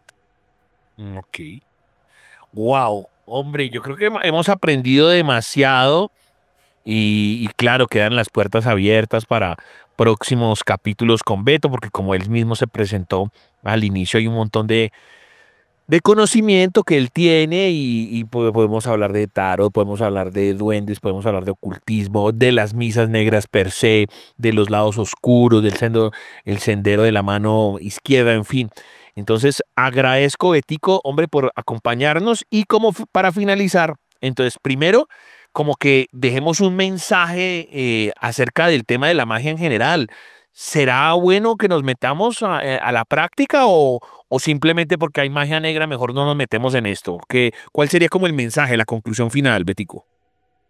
Ok. Wow, hombre, yo creo que hemos aprendido demasiado y claro, quedan las puertas abiertas para próximos capítulos con Beto, porque como él mismo se presentó al inicio, hay un montón de conocimiento que él tiene y podemos hablar de tarot, podemos hablar de duendes, podemos hablar de ocultismo, de las misas negras per se, de los lados oscuros, el sendero de la mano izquierda, en fin. Entonces agradezco, Betico, hombre, por acompañarnos y como para finalizar, entonces primero como que dejemos un mensaje acerca del tema de la magia en general. ¿Será bueno que nos metamos a la práctica o simplemente porque hay magia negra mejor no nos metemos en esto? ¿Cuál sería como el mensaje, la conclusión final, Betico?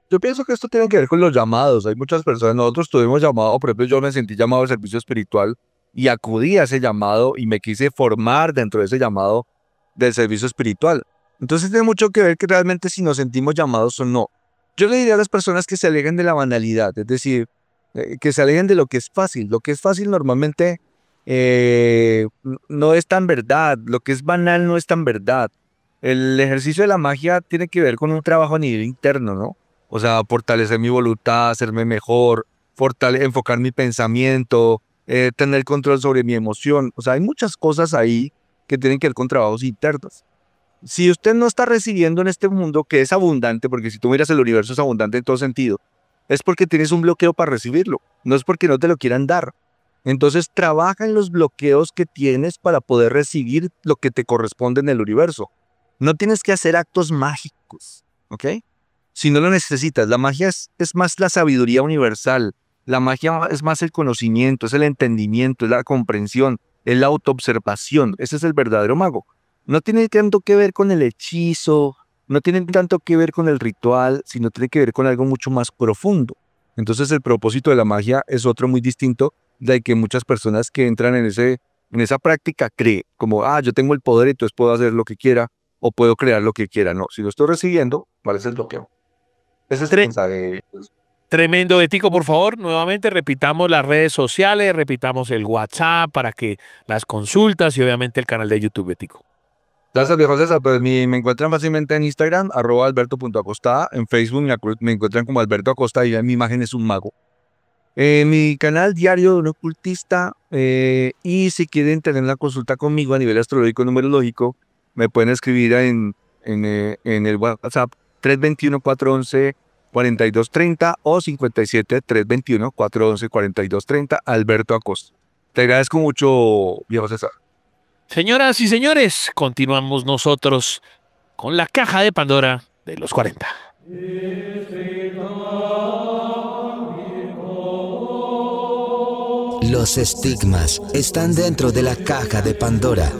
Yo pienso que esto tiene que ver con los llamados. Hay muchas personas, nosotros tuvimos llamado, por ejemplo, yo me sentí llamado al servicio espiritual y acudí a ese llamado y me quise formar dentro de ese llamado del servicio espiritual. Entonces tiene mucho que ver que realmente si nos sentimos llamados o no. Yo le diría a las personas que se alejen de la banalidad, es decir, que se alejen de lo que es fácil. Lo que es fácil normalmente no es tan verdad. Lo que es banal no es tan verdad. El ejercicio de la magia tiene que ver con un trabajo a nivel interno, ¿no? O sea, fortalecer mi voluntad, hacerme mejor, enfocar mi pensamiento, tener control sobre mi emoción. O sea, hay muchas cosas ahí que tienen que ver con trabajos internos. Si usted no está recibiendo en este mundo que es abundante, porque si tú miras el universo es abundante en todo sentido, es porque tienes un bloqueo para recibirlo, no es porque no te lo quieran dar. Entonces trabaja en los bloqueos que tienes para poder recibir lo que te corresponde en el universo. No tienes que hacer actos mágicos, ¿ok? Si no lo necesitas, la magia es más la sabiduría universal, la magia es más el conocimiento, es el entendimiento, es la comprensión, es la autoobservación, ese es el verdadero mago. No tiene tanto que ver con el hechizo, no tiene tanto que ver con el ritual, sino tiene que ver con algo mucho más profundo. Entonces el propósito de la magia es otro muy distinto de que muchas personas que entran en esa práctica creen como, yo tengo el poder y entonces puedo hacer lo que quiera o puedo crear lo que quiera. No, si lo estoy recibiendo, ¿cuál es el bloqueo? Ese es el mensaje. Tremendo, Betico, por favor, nuevamente repitamos las redes sociales, repitamos el WhatsApp para que las consultas y obviamente el canal de YouTube, Betico. Gracias, viejo César. Pues me encuentran fácilmente en Instagram, @alberto.acosta. En Facebook me encuentran como Alberto Acosta y mi imagen es un mago. En mi canal diario de un ocultista. Y si quieren tener una consulta conmigo a nivel astrológico numerológico, me pueden escribir en el WhatsApp 321-411-4230 o 57-321-411-4230, Alberto Acosta. Te agradezco mucho, viejo César. Señoras y señores, continuamos nosotros con la caja de Pandora de los 40. Los estigmas están dentro de la caja de Pandora.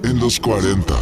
En los 40.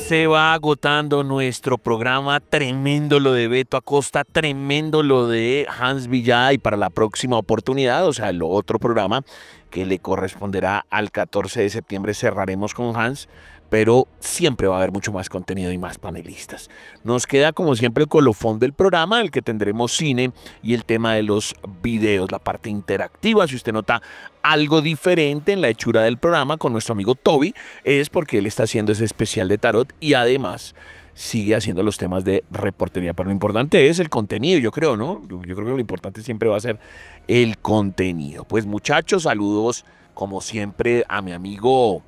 Se va agotando nuestro programa. Tremendo lo de Beto Acosta, tremendo lo de Hans Villada. Y para la próxima oportunidad, o sea, el otro programa que le corresponderá al 14 de septiembre, cerraremos con Hans. Pero siempre va a haber mucho más contenido y más panelistas. Nos queda como siempre el colofón del programa, el que tendremos cine y el tema de los videos, la parte interactiva. Si usted nota algo diferente en la hechura del programa con nuestro amigo Toby, es porque él está haciendo ese especial de tarot y además sigue haciendo los temas de reportería. Pero lo importante es el contenido, yo creo, ¿no? Yo creo que lo importante siempre va a ser el contenido. Pues muchachos, saludos como siempre a mi amigo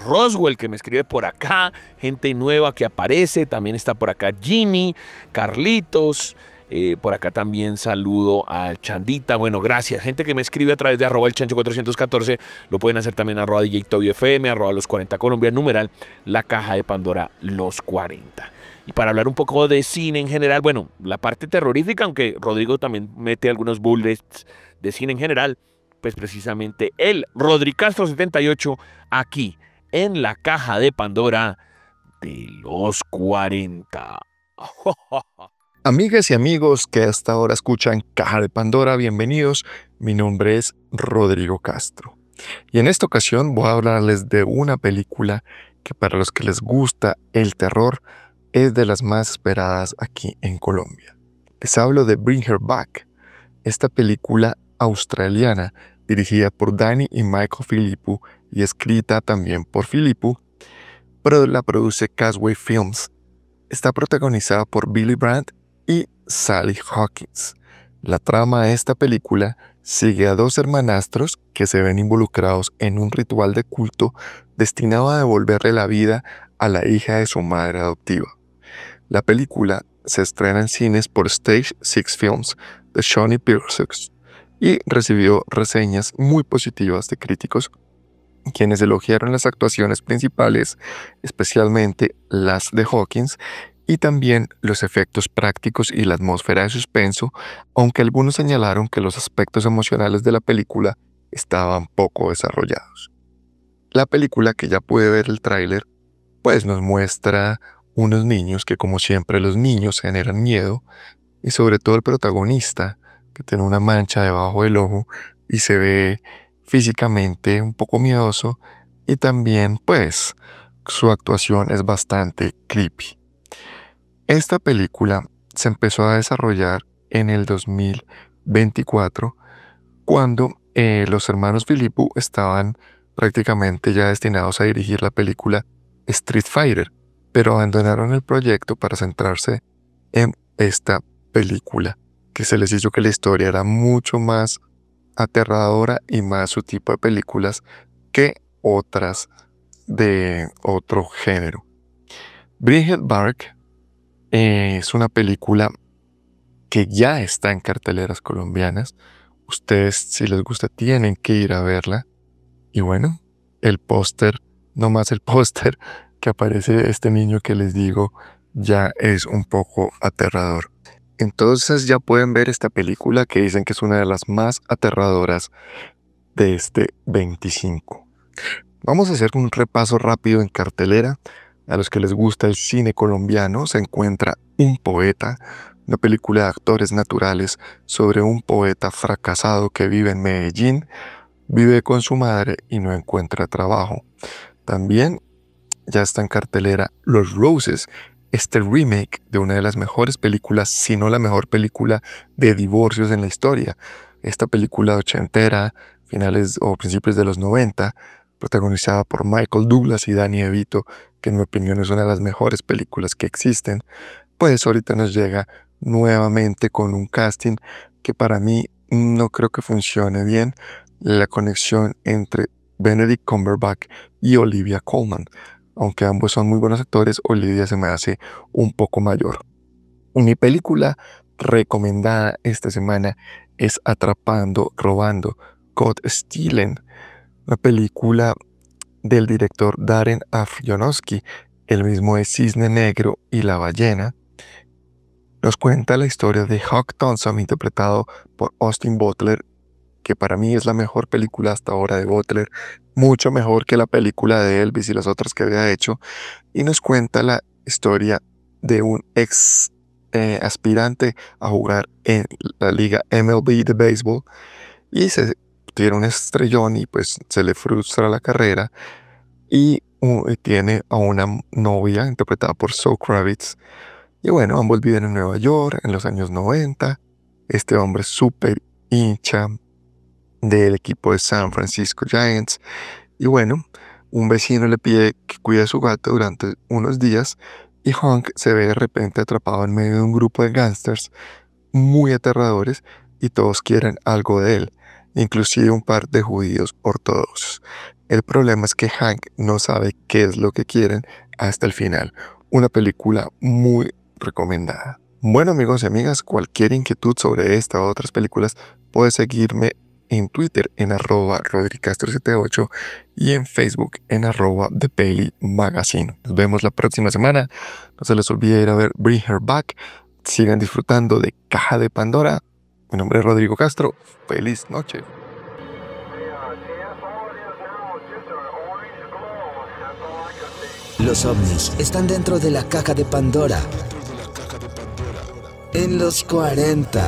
Roswell, que me escribe por acá, gente nueva que aparece, también está por acá Jimmy, Carlitos, por acá también saludo al Chandita, bueno, gracias, gente que me escribe a través de @elchancho414, lo pueden hacer también @DJTobyFM, @los 40 Colombia, numeral, la caja de Pandora, los 40. Y para hablar un poco de cine en general, bueno, la parte terrorífica, aunque Rodrigo también mete algunos bullets de cine en general, pues precisamente el Rodricastro 78 aquí en la caja de Pandora de los 40. Amigas y amigos que hasta ahora escuchan Caja de Pandora, bienvenidos. Mi nombre es Rodrigo Castro. Y en esta ocasión voy a hablarles de una película que para los que les gusta el terror es de las más esperadas aquí en Colombia. Les hablo de Bring Her Back, esta película australiana dirigida por Danny y Michael Philippou y escrita también por Philippou, pero la produce Casway Films. Está protagonizada por Billy Brandt y Sally Hawkins. La trama de esta película sigue a dos hermanastros que se ven involucrados en un ritual de culto destinado a devolverle la vida a la hija de su madre adoptiva. La película se estrena en cines por Stage 6 Films de Shawnee Pictures y recibió reseñas muy positivas de críticos, quienes elogiaron las actuaciones principales, especialmente las de Hawkins, y también los efectos prácticos y la atmósfera de suspenso, aunque algunos señalaron que los aspectos emocionales de la película estaban poco desarrollados. La película, que ya pude ver el tráiler, pues nos muestra unos niños que, como siempre, los niños generan miedo, y sobre todo el protagonista, que tiene una mancha debajo del ojo y se ve físicamente un poco miedoso, y también pues su actuación es bastante creepy. Esta película se empezó a desarrollar en el 2024 cuando los hermanos Philippou estaban prácticamente ya destinados a dirigir la película Street Fighter, pero abandonaron el proyecto para centrarse en esta película, que se les hizo que la historia era mucho más aterradora y más su tipo de películas que otras de otro género. Bring It Back es una película que ya está en carteleras colombianas. Ustedes, si les gusta, tienen que ir a verla. Y bueno, el póster, nomás el póster que aparece este niño que les digo, ya es un poco aterrador. Entonces ya pueden ver esta película que dicen que es una de las más aterradoras de este 25. Vamos a hacer un repaso rápido en cartelera. A los que les gusta el cine colombiano, se encuentra Un Poeta, una película de actores naturales sobre un poeta fracasado que vive en Medellín, vive con su madre y no encuentra trabajo. También ya está en cartelera Los Roses, este remake de una de las mejores películas, si no la mejor película de divorcios en la historia. Esta película ochentera, finales o principios de los 90, protagonizada por Michael Douglas y Danny DeVito, que en mi opinión es una de las mejores películas que existen, pues ahorita nos llega nuevamente con un casting que para mí no creo que funcione bien, la conexión entre Benedict Cumberbatch y Olivia Colman. Aunque ambos son muy buenos actores, Olivia se me hace un poco mayor. Mi película recomendada esta semana es Atrapando, Robando, Caught Stealing, una película del director Darren Aronofsky, el mismo de Cisne Negro y La Ballena. Nos cuenta la historia de Hawk Thompson, interpretado por Austin Butler, que para mí es la mejor película hasta ahora de Butler, mucho mejor que la película de Elvis y las otras que había hecho, y nos cuenta la historia de un ex aspirante a jugar en la liga MLB de béisbol y se tiene un estrellón y pues se le frustra la carrera y tiene a una novia interpretada por Zoe Kravitz. Y bueno, ambos viven en Nueva York en los años 90. Este hombre es súper hincha del equipo de San Francisco Giants. Y bueno, un vecino le pide que cuide a su gato durante unos días y Hank se ve de repente atrapado en medio de un grupo de gángsters muy aterradores y todos quieren algo de él, inclusive un par de judíos ortodoxos. El problema es que Hank no sabe qué es lo que quieren hasta el final. Una película muy recomendada. Bueno, amigos y amigas, cualquier inquietud sobre esta o otras películas puede seguirme en Twitter en @rodricastro78 y en Facebook en @ThePailyMagazine. Nos vemos la próxima semana. No se les olvide ir a ver Bring Her Back. Sigan disfrutando de Caja de Pandora. Mi nombre es Rodrigo Castro. Feliz noche. Los ovnis están dentro de la caja de Pandora. En los 40.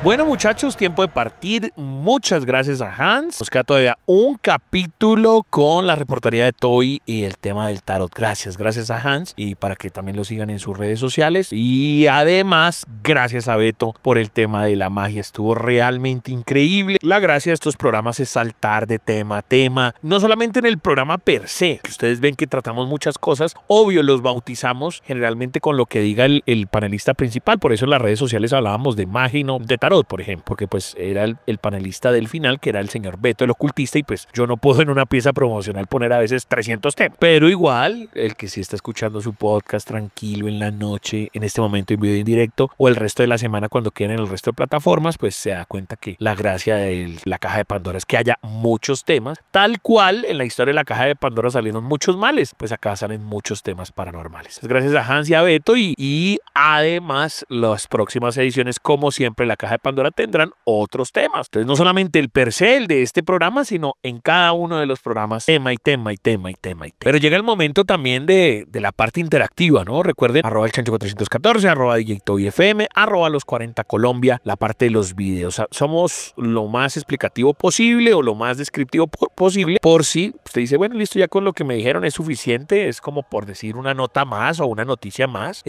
Bueno, muchachos, tiempo de partir. Muchas gracias a Hans. Nos queda todavía un capítulo con la reportería de Toy y el tema del tarot. Gracias a Hans, y para que también lo sigan en sus redes sociales. Y además, gracias a Beto por el tema de la magia. Estuvo realmente increíble. La gracia de estos programas es saltar de tema a tema. No solamente en el programa per se, que ustedes ven que tratamos muchas cosas. Obvio, los bautizamos generalmente con lo que diga el panelista principal. Por eso en las redes sociales hablábamos de magia y no de tarot, por ejemplo, porque pues era el panelista del final, que era el señor Beto, el ocultista, y pues yo no puedo en una pieza promocional poner a veces 300 temas, pero igual el que sí está escuchando su podcast tranquilo en la noche, en este momento en video en directo, o el resto de la semana cuando quieran en el resto de plataformas, pues se da cuenta que la gracia de la caja de Pandora es que haya muchos temas, tal cual en la historia de la caja de Pandora salieron muchos males, pues acá salen muchos temas paranormales. Gracias a Hans y a Beto, y además las próximas ediciones, como siempre, la caja de Pandora tendrán otros temas. Entonces, no solamente el per se, el de este programa, sino en cada uno de los programas, tema y tema y tema y tema y tema. Pero llega el momento también de la parte interactiva, ¿no? Recuerden, @el chancho 414, @DJToyFM, @los 40 Colombia, la parte de los videos. Somos lo más explicativo posible o lo más descriptivo posible, por si usted dice, bueno, listo, ya con lo que me dijeron es suficiente, es como por decir una nota más o una noticia más,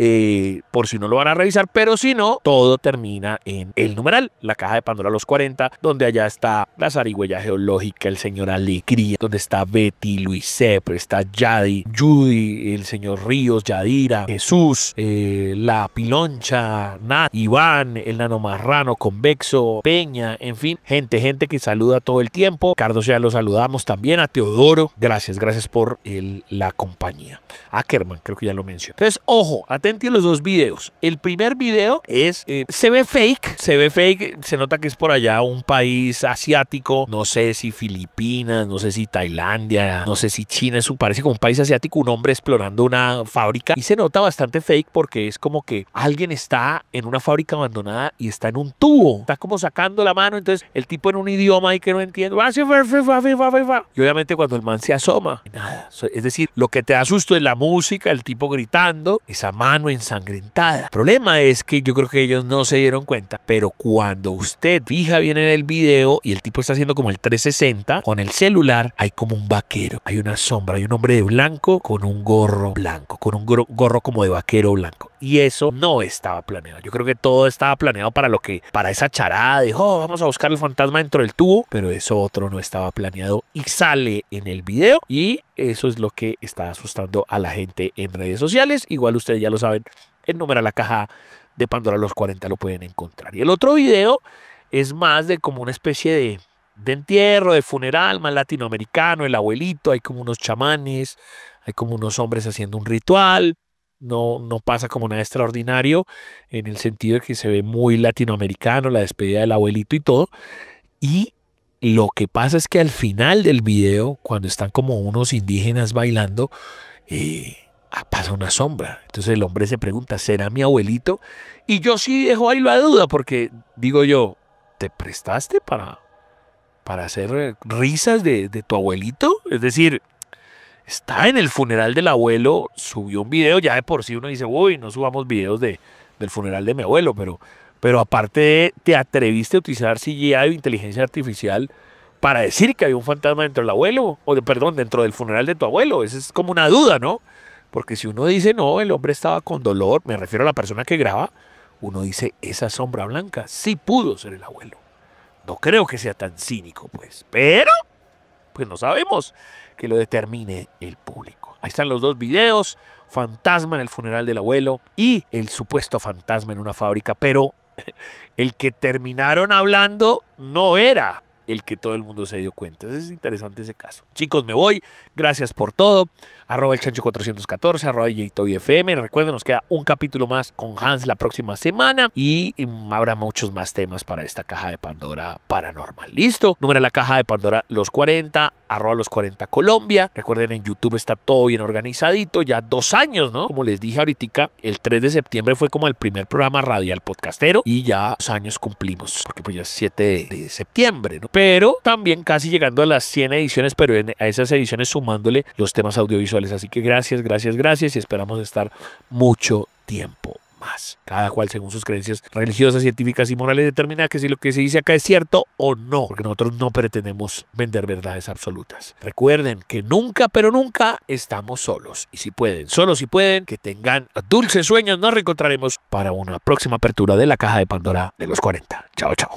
por si no lo van a revisar, pero si no, todo termina en el numeral, la caja de Pandora los 40, donde allá está la zarigüeya geológica, el señor Alegría, donde está Betty, Luis Sepre, está Yadi, Judy, el señor Ríos, Yadira, Jesús, la Piloncha, Nat, Iván, el nanomarrano, Convexo, Peña, en fin, gente que saluda todo el tiempo. Carlos, ya lo saludamos también, a Teodoro, gracias por la compañía. Ackerman, creo que ya lo mencioné. Entonces, ojo, atenti a los dos videos. El primer video es, se ve fake, se nota que es por allá un país asiático, no sé si Filipinas, no sé si Tailandia, no sé si China, parece como un país asiático, un hombre explorando una fábrica, y se nota bastante fake porque es como que alguien está en una fábrica abandonada y está en un tubo, está como sacando la mano, entonces el tipo en un idioma ahí que no entiendo, y obviamente cuando el man se asoma, nada, es decir, lo que te da susto es la música, el tipo gritando, esa mano ensangrentada. El problema es que yo creo que ellos no se dieron cuenta, pero cuando usted fija bien en el video y el tipo está haciendo como el 360 con el celular, hay como un vaquero, hay una sombra, hay un hombre de blanco con un gorro blanco, con un gorro como de vaquero blanco, y eso no estaba planeado. Yo creo que todo estaba planeado para esa charada de vamos a buscar el fantasma dentro del tubo, pero eso otro no estaba planeado y sale en el video, y eso es lo que está asustando a la gente en redes sociales. Igual ustedes ya lo saben, el número a la caja de Pandora los 40 lo pueden encontrar. Y el otro video es más de como una especie de entierro, de funeral, más latinoamericano, el abuelito, hay como unos chamanes, hay como unos hombres haciendo un ritual. No pasa como nada extraordinario en el sentido de que se ve muy latinoamericano, la despedida del abuelito y todo. Y lo que pasa es que al final del video, cuando están como unos indígenas bailando, pasa una sombra. Entonces el hombre se pregunta, ¿será mi abuelito? Y yo sí dejo ahí la duda porque digo yo, ¿te prestaste para hacer risas de tu abuelito? Es decir, está en el funeral del abuelo, subió un video, ya de por sí uno dice, uy, no subamos videos del funeral de mi abuelo, pero aparte te atreviste a utilizar CGI o inteligencia artificial para decir que había un fantasma dentro del abuelo, dentro del funeral de tu abuelo. Esa es como una duda, ¿no? Porque si uno dice, no, el hombre estaba con dolor, me refiero a la persona que graba, uno dice, esa sombra blanca sí pudo ser el abuelo. No creo que sea tan cínico, pues. Pero, pues no sabemos, que lo determine el público. Ahí están los dos videos, fantasma en el funeral del abuelo y el supuesto fantasma en una fábrica, pero el que terminaron hablando no era el que todo el mundo se dio cuenta. Es interesante ese caso. Chicos, me voy. Gracias por todo. @elchancho414, @JToyFM. Recuerden, nos queda un capítulo más con Hans la próxima semana y habrá muchos más temas para esta caja de Pandora paranormal. ¿Listo? Número de la caja de Pandora los 40, @los40 Colombia. Recuerden, en YouTube está todo bien organizadito. Ya 2 años, ¿no? Como les dije ahorita, el 3 de septiembre fue como el primer programa radial podcastero y ya 2 años cumplimos, porque pues ya es 7 de septiembre, ¿no? Pero también casi llegando a las 100 ediciones, pero a esas ediciones sumándole los temas audiovisuales. Así que gracias y esperamos estar mucho tiempo más. Cada cual según sus creencias religiosas, científicas y morales determina que si lo que se dice acá es cierto o no, porque nosotros no pretendemos vender verdades absolutas. Recuerden que nunca, pero nunca estamos solos. Y si pueden, solo si pueden, que tengan dulces sueños. Nos reencontraremos para una próxima apertura de la caja de Pandora de los 40. Chao, chao.